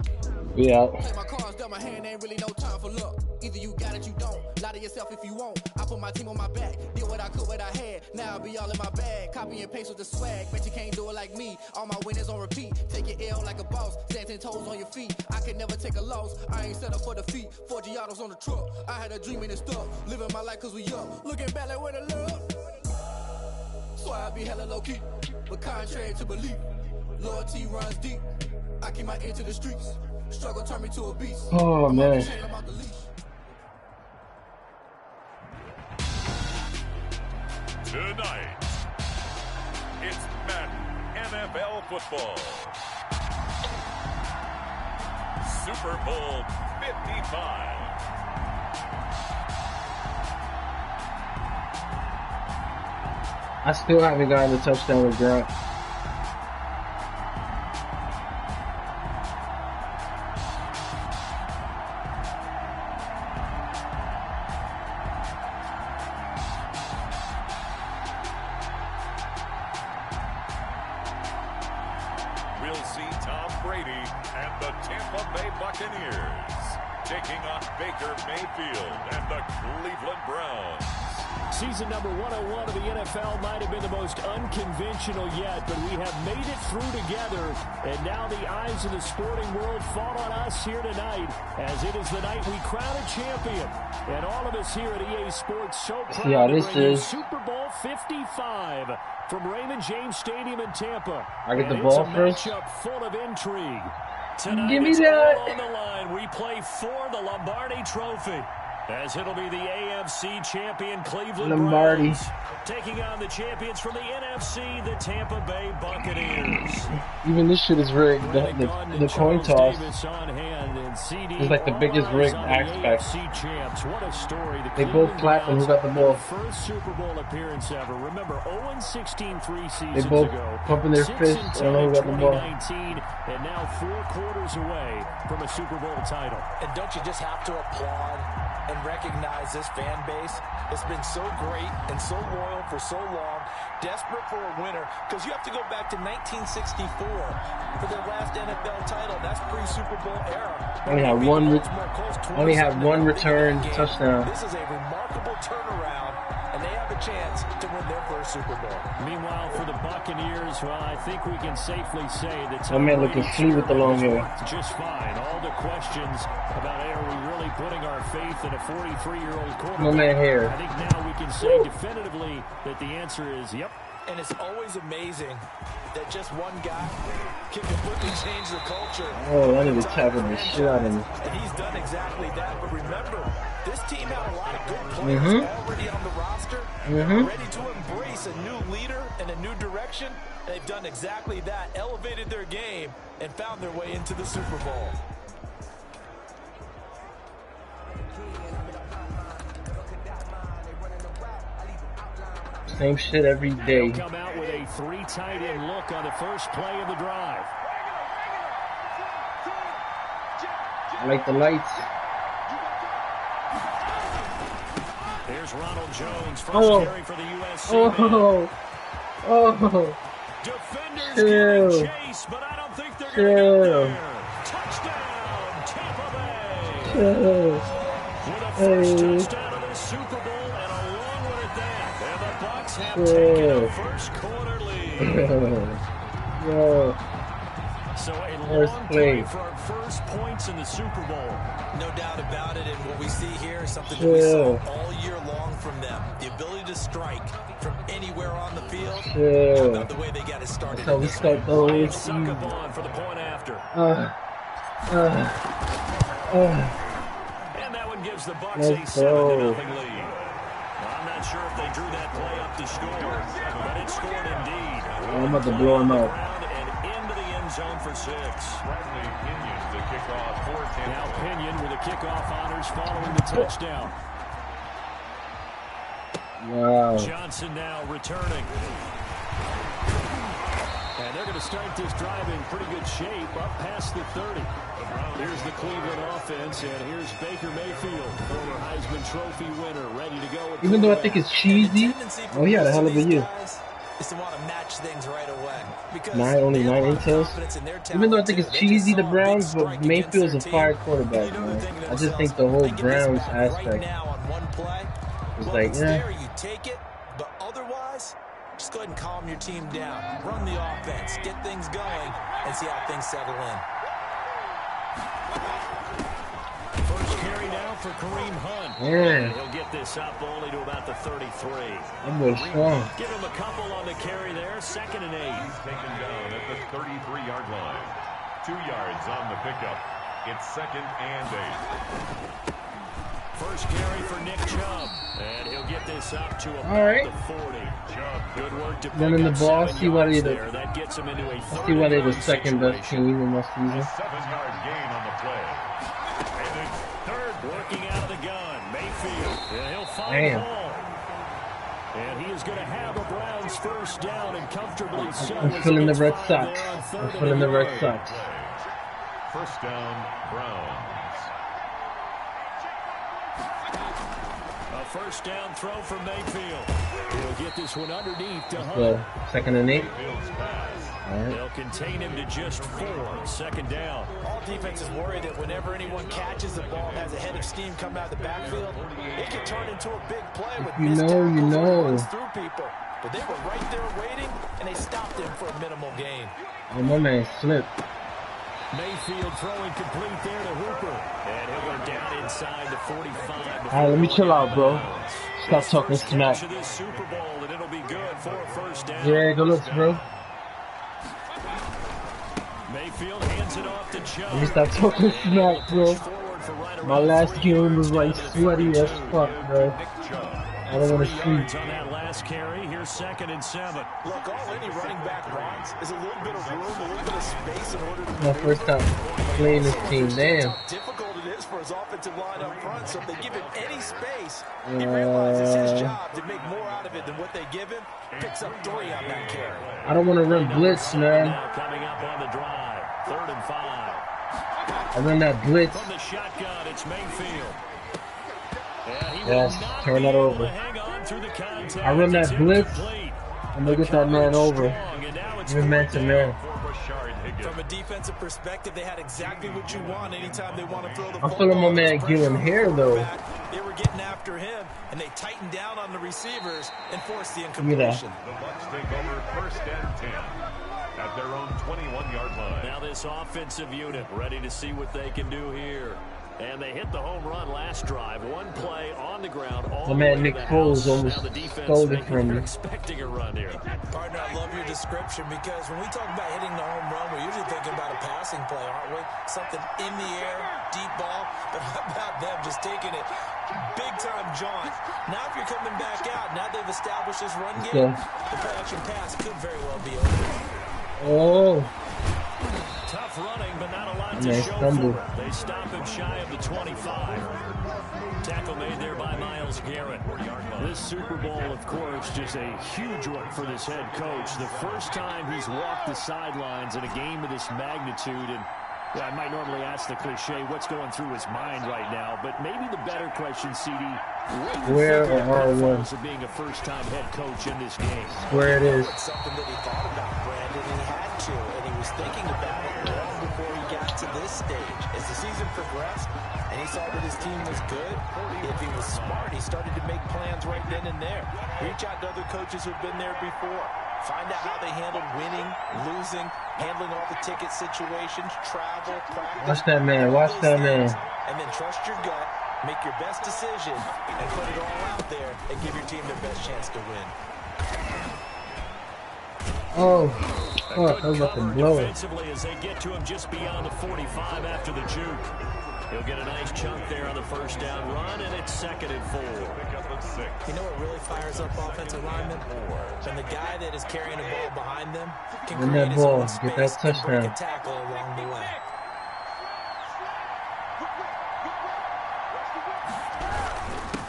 Yeah. Play my cards, dealt my hand, ain't really no time for luck. Either you got it, you don't. Lie to yourself if you won't. I put my team on my back, did what I could, what I had. Now I'll be all in my bag. Copy and paste with the swag. Bet you can't do it like me. All my winners on repeat. Take your L like a boss. Stand 10 toes on your feet. I can never take a loss. I ain't set up for defeat. 4 Giottos on the truck. I had a dream and it's stuck. Living my life cause we up. Looking back like where the love. So I be hella low key. But contrary to belief, loyalty runs deep. I keep my ear to the streets. Struggle turn me to a beast. Oh man. Tonight, it's Madden NFL football. Super Bowl 55. I still haven't gotten a touchdown with Grant. We'll see Tom Brady and the Tampa Bay Buccaneers taking on Baker Mayfield and the Cleveland Browns. Season number 101 of the NFL might have been the most unconventional yet, but we have made it through together, and now the eyes of the sporting world fall on us here tonight, as it is the night we crown a champion. And all of us here at EA Sports so proud to bring you Super Bowl 55 from Raymond James Stadium in Tampa. I get the ball first. Matchup full of intrigue. Tonight, Give me it's that. all on the line. We play for the Lombardi Trophy, as it'll be the AFC champion Cleveland Lombardi Browns taking on the champions from the NFC, the Tampa Bay Buccaneers. Even this shit is rigged. The coin toss is like the biggest rigged aspect. What a story. They both clap and who got the ball. First Super Bowl appearance ever. Remember, 0-16 3 seasons They both ago. pumping their fists. I don't know who got the ball. 2019, and now 4 quarters away from a Super Bowl title. And don't you just have to applaud and recognize this fan base? It's been so great and so loyal for so long, desperate for a winner, because you have to go back to 1964 for their last NFL title. That's pre-Super Bowl era. Only had one return touchdown. This is a remarkable turnaround, and they have a chance to win their first Super Bowl. Meanwhile, for the Buccaneers, well, I think we can safely say that My man looking sweet with the long hair. just fine. All the questions about, hey, are we really putting our faith in a 43-year-old quarterback? My man hair. I think now we can say definitively that the answer is yep. And it's always amazing that just one guy can completely change the culture. Oh, I need to tackle the shit out of him. And he's done exactly that. But remember, this team had a lot of good players already on the roster, ready to embrace a new leader and a new direction. They've done exactly that, elevated their game, and found their way into the Super Bowl. Same shit every day. They'll come out with a 3 tight end look on the first play of the drive. I like the lights. There's Ronald Jones, first carry for the USC. Defenders giving chase, but I don't think they're going to get there. Touchdown, Tampa Bay. With a first touchdown of the Super Bowl and a long one at that. And the Bucs have taken a first quarter lead. So a long play for our first points in the Super Bowl. No doubt about it, and what we see here is something that we saw all year long from them. The ability to strike from anywhere on the field. How about the way they got it started? That's how we start those. For the point after. And that one gives the Bucs a 7-0 lead. I'm not sure if they drew that play up to score, but it scored indeed. I'm about to blow him out. And into the end zone for 6. Bradley Pinion, the kickoff for Tampa. Now Pinion with the kickoff honors following the touchdown. Wow. Johnson now returning. And they're going to start this drive in pretty good shape, up past the 30. Here's the Cleveland offense, and here's Baker Mayfield, former Heisman Trophy winner, ready to go. Even though I think it's cheesy, oh, he had a hell of a year. Is to want to match things right away. Only 9 inches. Even though I think it's cheesy, the Browns, but Mayfield's a fire quarterback, man. I just think the whole Browns aspect is like, yeah. You take it, but otherwise, just go ahead and calm your team down. Run the offense, get things going, and see how things settle in. First carry now for Kareem Hunt. Yeah. He'll get this up only to about the 33. That boy's strong. Give him a couple on the carry there. 2nd and 8. He's taken down at the 33-yard line. 2 yards on the pickup. It's 2nd and 8. First carry for Nick Chubb. And he'll get this up to about the 40. Chubb, good work to running the ball. See what he did. That gets him into a see what they the second best team in my season. A 7-yard gain on the play. And it's 3rd. Working out of the gun. Mayfield. And he'll find the ball. And he is going to have a Browns first down and comfortably so. I'm feeling the Red Sox. I'm feeling the Red Sox. First down, Browns. A first down throw from Mayfield. He'll get this one underneath to Hunt. So, 2nd and 8. Right. They'll contain him to just 4. 2nd down. All defenses worry that whenever anyone catches the ball and has a head of steam come out of the backfield, it can turn into a big play with missed tackles and runs through people. But they were right there waiting, and they stopped him for a minimal gain. Oh, my man slipped. Mayfield throwing complete there to Hooper. And he'll go down inside the 45. Alright, let me chill out, bro. Stop talking smack. Superbowl, and it'll be good for a first down. Yeah, good looks, bro. Mayfield hands it off to Joe. Let me stop talking smack, bro. My last game was like sweaty as fuck, bro. I don't want to sleep. On that last carry, here's 2nd and 7. Look, all any running back wants is a little bit of room, a little bit of space in order to My first time playing this team, damn. How difficult it is for his offensive line up front. So if they give him any space, he realizes his job to make more out of it than what they give him. Picks up 3 on that carry. I don't want to run blitz, man. Coming up on the drive, 3rd and 5. I run that blitz. From the shotgun, it's Mayfield. Yes, turn that over. I run that blitz. I'm gonna get that man over. Even man to man. From a defensive perspective, they had exactly what you want anytime they want to throw the I'm feeling my man Gillen here, though. They were getting after him, and they tightened down on the receivers and forced the incompletion. The Bucs take over 1st and 10 at their own 21-yard line. Now this offensive unit ready to see what they can do here. And they hit the home run last drive. 1 play on the ground. My man Nick Foles almost stole it from me. Expecting a run here. Partner, I love your description because when we talk about hitting the home run, we're usually thinking about a passing play, aren't we? Something in the air, deep ball. But how about them just taking it big-time jaunt? Now if you're coming back out, now they've established this run game, the play-action pass could very well be over. Oh. Tough running, but not a lot to show for it. They stop him shy of the 25. Tackle made there by Myles Garrett. This Super Bowl, of course, just a huge one for this head coach. The first time he's walked the sidelines in a game of this magnitude. And I might normally ask the cliche, what's going through his mind right now? But maybe the better question, CD, where are ones of being a first-time head coach in this game? Where it is. It's something that he thought about, Brandon, and he had to, and he was thinking about it long before he got to this stage. As the season progressed, and he saw that his team was good, if he was smart, he started to make plans right then and there. Reach out to other coaches who've been there before. Find out how they handled winning, losing, handling all the ticket situations, travel, practice. Watch that man. Watch that man. And then trust your gut, make your best decision, and put it all out there and give your team their best chance to win. Oh, fuck, I was about to blow it. Defensively as they get to him just beyond the 45 after the juke. He'll get a nice chunk there on the first down run, and it's 2nd and 4. You know what really fires up offensive linemen? When the guy that is carrying the ball behind them can create his own space get that touchdown. and break a tackle along the way.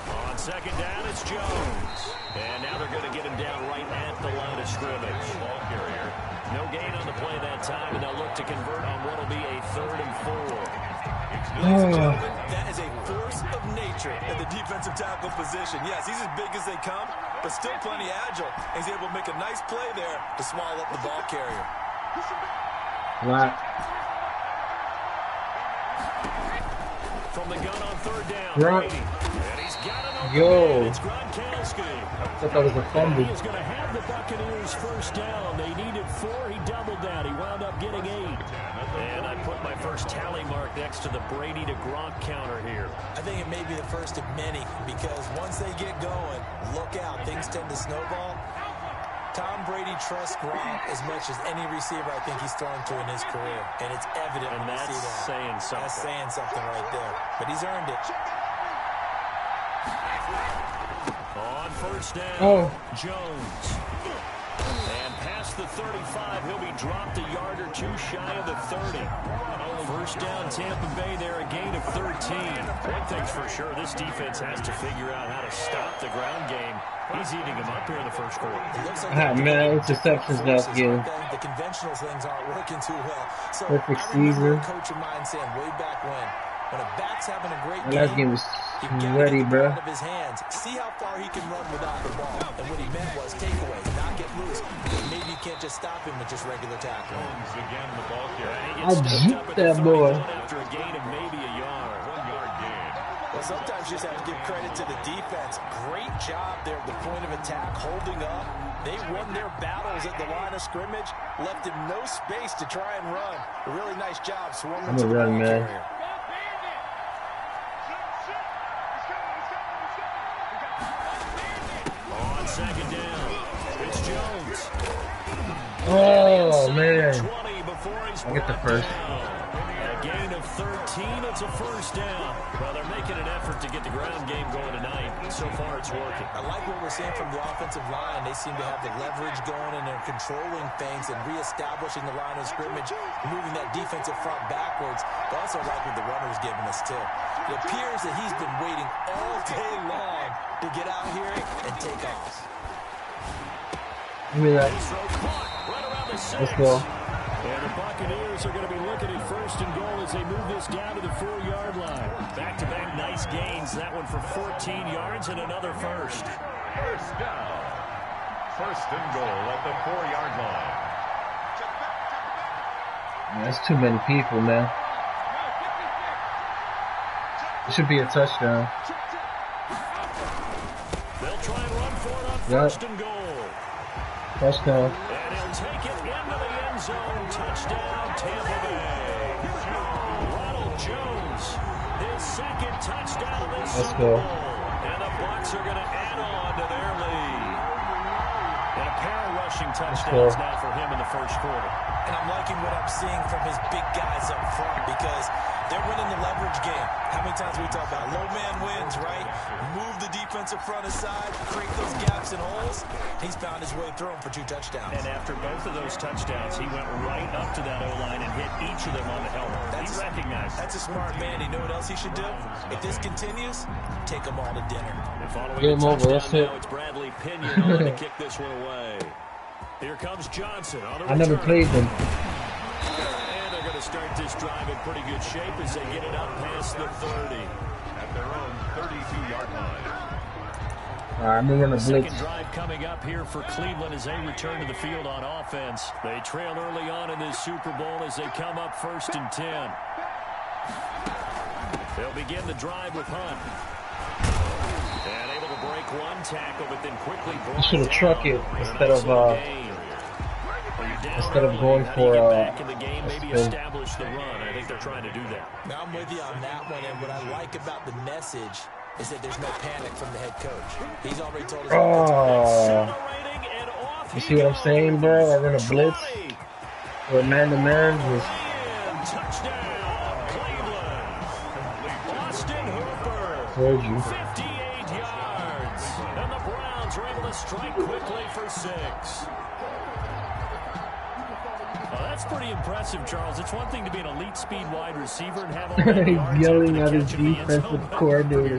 On 2nd down, it's Jones. And now they're going to get him down right at the line of scrimmage. Ball carrier. No gain on the play that time, and they'll look to convert on what will be a 3rd and 4. Ladies and gentlemen, that is a force of nature at the defensive tackle position. Yes, he's as big as they come, but still plenty agile. He's able to make a nice play there to swallow up the ball carrier. Right. From the gun on 3rd down. Right. And he's got it. Yo. It's Gronkowski. I thought that was a fumble. He is going to have the Buccaneers first down. They needed 4. He doubled that. He wound up getting 8. And I put my first tally mark next to the Brady to Gronk counter here. I think it may be the first of many because once they get going, look out. Things tend to snowball. Tom Brady trusts Gronk as much as any receiver I think he's thrown to in his career. And it's evident when you see that. That's saying something. That's saying something right there. But he's earned it. On 1st down, Jones. And pass past the 35. He'll be dropped a yard or two shy of the 30. First down, Tampa Bay there, a gain of 13. One thing's for sure, this defense has to figure out how to stop the ground game. He's eating them up here in the first quarter. Man, interceptions last game. The conventional things aren't working too well. So perfect I remember season. a coach of mine saying way back when a back's having a great The last game was sweaty, bro. out of his hands, see how far he can run without the ball. And what he meant was takeaways, not get loose. Maybe you can't just stop him with just regular tackling. Again, the ball carrier. I juked that boy. After a gain of maybe a yard. 1 yard gain. Well, sometimes you just have to give credit to the defense. Great job there at the point of attack, holding up. They won their battles at the line of scrimmage, left him no space to try and run. A really nice job swarming I'm to gonna the run, ball man. carrier. On second down, it's Jones. Oh, man. 20 before he's I get the brought first. down. A gain of 13, it's a first down. Well, they're making an effort to get the ground game going tonight. So far, it's working. I like what we're seeing from the offensive line. They seem to have the leverage going, and they're controlling things and reestablishing the line of scrimmage, moving that defensive front backwards. But also like what the runner's giving us, too. It appears that he's been waiting all day long to get out here and take off. Give me that. Let's go. And the Buccaneers are going to be looking at first and goal as they move this down to the 4-yard line. Back-to-back nice gains. That one for 14 yards and another first. First down. First and goal at the 4-yard line. Man, that's too many people, man. It should be a touchdown. They'll try and run for it on first and goal. Touchdown. And he'll take it into the end zone. Touchdown, Tampa Bay. Ronald Jones, his second touchdown of this Let's Super go. Bowl. And the Bucs are going to add on to their lead. And a pair of rushing touchdowns now for him in the first quarter. And I'm liking what I'm seeing from his big guys up front because they're winning the leverage game. How many times we talk about low man wins, right? Move the defensive front aside, create those gaps and holes. He's found his way through them for 2 touchdowns. And after both of those touchdowns, he went right up to that O-line and hit each of them on the helmet. He recognized it. That's a smart man. You know what else he should do? If this continues, take them all to dinner. And following Game the over, that's touchdown it. now, it's Bradley Pinion on to kick this one away. Here comes Johnson on the I never return. played them. And they're going to start this drive in pretty good shape as they get it up past the 30. At their own 32-yard line. I'm gonna run a blitz. Second drive coming up here for Cleveland as they return to the field on offense. They trail early on in this Super Bowl as they come up 1st and 10. They'll begin the drive with Hunt. And able to break one tackle, but then quickly brought You should have down. truck it instead of going for back in the game, maybe establish the run. I think they're trying to do that. Now I'm with you on that one, and what I like about the message is that there's no panic from the head coach. He's already told us. You see what I'm saying, bro? I run a blitz or man-to-man. Touchdown, Cleveland. Austin Hooper. Told you. 58 yards. And the Browns are able to strike quickly for 6. That's pretty impressive, Charles. It's one thing to be an elite speed wide receiver and have all that yards. He's yelling at his defensive coordinator.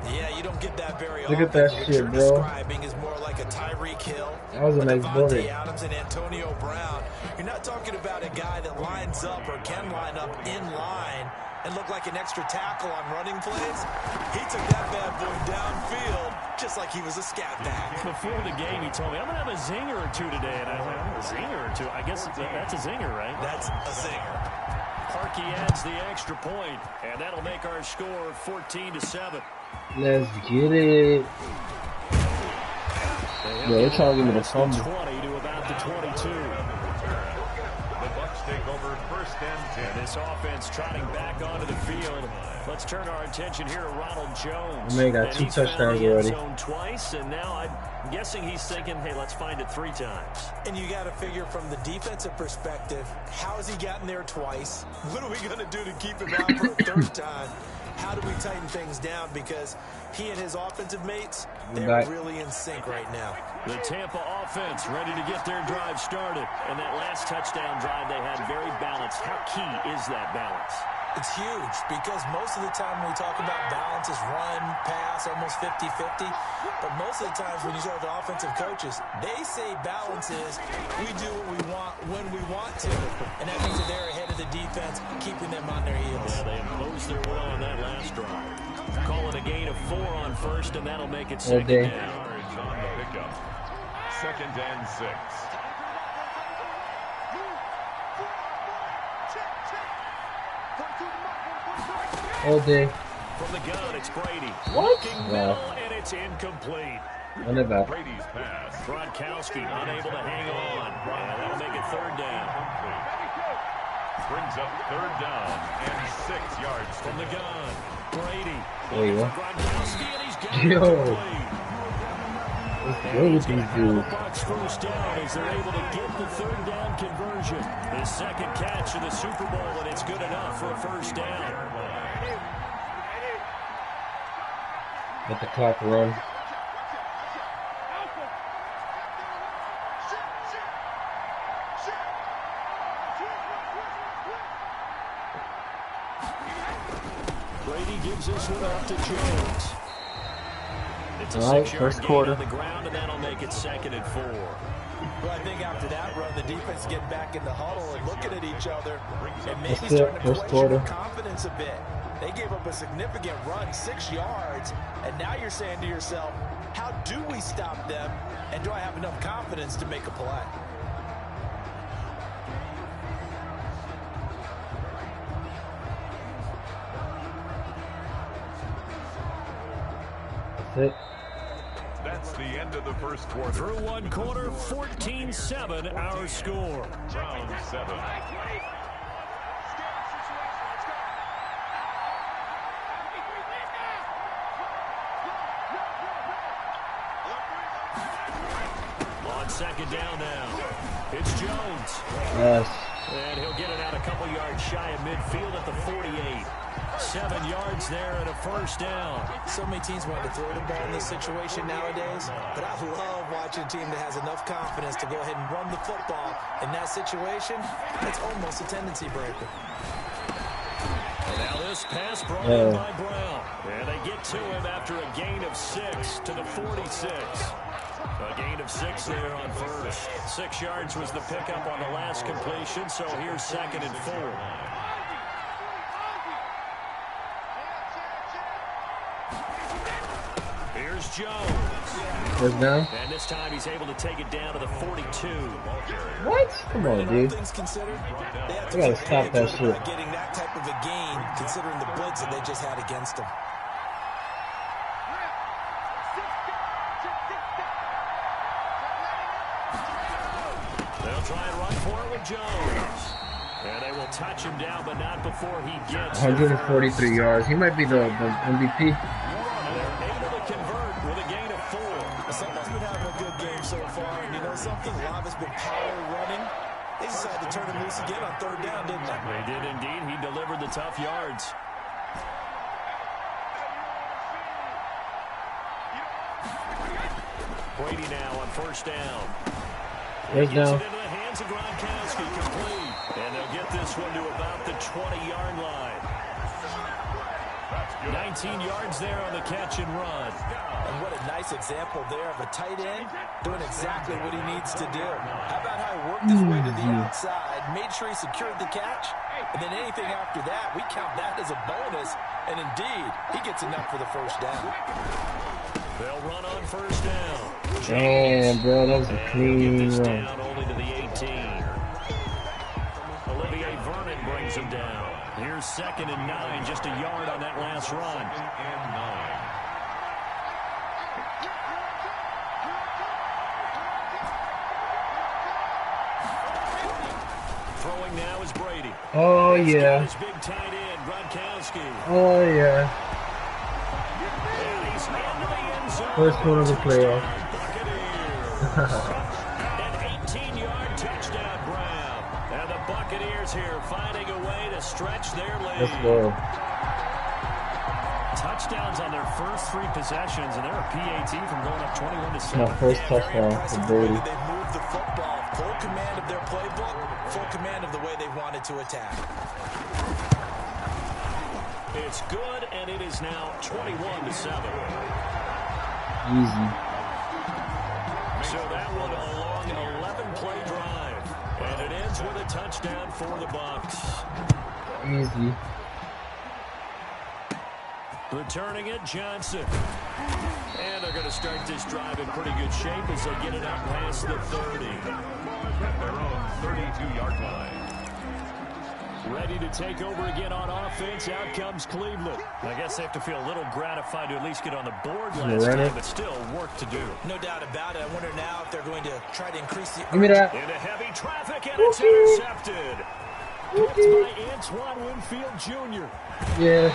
Yeah, you don't get that very Look often. at that What shit, you're bro. describing is more like a Tyreek Hill. That was a nice Devontae bullet. Adams and Antonio Brown. You're not talking about a guy that lines up or can line up in line and look like an extra tackle on running plays. He took that bad boy downfield just like he was a scat back. Before the game, he told me, I'm going to have a zinger or 2 today. And I was like, a zinger or 2? I guess that's a zinger, right? That's a zinger. Parkey adds the extra point, and that'll make our score 14-7. Let's get it. Yeah, they're trying to give me the fumble. 20 to about the 22. The Bucs take over 1st and 10. And this offense trotting back onto the field. Let's turn our attention here to Ronald Jones. Man, got 2 touchdowns already. Zone twice, and now I'm guessing he's thinking, hey, let's find it 3 times. And you got to figure from the defensive perspective, how has he gotten there twice? What are we going to do to keep him out for a 3rd time? How do we tighten things down? Because he and his offensive mates, they're really in sync right now. The Tampa offense ready to get their drive started. And that last touchdown drive they had very balanced. How key is that balance? It's huge because most of the time when we talk about balance is run, pass, almost 50-50. But most of the times when you talk to offensive coaches, they say balance is we do what we want when we want to. And that means that they're ahead of the defense, keeping them on their heels. Yeah, they imposed their will on that last drive. Call it a gain of 4 on first, and that'll make it second down. Yards on the pickup. 2nd and 6. All day. From the gun, it's Brady. What? Middle, and it's incomplete. None of that. Brady's pass. Gronkowski unable to hang on. And that'll make it 3rd down. Brings up 3rd down and 6 yards from the gun. Brady. There you go. Gronkowski, and he's got it Yo. complete. What's good with these dudes? Bucs first down as they're able to get the 3rd down conversion. His 2nd catch of the Super Bowl, and it's good enough for a 1st down. Let the clock run. Brady gives this one off to Jones. It's a all right, 6-yard first gain quarter. on the ground, and that'll make it 2nd and 4. Well, I think after that run, the defense getting back in the huddle and looking at each other and maybe That's it, starting to first question quarter. their confidence a bit. They gave up a significant run, 6 yards, and now you're saying to yourself, how do we stop them, and do I have enough confidence to make a play? That's it. That's the end of the first quarter. Through 1 quarter, 14-7 our score. Round 7. On 2nd down now, it's Jones. Yes. And he'll get it out a couple yards shy of midfield at the 48. 7 yards there and a 1st down. So many teams want to throw the ball in this situation nowadays, but I love watching a team that has enough confidence to go ahead and run the football. In that situation, it's almost a tendency breaker. And now this pass brought in by Brown. And they get to him after a gain of 6 to the 46. A gain of 6 there on first. 6 yards was the pickup on the last completion, so here's 2nd and 4. Here's Jones. First down. And this time he's able to take it down to the 42. What? Come on, dude. Things considered, they have to We gotta stop that shit. getting that type of a gain, considering the blitz that they just had against them. They'll try and run for it with Jones. And they will touch him down, but not before he gets 143 yards. He might be the MVP. And they're able to convert with a gain of 4. Someone's been having a good game so far, and you know something? Live has been power running. They decided to turn him loose again on 3rd down, didn't they? They did indeed. He delivered the tough yards. Brady now on 1st down. First Gets down. it into the hands of Gronkowski, complete. And they'll get this one to about the 20-yard line. 19 yards there on the catch and run. And what a nice example there of a tight end doing exactly what he needs to do. How about how he worked his way to the outside, made sure he secured the catch, and then anything after that, we count that as a bonus. And indeed, he gets enough for the 1st down. They'll run on 1st down. Damn, bro, that was a clean run. Down only to the 18. Olivier Vernon brings him down. Here's 2nd and 9, just a yard on that last run. Throwing now is Brady. Oh, yeah. His big tight end, Gronkowski. Oh, yeah. And he's into the end zone. First one of the playoff. An 18-yard touchdown, Brown. And the Buccaneers here finding a way to stretch their lead. Let's go. touchdowns on their first 3 possessions, and they're a PAT from going up 21-7. My first touchdown for Brady. They moved the football, full command of their playbook, full command of the way they wanted to attack. It's good, and it is now 21-7. Easy. So that one a long 11-play drive, and it ends with a touchdown for the Bucs. Easy. Returning it, Johnson. And they're going to start this drive in pretty good shape as they get it out past the 30. At their own 32-yard line. Ready to take over again on offense. Out comes Cleveland. I guess they have to feel a little gratified to at least get on the board last time, but still work to do. No doubt about it. I wonder now if they're going to try to increase the... Give me that. Into heavy traffic, and it's intercepted. Picked by Antoine Winfield Jr. Yeah.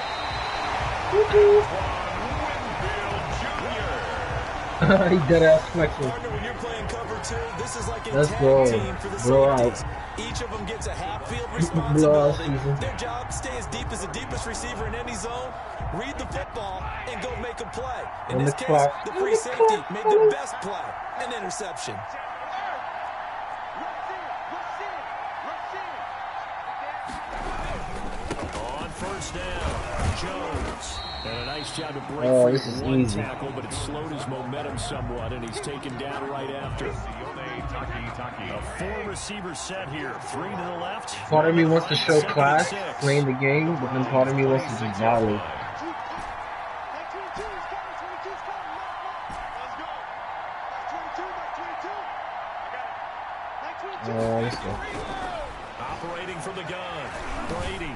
Winfield Jr. He dead ass flexing. When you're playing cover 2, this is like a Let's tag go. team for the Blow safeties. out. Each of them gets a half-field Blow out responsibility. season. Their job, stay as deep as the deepest receiver in any zone, read the football, and go make a play. In this case, the free safety made the best play, an interception. On first down, Jones. And a nice job to break Oh, free this is of one easy. tackle, but it slowed his momentum somewhat, and he's taken down right after. A 4-receiver set here. 3 to the left. Part of me wants to show class playing the game, but then part of me wants to just volley. Let's go. Operating from the gun, Brady.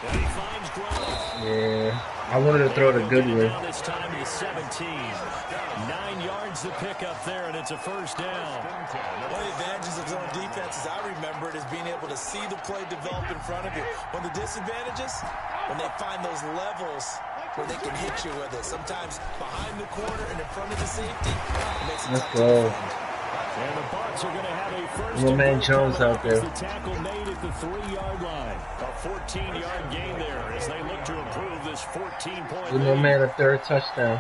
And he finds Gronk. Yeah, I wanted to throw it a good way. This time to 17. 9 yards to pick up there, and it's a first down. One of the advantages of zone defense, as I remember it, is being able to see the play develop in front of you. One of the disadvantages, when they find those levels where they can hit you with it. Sometimes behind the corner and in front of the safety. Let's go. And the Bucs are going to have a first. My man Jones out there. The tackle made at the 3-yard line. A 14-yard gain there as they look to improve this 14-point Give my man a third touchdown.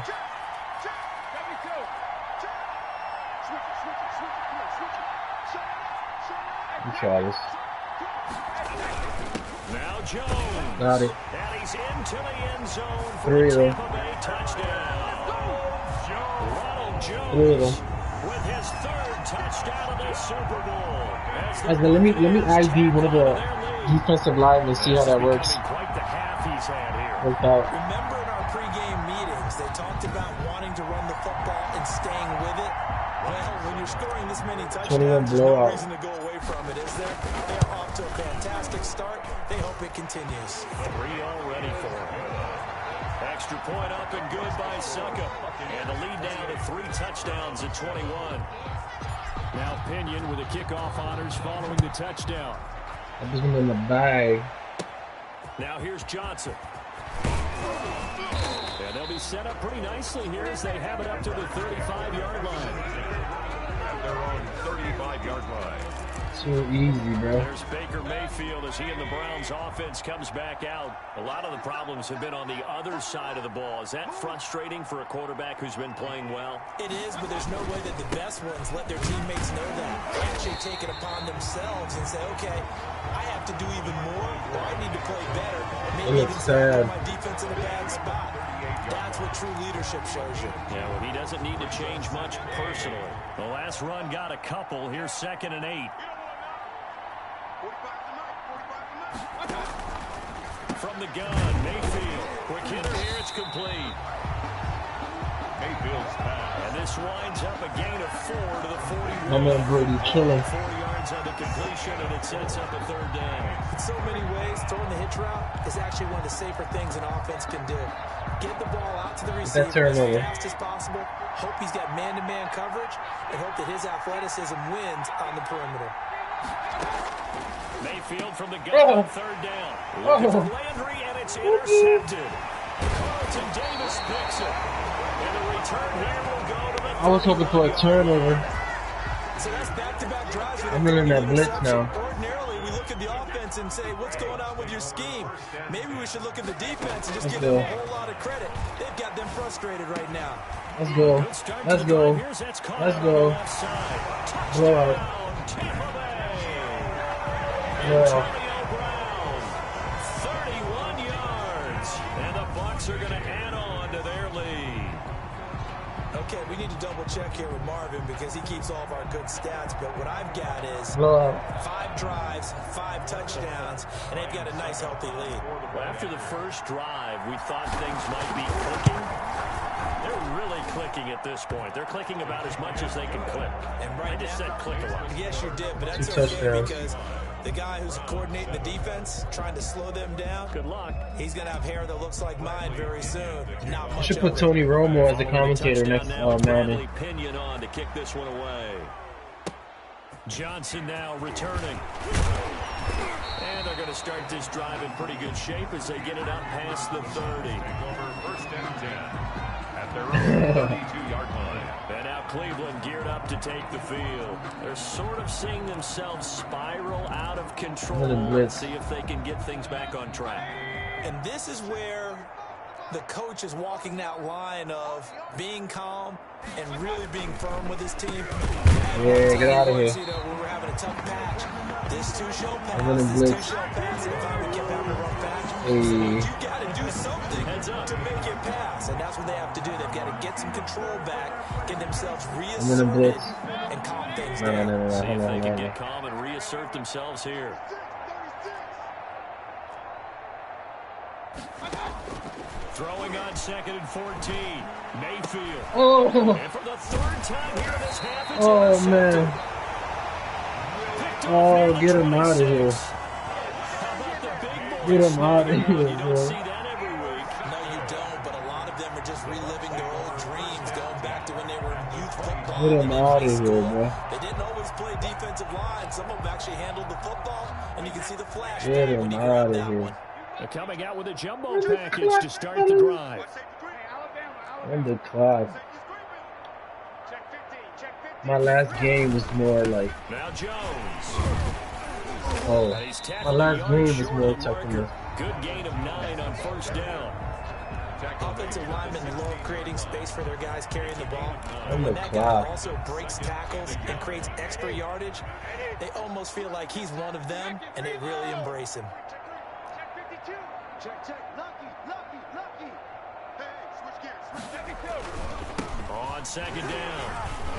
You try this. Now Jones. Got it. And he's into the end zone for 3 a of them. Tampa Bay touchdown. Ronald 3 of Jones them. with his 3rd touchdown of the Super Bowl. Let me ID one of the defensive linemen and see how that works. Quite the half he's had here. Worked out. Remember in our pregame meetings, they talked about wanting to run the football and staying with it. Well, when you're scoring this many touchdowns, there's no reason to go away from it, is there? They are off to a fantastic start. They hope it continues. 3 already for him. Extra point up and good by Succa. And the lead down to 3 touchdowns at 21. Now Pinion with the kickoff honors following the touchdown. I just went in the bag. Now here's Johnson. And they'll be set up pretty nicely here as they have it up to the 35-yard line. At their own 35-yard line. Too easy, bro. There's Baker Mayfield as he and the Browns offense comes back out. A lot of the problems have been on the other side of the ball. Is that frustrating for a quarterback who's been playing well? It is, but there's no way that the best ones let their teammates know that. They actually take it upon themselves and say, okay, I have to do even more, or I need to play better. Maybe even put my defense in a bad spot. That's what true leadership shows you. Yeah, well, he doesn't need to change much personally. The last run got a couple. Here's 2nd and 8. From the gun, Mayfield. Quick hitter here, it's complete. Mayfield's pass. And this winds up a gain of 4 to the 41. My man Brady killing. 4 yards on the completion, and it sets up a 3rd down. In so many ways, throwing the hitch route is actually one of the safer things an offense can do. Get the ball out to the receiver as fast as possible, hope he's got man-to-man coverage, and hope that his athleticism wins on the perimeter. Mayfield from the gun on 3rd down. Looking for Landry, and it's intercepted. Carlton Davis picks it. And the return here will go to the... I was hoping for a turnover. So that's back-to-back drives. I'm running that blitz now. Ordinarily, we look at the offense offense and say, what's going on with your scheme? Maybe we should look at the defense and just give them a whole lot of credit. They've got them frustrated right now. Let's go. Let's go. Let's go. Blowout. Blowout. 31 yards. And the Bucs are going to add on to their lead. Okay, we need to double check here with Marvin because he keeps all of our good stats. But what I've got is 5 drives, 5 touchdowns, and they've got a nice, healthy lead. Well, after the first drive, we thought things might be clicking. They're really clicking at this point. They're clicking about as much as they can click. And right I just said click a lot. Yes, you did, but that's okay because the guy who's coordinating the defense, trying to slow them down, good luck. He's going to have hair that looks like mine very soon. Not much. I should put Tony Romo as a commentator next Madden. Pinion on to kick this one away. Johnson now returning. And they're going to start this drive in pretty good shape as they get it up past the 30. First and 10 at their own 32-yard line. And now Cleveland geared up to take the field. They're sort of seeing themselves spiral out of control. Let's see if they can get things back on track. And this is where the coach is walking that line of being calm and really being firm with his team. Yeah, get out of here. We're having a tough patch. This two-show pass, this two-show pass, and finally we kept having a rough patch. You got to do something to make it pass, and that's what they have to do. They've got to get some control back, get themselves reasserted, and calm things down. See if they can get calm and reassert themselves here. Throwing on 2nd and 14. Mayfield. Oh. And for the 3rd time here this half, it's oh man. Oh, get him out of here. Get him out of here, bro. You don't see that every week. No, you don't, but a lot of them are just reliving their old dreams, going back to when they were in youth football. Get him out of here, bro. They didn't always play defensive line. Some of them actually handled the football, and you can see the flash. Get him out of here. They're coming out with a jumbo package to start the drive. On the clock. My last game was more like. Now Jones. Oh, my last game was more tough than this. Good gain of 9 on 1st down. Offensive linemen love creating space for their guys carrying the ball. On the When that guy clock. also breaks tackles and creates extra yardage, they almost feel like he's one of them, and they really embrace him. Check, lucky. Hey, switch gears. On 2nd down,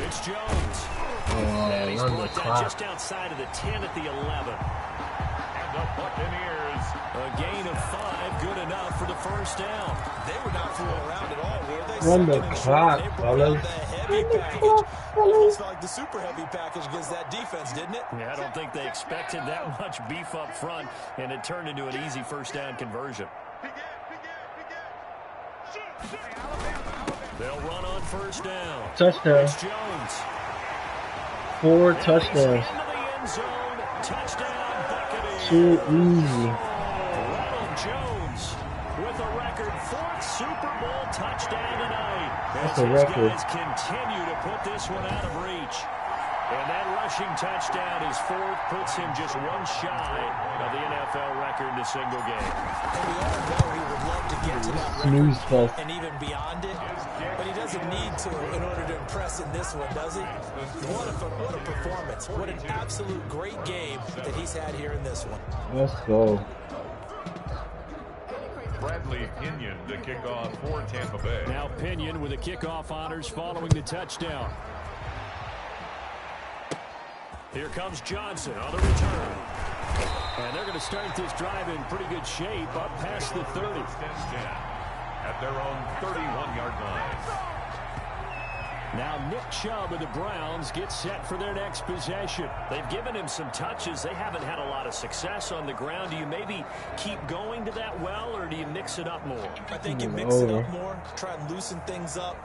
it's Jones. And he's on the clock. just outside of the 10 at the 11. And the Buccaneers. A gain of 5, good enough for the 1st down. They were not fooling around at all, were they? On the clock, fellas. The heavy package. Almost like the super heavy package against that defense, didn't it? Yeah, I don't think they expected that much beef up front, and it turned into an easy 1st down conversion. They'll run on 1st down. Touchdown. It's Jones. 4 touchdowns. Into the end zone. Touchdown, Buccaneers. Too easy. Ronald Jones with a record 4th Super Bowl touchdown tonight. That's a record. Guys continue to put this one out of reach. And that rushing touchdown, his 4th, puts him just 1 shy of the NFL record in a single game. And we all know he would love to get to that Snooze record fest. and even beyond it, but he doesn't need to in order to impress in this one, does he? What a performance. What an absolute great game that he's had here in this one. Let's go. Bradley Pinion to kick off for Tampa Bay. Now Pinion with the kickoff honors following the touchdown. Here comes Johnson on the return. And they're going to start this drive in pretty good shape up past the 30. At their own 31-yard line. Now Nick Chubb of the Browns gets set for their next possession. They've given him some touches. They haven't had a lot of success on the ground. Do you maybe keep going to that well, or do you mix it up more? I think you mix it up more, try and loosen things up.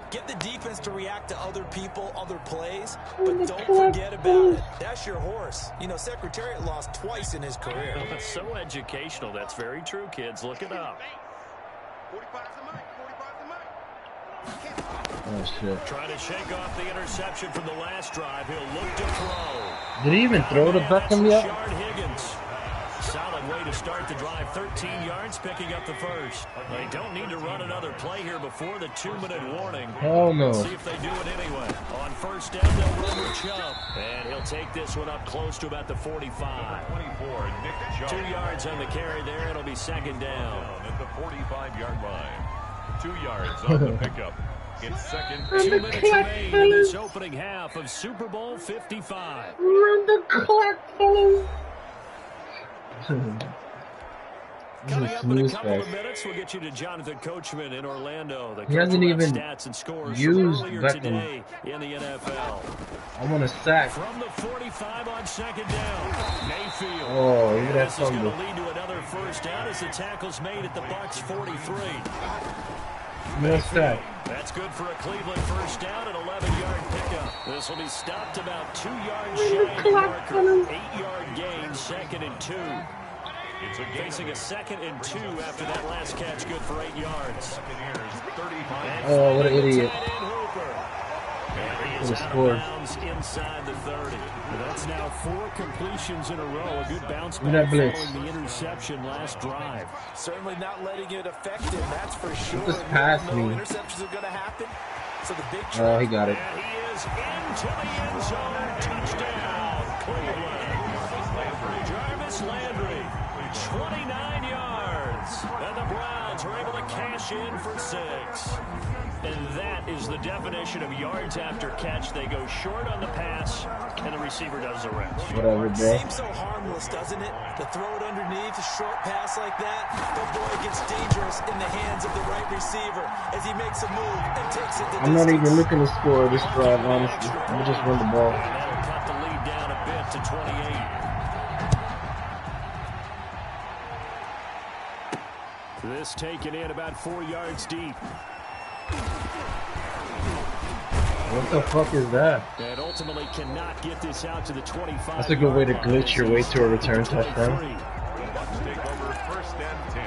Get the defense to react to other people, other plays, but don't forget about it. That's your horse. You know, Secretariat lost twice in his career. It's so educational. That's very true, kids. Look it up. Oh, shit. Trying to shake off the interception from the last drive. He'll look to throw. Did he even throw the Beckham yet? Higgins. to start the drive. 13 yards, picking up the first. They don't need to run another play here before the 2-minute warning. Hell no. Let's see if they do it anyway. On first down, they'll run with Chubb. And he'll take this one up close to about the 45. 24, Nick Chubb. 2 yards on the carry there. It'll be second down. At the 45-yard line. 2 yards on the pickup. It's second. 2 minutes remaining in this opening half of Super Bowl 55. Run the clock, fellas. Coming up in a couple of minutes, we'll get you to Jonathan Coachman in Orlando. He hasn't even stats and scores used earlier today in the NFL. I want a sack. From the 45 on second down, Mayfield. Oh, look at that This is going fumble. to lead to another first down as the tackle's made at the Bucs 43. No sack. That's good for a Cleveland first down, an 11-yard pickup. This will be stopped about 2 yards shy of the marker. 8-yard gain, second and 2. It's facing a second and 2 after that last catch, good for 8 yards. Oh, what an idiot. And he is out of bounds inside the 30. That's now 4 completions in a row. A good bounce back following the interception last drive. Certainly not letting it affect him, that's for sure. Just pass me. Interceptions are going to happen. So the big Oh, he got it. And he is into the end zone. Touchdown, Cleveland. Jarvis Landry, 29 yards. And the Browns are able to cash in for 6. And that is the definition of yards after catch. They go short on the pass, and the receiver does the rest. Whatever, bro. Seems so harmless, doesn't it? To throw it underneath, a short pass like that. But boy, it gets dangerous in the hands of the right receiver as he makes a move and takes it to I'm not even looking to score this drive, honestly. I'm just run the ball. And that'll cut the lead down a bit to 28. This taken in about 4 yards deep. What the fuck is that? And ultimately cannot get this out to the 25. That's a good way to glitch your way to a return touchdown. The Bucs take over first and 10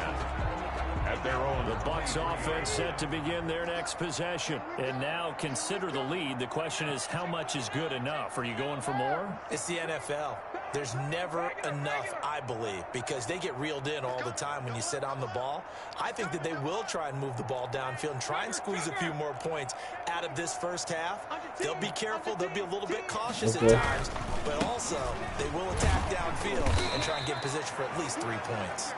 at their own. The Bucs offense set to begin their next possession. And now consider the lead. The question is, how much is good enough? Are you going for more? It's the NFL. There's never enough, I believe, because they get reeled in all the time when you sit on the ball. I think that they will try and move the ball downfield and try and squeeze a few more points out of this first half. They'll be careful. They'll be a little bit cautious at times, but also they will attack downfield and try and get in position for at least 3 points.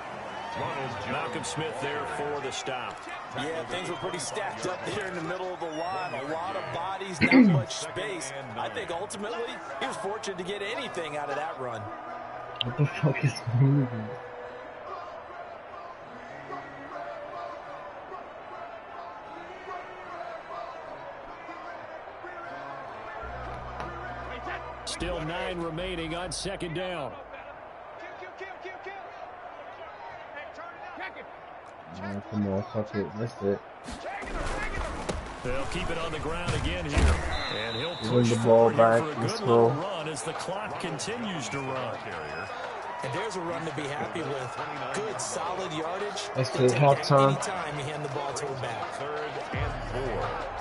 Malcolm Smith there for the stop. Yeah, things were pretty stacked up there in the middle of the line. A lot of bodies, not much space. I think ultimately he was fortunate to get anything out of that run. What the fuck is moving? Still 9 remaining on second down. Oh, come on, fuck it. That's it. They'll keep it on the ground again here. And he'll push the ball back. for a Let's good little go. run as the clock continues to run. And there's a run to be happy with. Good, solid yardage. Let's take halftime. Anytime you hand the ball to him back. 3rd and 4.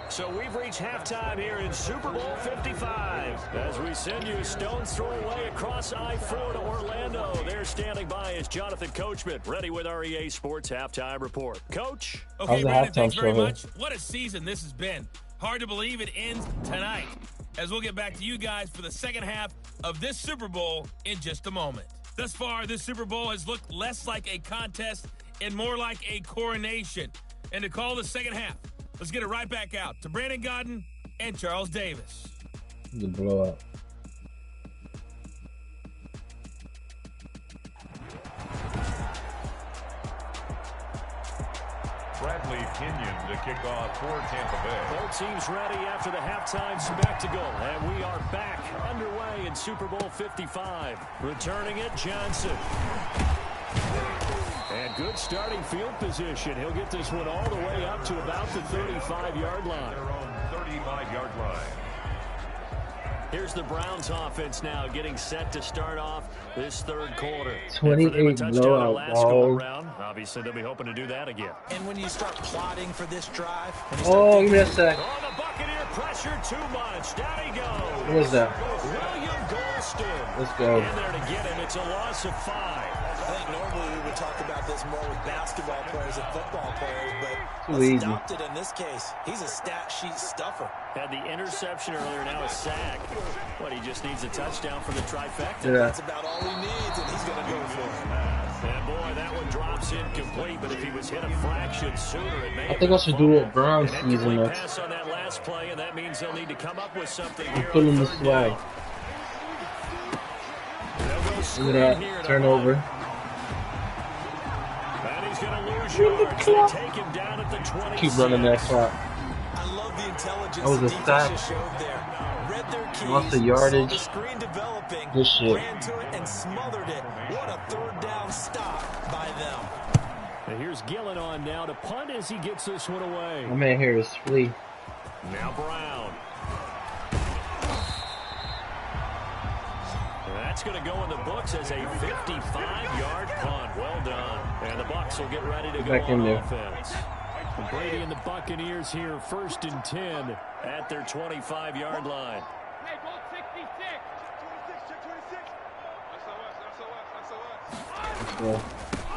So we've reached halftime here in Super Bowl 55. As we send you a stone's throw away across I-4 to Orlando. They're standing by as Jonathan Coachman, ready with our EA Sports Halftime Report. Coach? Okay, Brandon, thanks very much. What a season this has been. Hard to believe it ends tonight, as we'll get back to you guys for the second half of this Super Bowl in just a moment. Thus far, this Super Bowl has looked less like a contest and more like a coronation. And to call the second half, let's get it right back out to Brandon Godden and Charles Davis. The blowout. Bradley Kenyon to kick off for Tampa Bay. Both teams ready after the halftime spectacle. And we are back underway in Super Bowl 55. Returning it, Johnson. And good starting field position. He'll get this one all the way up to about the 35-yard line. Their own 35-yard line. Here's the Browns offense now getting set to start off this third quarter. 28 blowout balls. Obviously, they'll be hoping to do that again. And when you start plotting for this drive, oh, give me a sec. Oh, the Buccaneer pressure too much. Down he goes. What is that? William Golston. Let's go. In there to get him. It's a loss of 5. I think normally we would talk about this more with basketball players and football players, but easy. adopted in this case. He's a stat sheet stuffer. Had the interception earlier, now a sack. But he just needs a touchdown for the trifecta. Yeah. That's about all he needs, and he's going to go for it. And boy, that one drops incomplete, but if he was hit a fraction sooner, it may I think I should do it Brown season next. Pass on that last play, and that means they'll need to come up with something here. Put him the swag. Look at that. Turnover. And he's going to lose yards. They take him down at the 26. Keep running that clock. I love the intelligence That was a the sack. Read their keys, Lost the yardage. saw the screen developing, Good shit. ran to it and smothered it. What a third down stop by them. And here's Gillen on now to punt as he gets this one away. My man here is Flea. Now Brown. That's going to go in the books as a 55-yard punt. Well done. And the Bucs will get ready to go Back in on there. offense. And Brady and the Buccaneers here, 1st and 10 at their 25-yard line. Hey, go 66. 26, check 26. Let's go.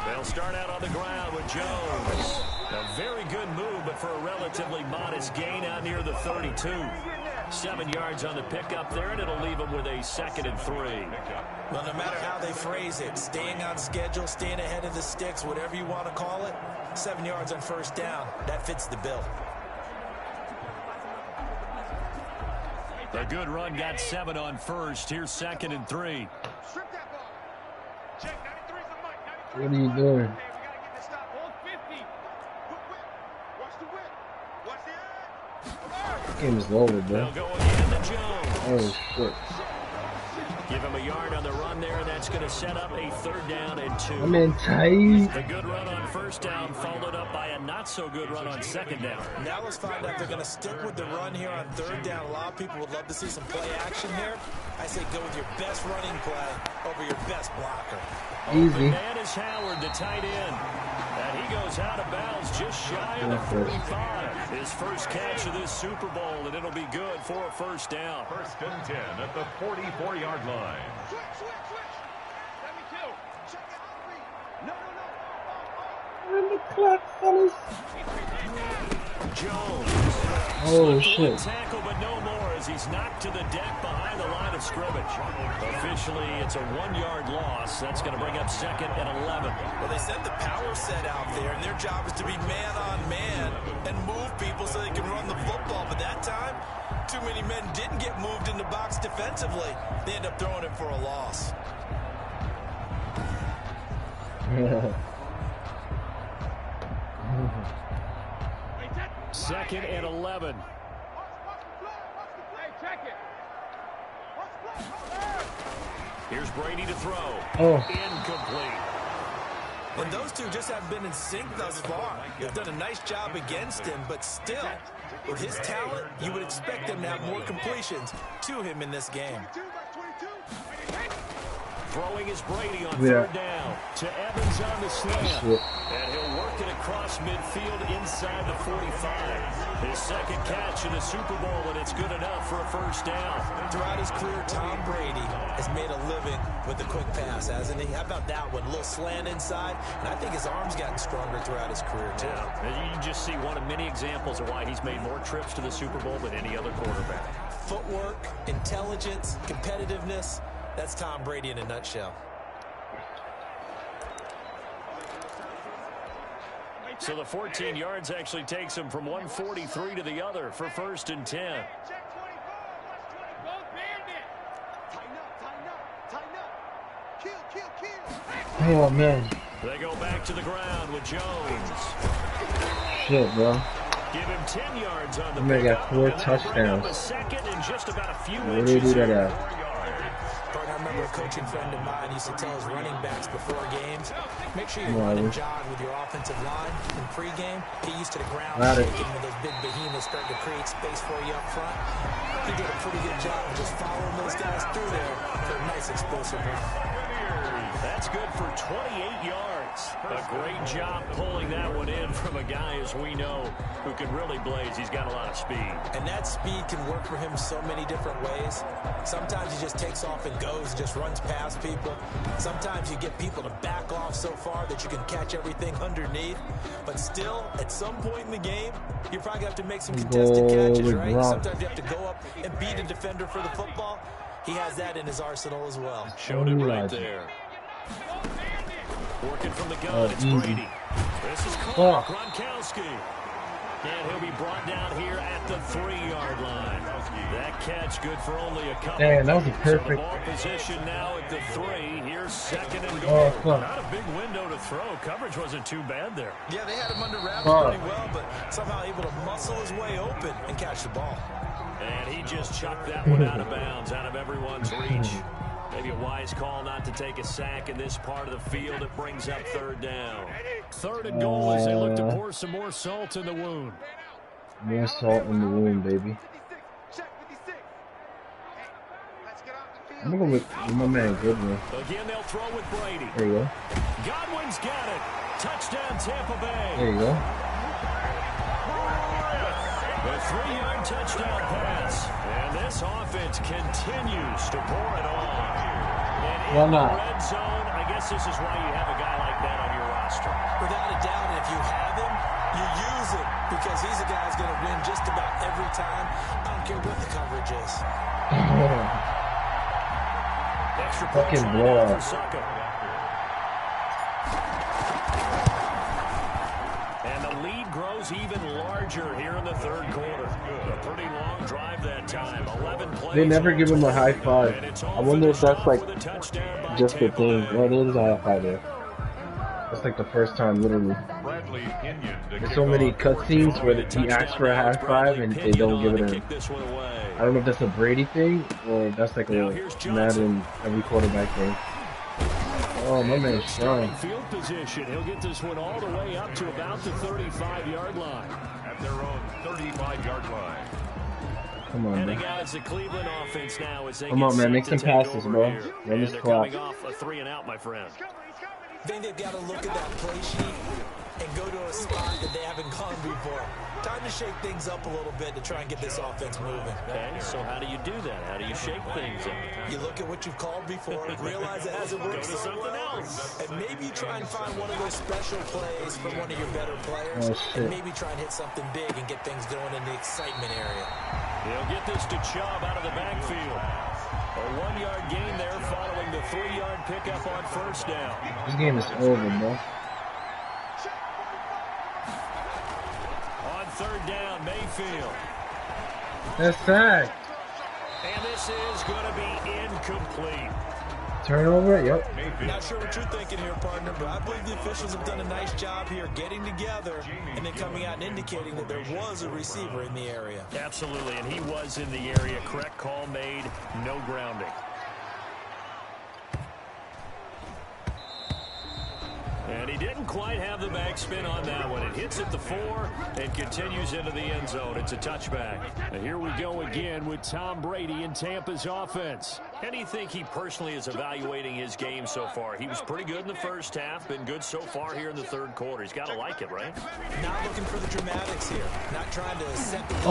They'll start out on the ground with Jones. A very good move, but for a relatively modest gain out near the 32. 7 yards on the pickup there, and it'll leave them with a 2nd and 3. Well, no matter how they phrase it, staying on schedule, staying ahead of the sticks, whatever you want to call it, 7 yards on 1st down, that fits the bill. A good run got 7 on 1st. Here's 2nd and 3. Strip that ball. Check 93's the mic. 93. What are you doing? Hey, we got to get this stop. Hold 50. Whip. Watch the whip. Watch the edge. This game is over, bro. They'll go again to Jones. Oh, shit. Give him a yard on the run there, and that's going to set up a 3rd down and 2. I'm in tight. The good run on 1st down followed up by a not-so-good run on 2nd down. Now let's find out if they're going to stick with the run here on 3rd down. A lot of people would love to see some play action here. I say go with your best running play over your best blocker. Easy. Man is Howard, the tight end. And he goes out of bounds just shy of the 45. His first catch of this Super Bowl, and it'll be good for a 1st down. 1st and 10 at the 44-yard line. Switch. 72. Check it out. No. Run the clock, fellas. Jones. Oh, shit. Tackle, but no more as he's knocked to the deck behind the line of scrimmage. Officially, it's a 1-yard loss. That's going to bring up 2nd and 11. Well, they sent the power set out there, and their job is to be man-on-man and move people so they can run the football. But that time, too many men didn't get moved in the box defensively. They end up throwing it for a loss. 2nd and 11. Hey, check it. Here's Brady to throw. Oh. Incomplete. And those two just haven't been in sync thus far. They've done a nice job against him, but still, with his talent, you would expect them to have more completions to him in this game. Throwing is Brady on 3rd down. To Evans on the slant. And he'll work it across midfield inside the 45. His 2nd catch in the Super Bowl, and it's good enough for a 1st down. Throughout his career, Tom Brady has made a living with the quick pass, hasn't he? How about that one? A little slant inside, and I think his arm's gotten stronger throughout his career, too. Yeah, you just see one of many examples of why he's made more trips to the Super Bowl than any other quarterback. Footwork, intelligence, competitiveness. That's Tom Brady in a nutshell. So the 14 yards actually takes him from 143 to the other for 1st and 10. Oh, man. They go back to the ground with Jones. Shit, bro. Give him 10 yards on the Man got 4 touchdowns. A 2nd and just about a few What do you do that at? Partner, I remember a coaching friend of mine used to tell his running backs before games, make sure you run and jog with your offensive line in pregame. Get used to the ground shaking when those big behemoths start to create space for you up front. He did a pretty good job of just following those guys through there for a nice explosive run. That's good for 28 yards. A great job pulling that one in from a guy, as we know, who can really blaze. He's got a lot of speed. And that speed can work for him so many different ways. Sometimes he just takes off and goes, just runs past people. Sometimes you get people to back off so far that you can catch everything underneath. But still, at some point in the game, you're probably going to have to make some contested catches, right? Sometimes you have to go up and beat a defender for the football. He has that in his arsenal as well. Showed it right there. Working from the gun, it's Brady. This is Gronkowski. And he'll be brought down here at the 3-yard line. That catch good for only a couple. Damn, that was a perfect. So the ball position now at the 3. Here's second and goal. Not a big window to throw. Coverage wasn't too bad there. Yeah, they had him under wraps pretty well, but somehow able to muscle his way open and catch the ball. And he just chucked that one out of bounds, out of everyone's reach. Maybe a wise call not to take a sack in this part of the field. It brings up 3rd down. 3rd and goal as they look to pour some more salt in the wound. More salt in the wound, baby. I'm going to go with my man Goodwin. Again, they'll throw with Brady. There you go. Godwin's got it. Touchdown, Tampa Bay. There you go. A 3-yard touchdown pass. And this offense continues to pour it on. And in the red zone, I guess this is why you have a guy like that on your roster. Without a doubt, and if you have him, you use him because he's a guy who's going to win just about every time. I don't care what the coverage is. Extra fucking blowout. And the lead grows even larger here in the 3rd quarter. A pretty long drive that time. 11 plays. They never give him a high five. I wonder if that's like just the thing. Well, it is a high five there. That's like the first time, literally. There's so many cutscenes where he asks for a high five and they don't give it him. I don't know if that's a Brady thing or if that's like a Madden every quarterback thing. Oh, my man's strong. Field position. He'll get this one all the way up to about the 35-yard line. At their own 35-yard line. Come on, man. Out as the Cleveland offense now as they come on, man. Make some passes, bro. Run this clock. Off a 3-and-out, my friend. I think they've got to look at that play sheet and go to a spot that they haven't gone before. Time to shake things up a little bit to try and get this offense moving. Okay, so how do you do that? How do you shake things up? You look at what you've called before, realize it hasn't worked so well, and maybe you try and find one of those special plays from one of your better players, and maybe try and hit something big and get things going in the excitement area. He'll get this to Chubb out of the backfield. A 1-yard gain there following the 3-yard pickup on 1st down. This game is over, bro. On 3rd down, Mayfield. That's sacked. And this is going to be incomplete. Turnover, yep. Not sure what you're thinking here, partner, but I believe the officials have done a nice job here getting together and then coming out and indicating that there was a receiver in the area. Absolutely, and he was in the area. Correct call made, no grounding. And he didn't quite have the backspin on that one. It hits at the 4 and continues into the end zone. It's a touchback. And here we go again with Tom Brady in Tampa's offense. How do you think he personally is evaluating his game so far? He was pretty good in the first half, been good so far here in the 3rd quarter. He's got to like it, right? Not looking for the dramatics here. Not trying to set the in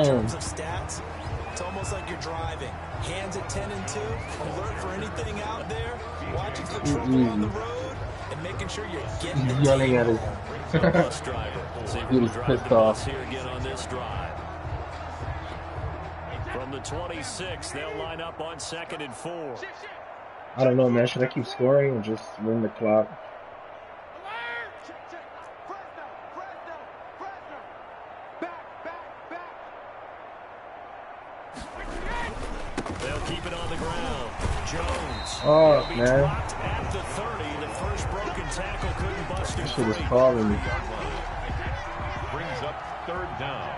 terms of stats. It's almost like you're driving. Hands at 10 and 2. Alert for anything out there. Watching for trouble on the road. And making sure you're getting the yelling at his bus driver. See if he was pissed off here again on this drive. From the 26, they'll line up on 2nd and 4. I don't know, man. Should I keep scoring or just run the clock? They'll keep it on the ground. Jones. Oh, man. At the 30, the first broken tackle couldn't bust him. This shit is calling me. Brings up 3rd down.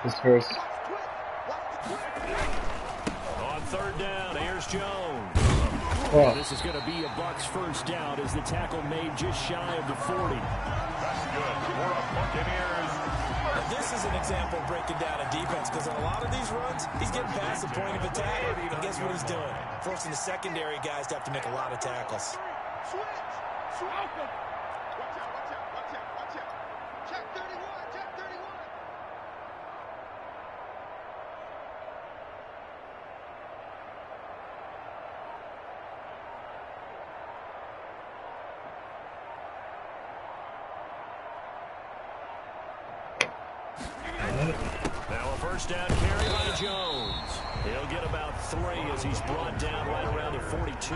This first. On third down, here's Jones. Oh. This is going to be a Bucs first down as the tackle made just shy of the 40. That's good for a Buccaneers. Now, this is an example of breaking down a defense because on a lot of these runs, he's getting past the point of attack. And guess what he's doing? Forcing the secondary guys to have to make a lot of tackles. Check 31, check 31. Now a first down carry by Jones. He'll get about 3 as he's brought down right around the 42.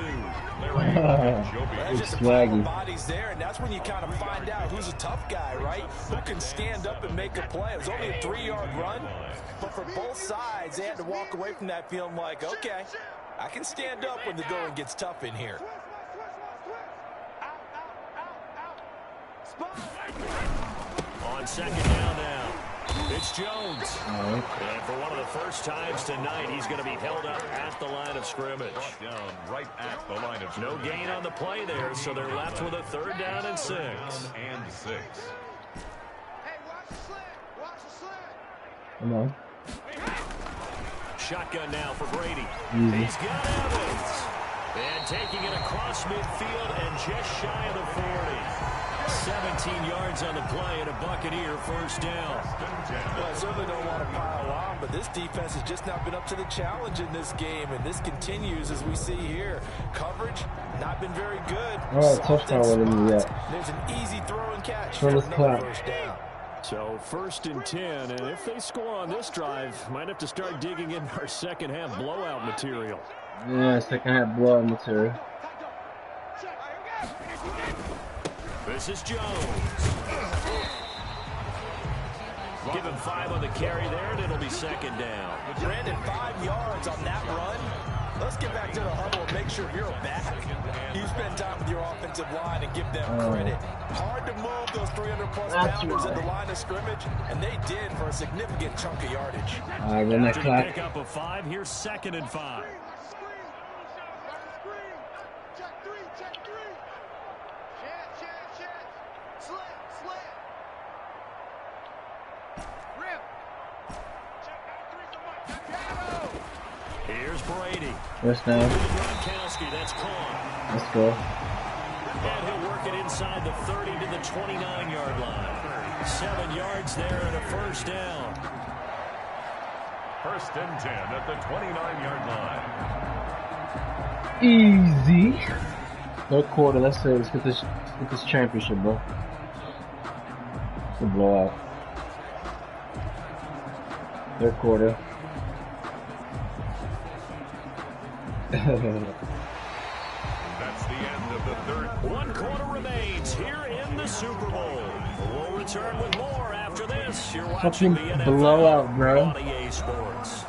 There's just a pile of bodies there, and that's when you kind of find out who's a tough guy, right? Who can stand up and make a play. It was only a 3-yard run, but for both sides, they had to walk away from that feeling like, okay, I can stand up when the going gets tough in here. On second down now, it's Jones. And for one of the first times tonight, he's going to be held up at the line of scrimmage. Down right at the line of no gain on the play there, so they're left with a third down and 6. Hey, watch the slant. Watch the slant. Come on. Shotgun now for Brady. Easy. He's got Evans. And taking it across midfield and just shy of the 40. 17 yards on the play and a Buccaneer first down. Well, I certainly don't want to pile on, but this defense has just not been up to the challenge in this game, and this continues as we see here. Coverage, not been very good. Oh, touchdown wasn't yet. There's an easy throw and catch Turn for this another clock. first down. So first and 10, and if they score on this drive, might have to start digging in our second half blowout material. Yeah, second half blowout material. This is Jones. Give him 5 on the carry there, and it'll be second down. Brandon, 5 yards on that run. Let's get back to the huddle and make sure you're back. You spend time with your offensive line and give them credit. Hard to move those 300-plus pounders at the line of scrimmage, and they did for a significant chunk of yardage. Run that clock. Pick up a 5. Here's second and 5. Here's Brady. First down. That's caught. Let's go. And he'll work it inside the 30 to the 29-yard line. 7 yards there and a first down. First and 10 at the 29-yard line. Easy. Third quarter. Let's get this championship, bro. It's a blowout. Third quarter. That's the end of the third quarter. 1 quarter remains here in the Super Bowl. We'll return with more after this. You're watching the NFL blowout, bro. on EA Sports.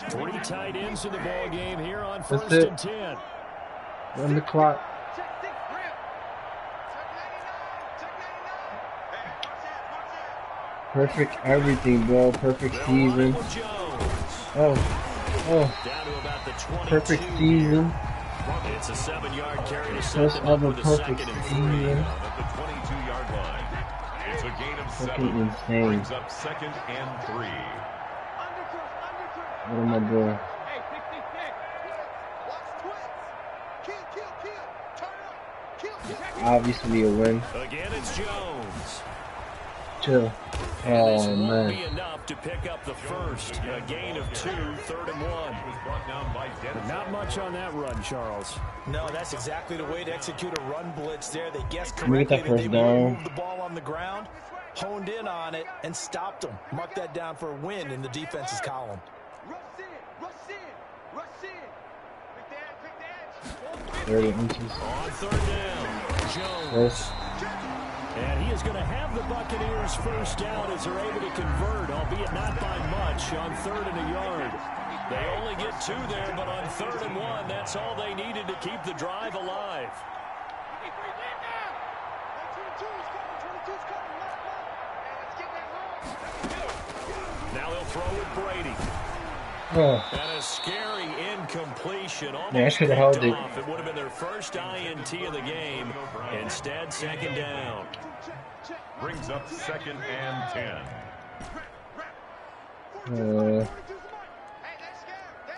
3 tight ends in the ball game here on first and 10. Run the clock. Perfect everything, bro. Perfect season. Oh. Down to about the 22. Perfect season. It's a 7-yard carry to set First them up ever with a perfect second and 3. season. At the 22-yard line. It's a gain of 7. Fucking insane. Brings up second and 3. What am I doing? Obviously a win. Again, it's Jones. Chill. This Oh, won't man. be enough to pick up the first. A gain of 2, third and 1. But not much on that run, Charles. No, that's exactly the way to execute a run blitz there. They guessed Can we get correctly that that first they down? moved the ball on the ground, honed in on it, and stopped them. Mark that down for a win in the defense's column. 30 inches. On third down, Jones. First. And he is going to have the Buccaneers first down as they're able to convert, albeit not by much, on 3rd and a yard. They only get 2 there, but on 3rd and 1, that's all they needed to keep the drive alive. Now they'll throw with Brady. Oh. And a scary incompletion. Yeah, I should have held it. It would have been their first INT of the game. Instead, second down. Brings up 2nd and 10.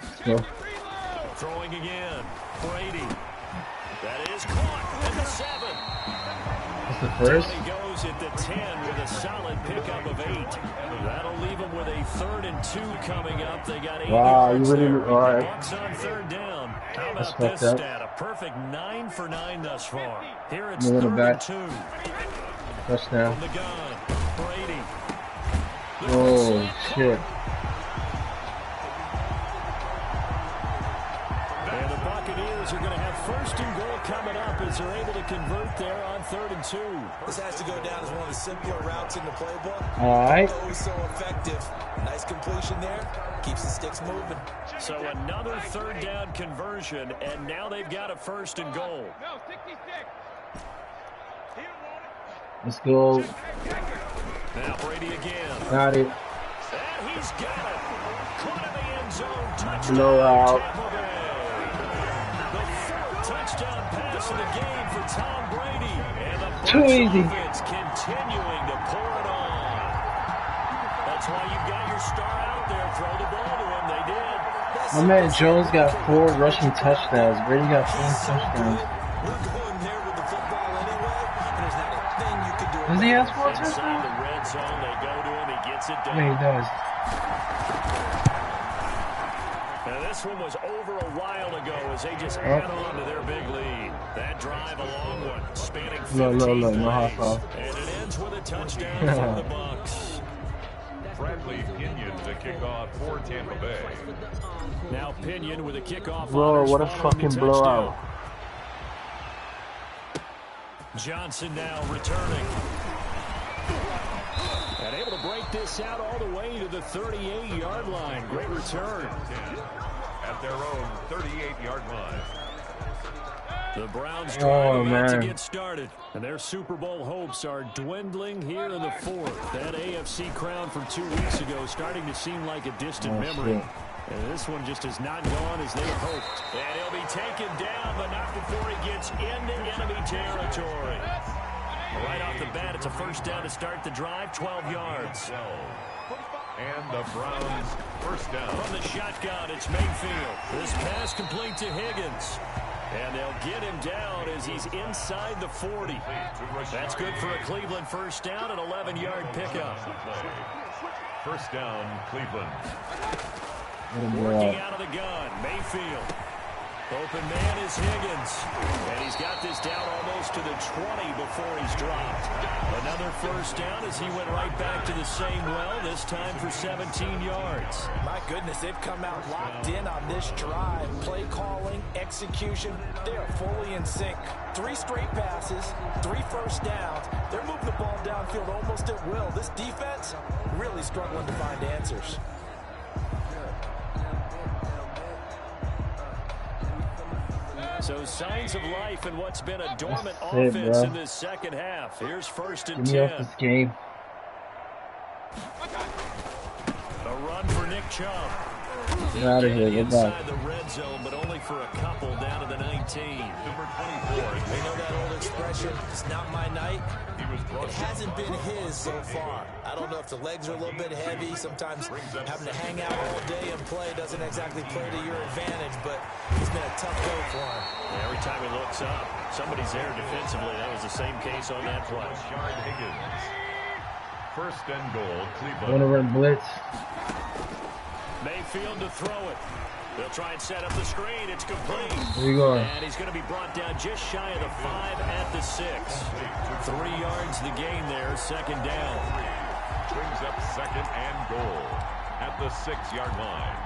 Let's go. Throwing again. Brady. That is caught at the 7. That's the first. He goes at the 10 with a solid pickup of 8. That'll leave them with a 3rd and 2 coming up. They got 8 yards there. Bucs on 3rd down. How about this stat? A perfect 9 for 9 thus far. Here it's 3rd and 2. Touchdown. From the gun. Brady. Oh, shit. And the Buccaneers are going to have 1st and goal coming up as they're able to convert there on 3rd and 2. This has to go down as one of the simpler routes in the playbook. All right. Oh, so effective. Nice completion there. Keeps the sticks moving. So another 3rd down conversion, and now they've got a 1st and goal. Let's go. Now Brady again. Got it. And he's got it. Caught in the end zone. Touchdown. Blowout. Tampa Bay. The 4th touchdown pass of the game for Tom Brady. And the Too easy. offense continuing to pour it on. That's why you've got your star out there. Throw the ball to him. They did. My man Jones got 4 rushing touchdowns. Brady got 4 touchdowns. We're going there with the football anyway, and there's not a thing you can do. Does he have 4 Inside touchdowns? the red zone, they go to him. He gets it done. Yeah, he does. Now this one was over a while ago as they just add on to their big lead. That drive, a long one, spanning 15 Look, no high plays. five. And it ends with a touchdown for the Bucs. Bradley Pinion to kick off for Tampa Bay. Now Pinion with a kickoff. Bro, what a fucking blowout. Johnson now returning. And able to break this out all the way to the 38-yard line. Great return. At their own 38-yard line. The Browns trying to get started. And their Super Bowl hopes are dwindling here in the 4th. That AFC crown from 2 weeks ago starting to seem like a distant memory. Shit. And this one just has not gone as they hoped. And he'll be taken down, but not before he gets into enemy territory. Right off the bat, it's a 1st down to start the drive, 12 yards. And the Browns 1st down. From the shotgun, it's Mayfield. This pass complete to Higgins. And they'll get him down as he's inside the 40. That's good for a Cleveland 1st down, an 11-yard pickup. 1st down, Cleveland. Working out of the gun, Mayfield. Open man is Higgins. And he's got this down almost to the 20 before he's dropped. Another 1st down as he went right back to the same well, this time for 17 yards. My goodness, they've come out locked in on this drive. Play calling, execution, they are fully in sync. 3 straight passes, 3 1st downs. They're moving the ball downfield almost at will. This defense really struggling to find answers. So signs of life in what's been a dormant offense in this second half. Here's 1st and 10. Give me off this game. A run for Nick Chubb. Get out of here. Get Inside back. the red zone, but only for a couple down to the 19. Number 24. They know that old expression, it's not my night. It hasn't been his so far. I don't know if the legs are a little bit heavy. Sometimes having to hang out all day and play doesn't exactly play to your advantage, but it's been a tough go for him. Every time he looks up, somebody's there defensively. That was the same case on that play. Higgins. 1st and goal, Cleveland. I want to run blitz. Mayfield to throw it. They'll try and set up the screen. It's complete. Where you going? And he's going to be brought down just shy of the 5 at the 6. 3 yards the gain there, 2nd down. Brings up 2nd and goal at the 6-yard line.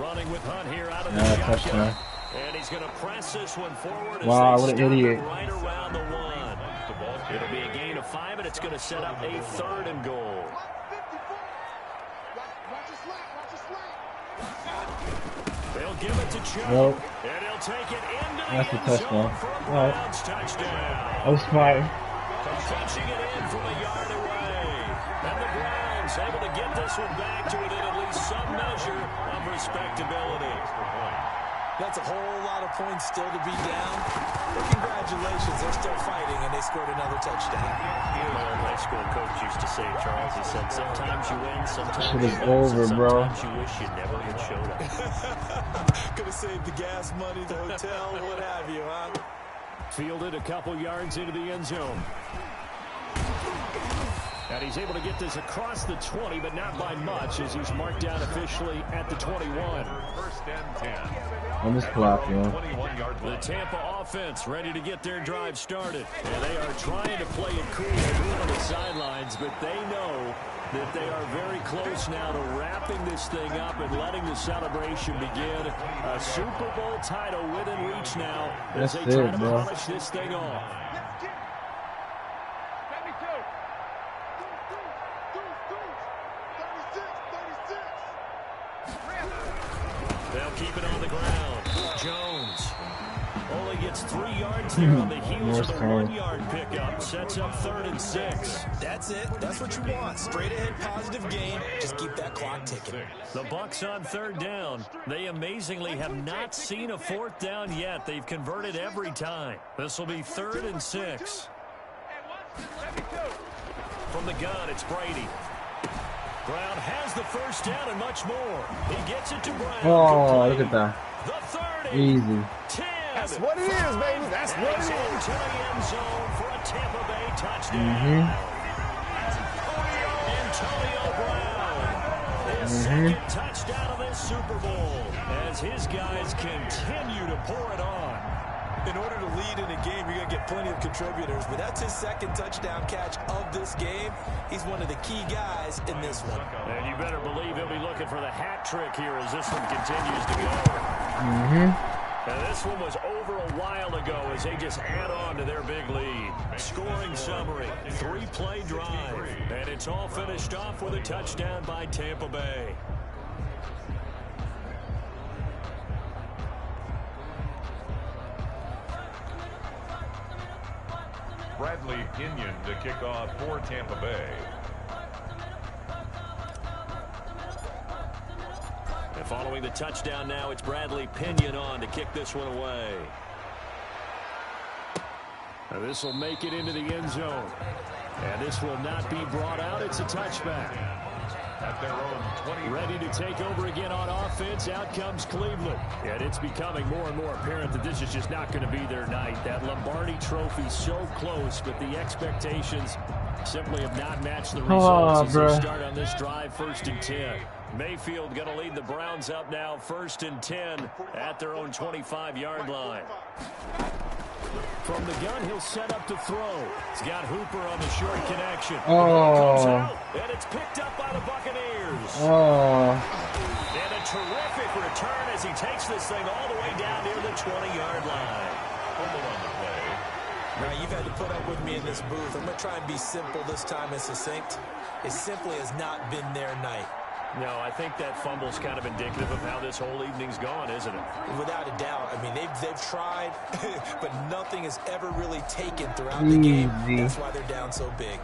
Running with Hunt here out of the shotgun. Touchdown. And he's going to press this one forward. Wow, what an idiot. Right around the 1. It'll be a gain of 5, and it's going to set up a 3rd and goal. They'll give it to Chubb. Nope. And he'll take it into That's the a end touchdown. zone for a Alright. Browns touchdown. I was smart. Punching it in from a yard away. And the Browns able to get this one back to within at least some measure of respectability. That's a whole lot of points still to be down. But congratulations, they're still fighting, and they scored another touchdown. My old high school coach used to say, Charles, he said, sometimes you win, sometimes Shit is you lose, over, and bro. sometimes you wish you never even showed up. Could have saved the gas money, the hotel, what have you, huh? Fielded a couple yards into the end zone. And he's able to get this across the 20, but not by much, as he's marked down officially at the 21. First and 10. On this clock, you know. The Tampa offense ready to get their drive started. And they are trying to play it cool on the sidelines, but they know that they are very close now to wrapping this thing up and letting the celebration begin. A Super Bowl title within reach now as they try to polish this thing off. They'll keep it on the ground. Jones only gets 3 yards there on the heels of the 1-yard pickup. Sets up 3rd and 6. That's it. That's what you want. Straight ahead positive game. Just keep that clock ticking. The Bucs on 3rd down. They amazingly have not seen a 4th down yet. They've converted every time. This will be 3rd and 6. From the gun, it's Brady. Brown has the first down and much more. He gets it to Brown. Oh, look at that. The 30. Easy. 10. That's what it is, baby. That's what it is. Into the end zone for a Tampa Bay touchdown. Antonio Brown. His second touchdown of this Super Bowl as his guys continue to pour it on. In order to lead in a game, you're going to get plenty of contributors, but that's his second touchdown catch of this game. He's one of the key guys in this one. And you better believe he'll be looking for the hat trick here as this one continues to go. And this one was over a while ago as they just add on to their big lead. Scoring summary, 3-play drive, and it's all finished off with a touchdown by Tampa Bay. Bradley Pinion to kick off for Tampa Bay. And following the touchdown now, it's Bradley Pinion on to kick this one away. And this will make it into the end zone. And this will not be brought out. It's a touchback. At their own 20. Ready to take over again on offense. Out comes Cleveland. And it's becoming more and more apparent that this is just not going to be their night. That Lombardi trophy so close, but the expectations simply have not matched the results as they start on this drive. 1st and 10. Mayfield going to lead the Browns up now. 1st and 10 at their own 25-yard line. From the gun, he'll set up to throw. He's got Hooper on the short connection. Comes out, and it's picked up by the Buccaneers. And a terrific return as he takes this thing all the way down near the 20-yard line. Fumble on the play. Now, you've had to put up with me in this booth. I'm going to try and be simple this time and succinct. It simply has not been their night. No, I think that fumble's kind of indicative of how this whole evening's gone, isn't it? Without a doubt. I mean, they've tried, but nothing has ever really taken throughout the game. That's why they're down so big.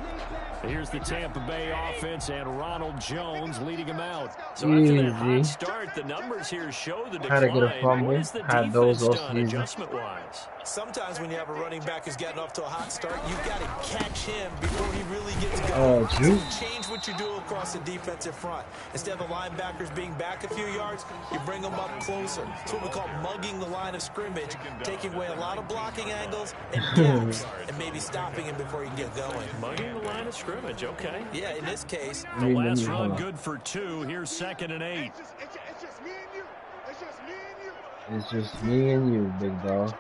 Here's the Tampa Bay offense and Ronald Jones leading them out. So after that hot start, the numbers here show the decline. Had to get a fumble. What has the defense done adjustment-wise? Sometimes when you have a running back who's gotten off to a hot start, you've got to catch him before he really gets going. So you change what you do across the defensive front. Instead of the linebackers being back a few yards, you bring them up closer. It's what we call mugging the line of scrimmage, taking away a lot of blocking angles and gaps, and maybe stopping him before he can get going. Mugging the line of scrimmage, okay. Yeah, in this case. The last run good for 2. Here's 2nd and 8. It's just me and you. It's just me and you. It's just me and you, big dog.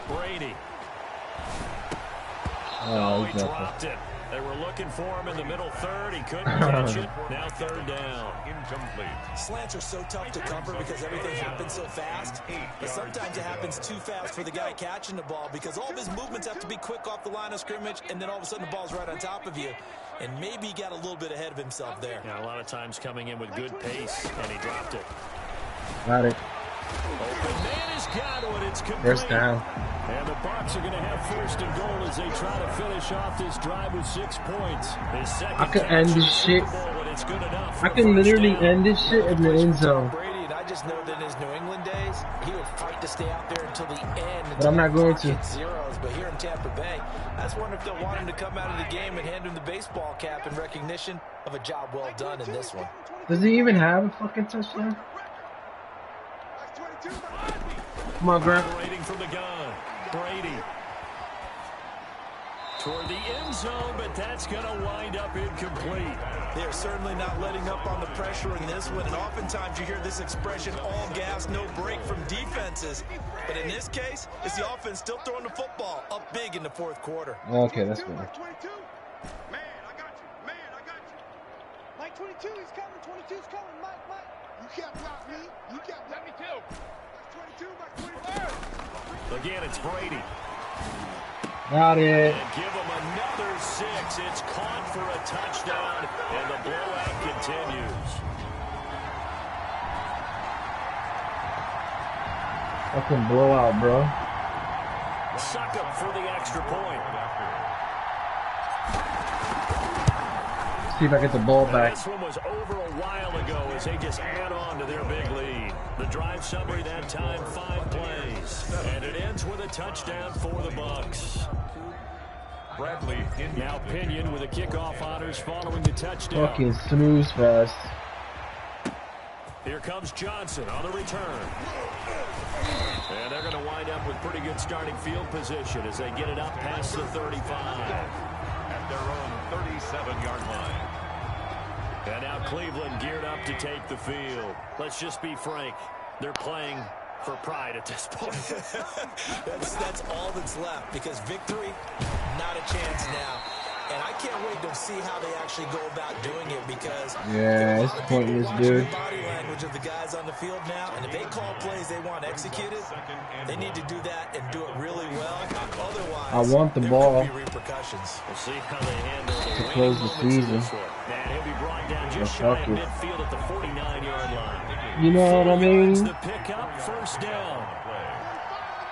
Brady. Oh, he dropped it. They were looking for him in the middle third. He couldn't catch it. Now third down. Incomplete. Slants are so tough to cover because everything happens so fast. But sometimes it happens too fast for the guy catching the ball because all of his movements have to be quick off the line of scrimmage, and then all of a sudden the ball's right on top of you. And maybe he got a little bit ahead of himself there. Yeah, a lot of times coming in with good pace, and he dropped it. Got it. Open man has got one. It's complete. First down. And the Bucs are going to have first and goal as they try to finish off this drive with 6 points. I could end this shit. I can literally end this shit in the end zone. Brady, and I just know that in his New England days, he would fight to stay out there until the end. But I'm not going to. Zeros. But here in Tampa Bay, I just wonder if they'll want him to come out of the game and hand him the baseball cap in recognition of a job well done in this one. Does he even have a fucking touchdown? Come on, Grant. Operating from the gun. Brady. Toward the end zone, but that's going to wind up incomplete. They are certainly not letting up on the pressure in this one, and oftentimes you hear this expression, all gas, no break from defenses. But in this case, it's the offense still throwing the football up big in the fourth quarter. Okay, that's good. Man, I got you. Man, I got you. Mike 22, he's coming. 22's coming. Mike. You can't block me. You can't block me too. That's 22, Mike 23. Again, it's Brady. Got it. And give him another 6. It's caught for a touchdown, and the blowout continues. Fucking blowout, bro. Suck up for the extra point. See if I get the ball back. This one was over a while ago as they just add on to their big lead. The drive summary that time, 5 plays. And it ends with a touchdown for the Bucs. Bradley Now Pinion with the kickoff honors following the touchdown. Fucking snooze fest. Here comes Johnson on the return. And they're going to wind up with pretty good starting field position as they get it up past the 35. at their own 37-yard line. And now Cleveland geared up to take the field. Let's just be frank. They're playing for pride at this point. that's all that's left because victory, not a chance now. And I can't wait to see how they actually go about doing it because it's pointless, dude. The body language of the guys on the field now, and if they call plays they want executed, they need to do that and do it really well. Otherwise, I want the ball there could be repercussions. We'll see how they handle to close the season. And he'll be brought down just shy of midfield at the 49-yard line. You know what I mean? The pickup, first down.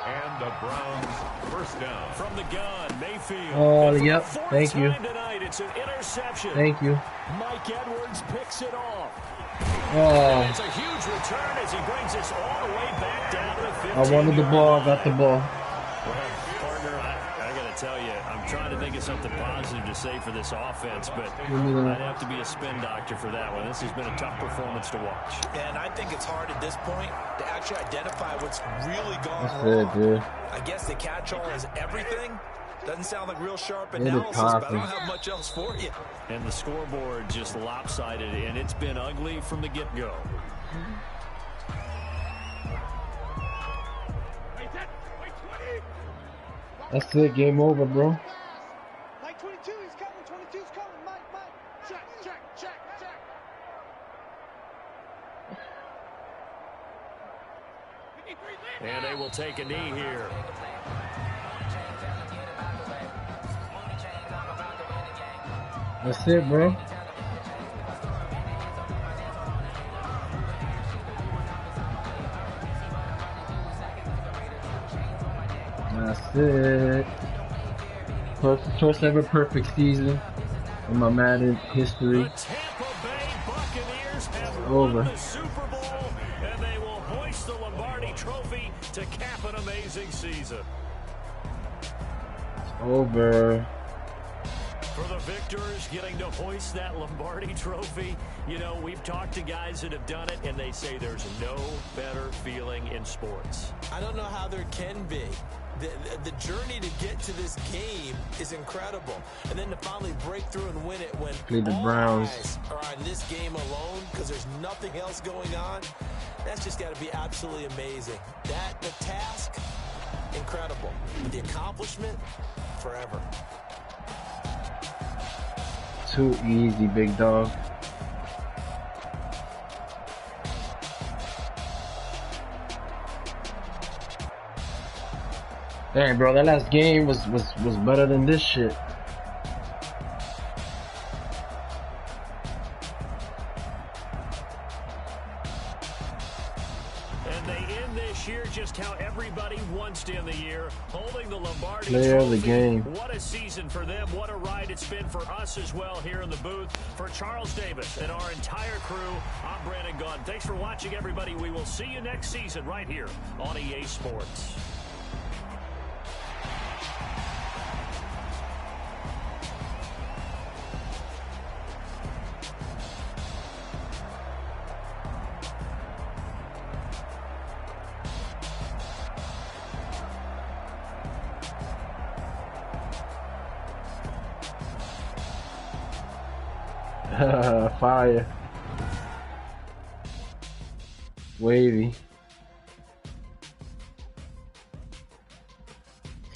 And the Browns first down. From the gun, Mayfield. Oh, yep. Thank you. Tonight, it's an interception. Thank you. Mike Edwards picks it off. Oh. It's a huge return as he brings us all the way back down to the 15. I wanted the ball, got the ball. Well, partner, I got to tell you, I'm trying to think of something positive to say for this offense, but I'd have to be a spin doctor for that one. This has been a tough performance to watch. And I think it's hard at this point to actually identify what's really gone That's wrong. it, dude. I guess the catch-all is everything. Doesn't sound like real sharp analysis, but I don't have much else for you. And the scoreboard just lopsided, and it's been ugly from the get-go. That's it. Game over, bro. Mike 22, he's coming. 22's coming. Mike. Check. And they will take a knee here. That's it, bro. That's it. First ever perfect season in my Madden history. The Tampa Bay Buccaneers have Over. won the Super Bowl, and they will hoist the Lombardi Trophy to cap an amazing season. Over. For the victors getting to hoist that Lombardi Trophy, you know, we've talked to guys that have done it, and they say there's no better feeling in sports. I don't know how there can be. The journey to get to this game is incredible. And then to finally break through and win it when Played the Browns. eyes are on this game alone because there's nothing else going on, that's just got to be absolutely amazing. The task, incredible. The accomplishment, forever. Too easy, big dog. Dang, bro, that last game was better than this shit. And they end this year just how everybody wants to end the year, holding the Lombardi Player of the Trophy. game. What a season for them. What a ride it's been for us as well here in the booth. For Charles Davis and our entire crew, I'm Brandon Gunn. Thanks for watching, everybody. We will see you next season right here on EA Sports. Fire. Wavy.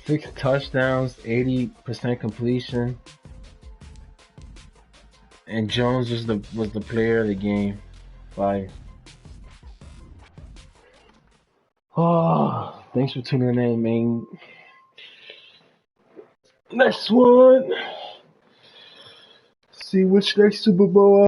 6 touchdowns, 80% completion. And Jones was the player of the game. Fire. Oh, thanks for tuning in, man. Next one. See which next Super Bowl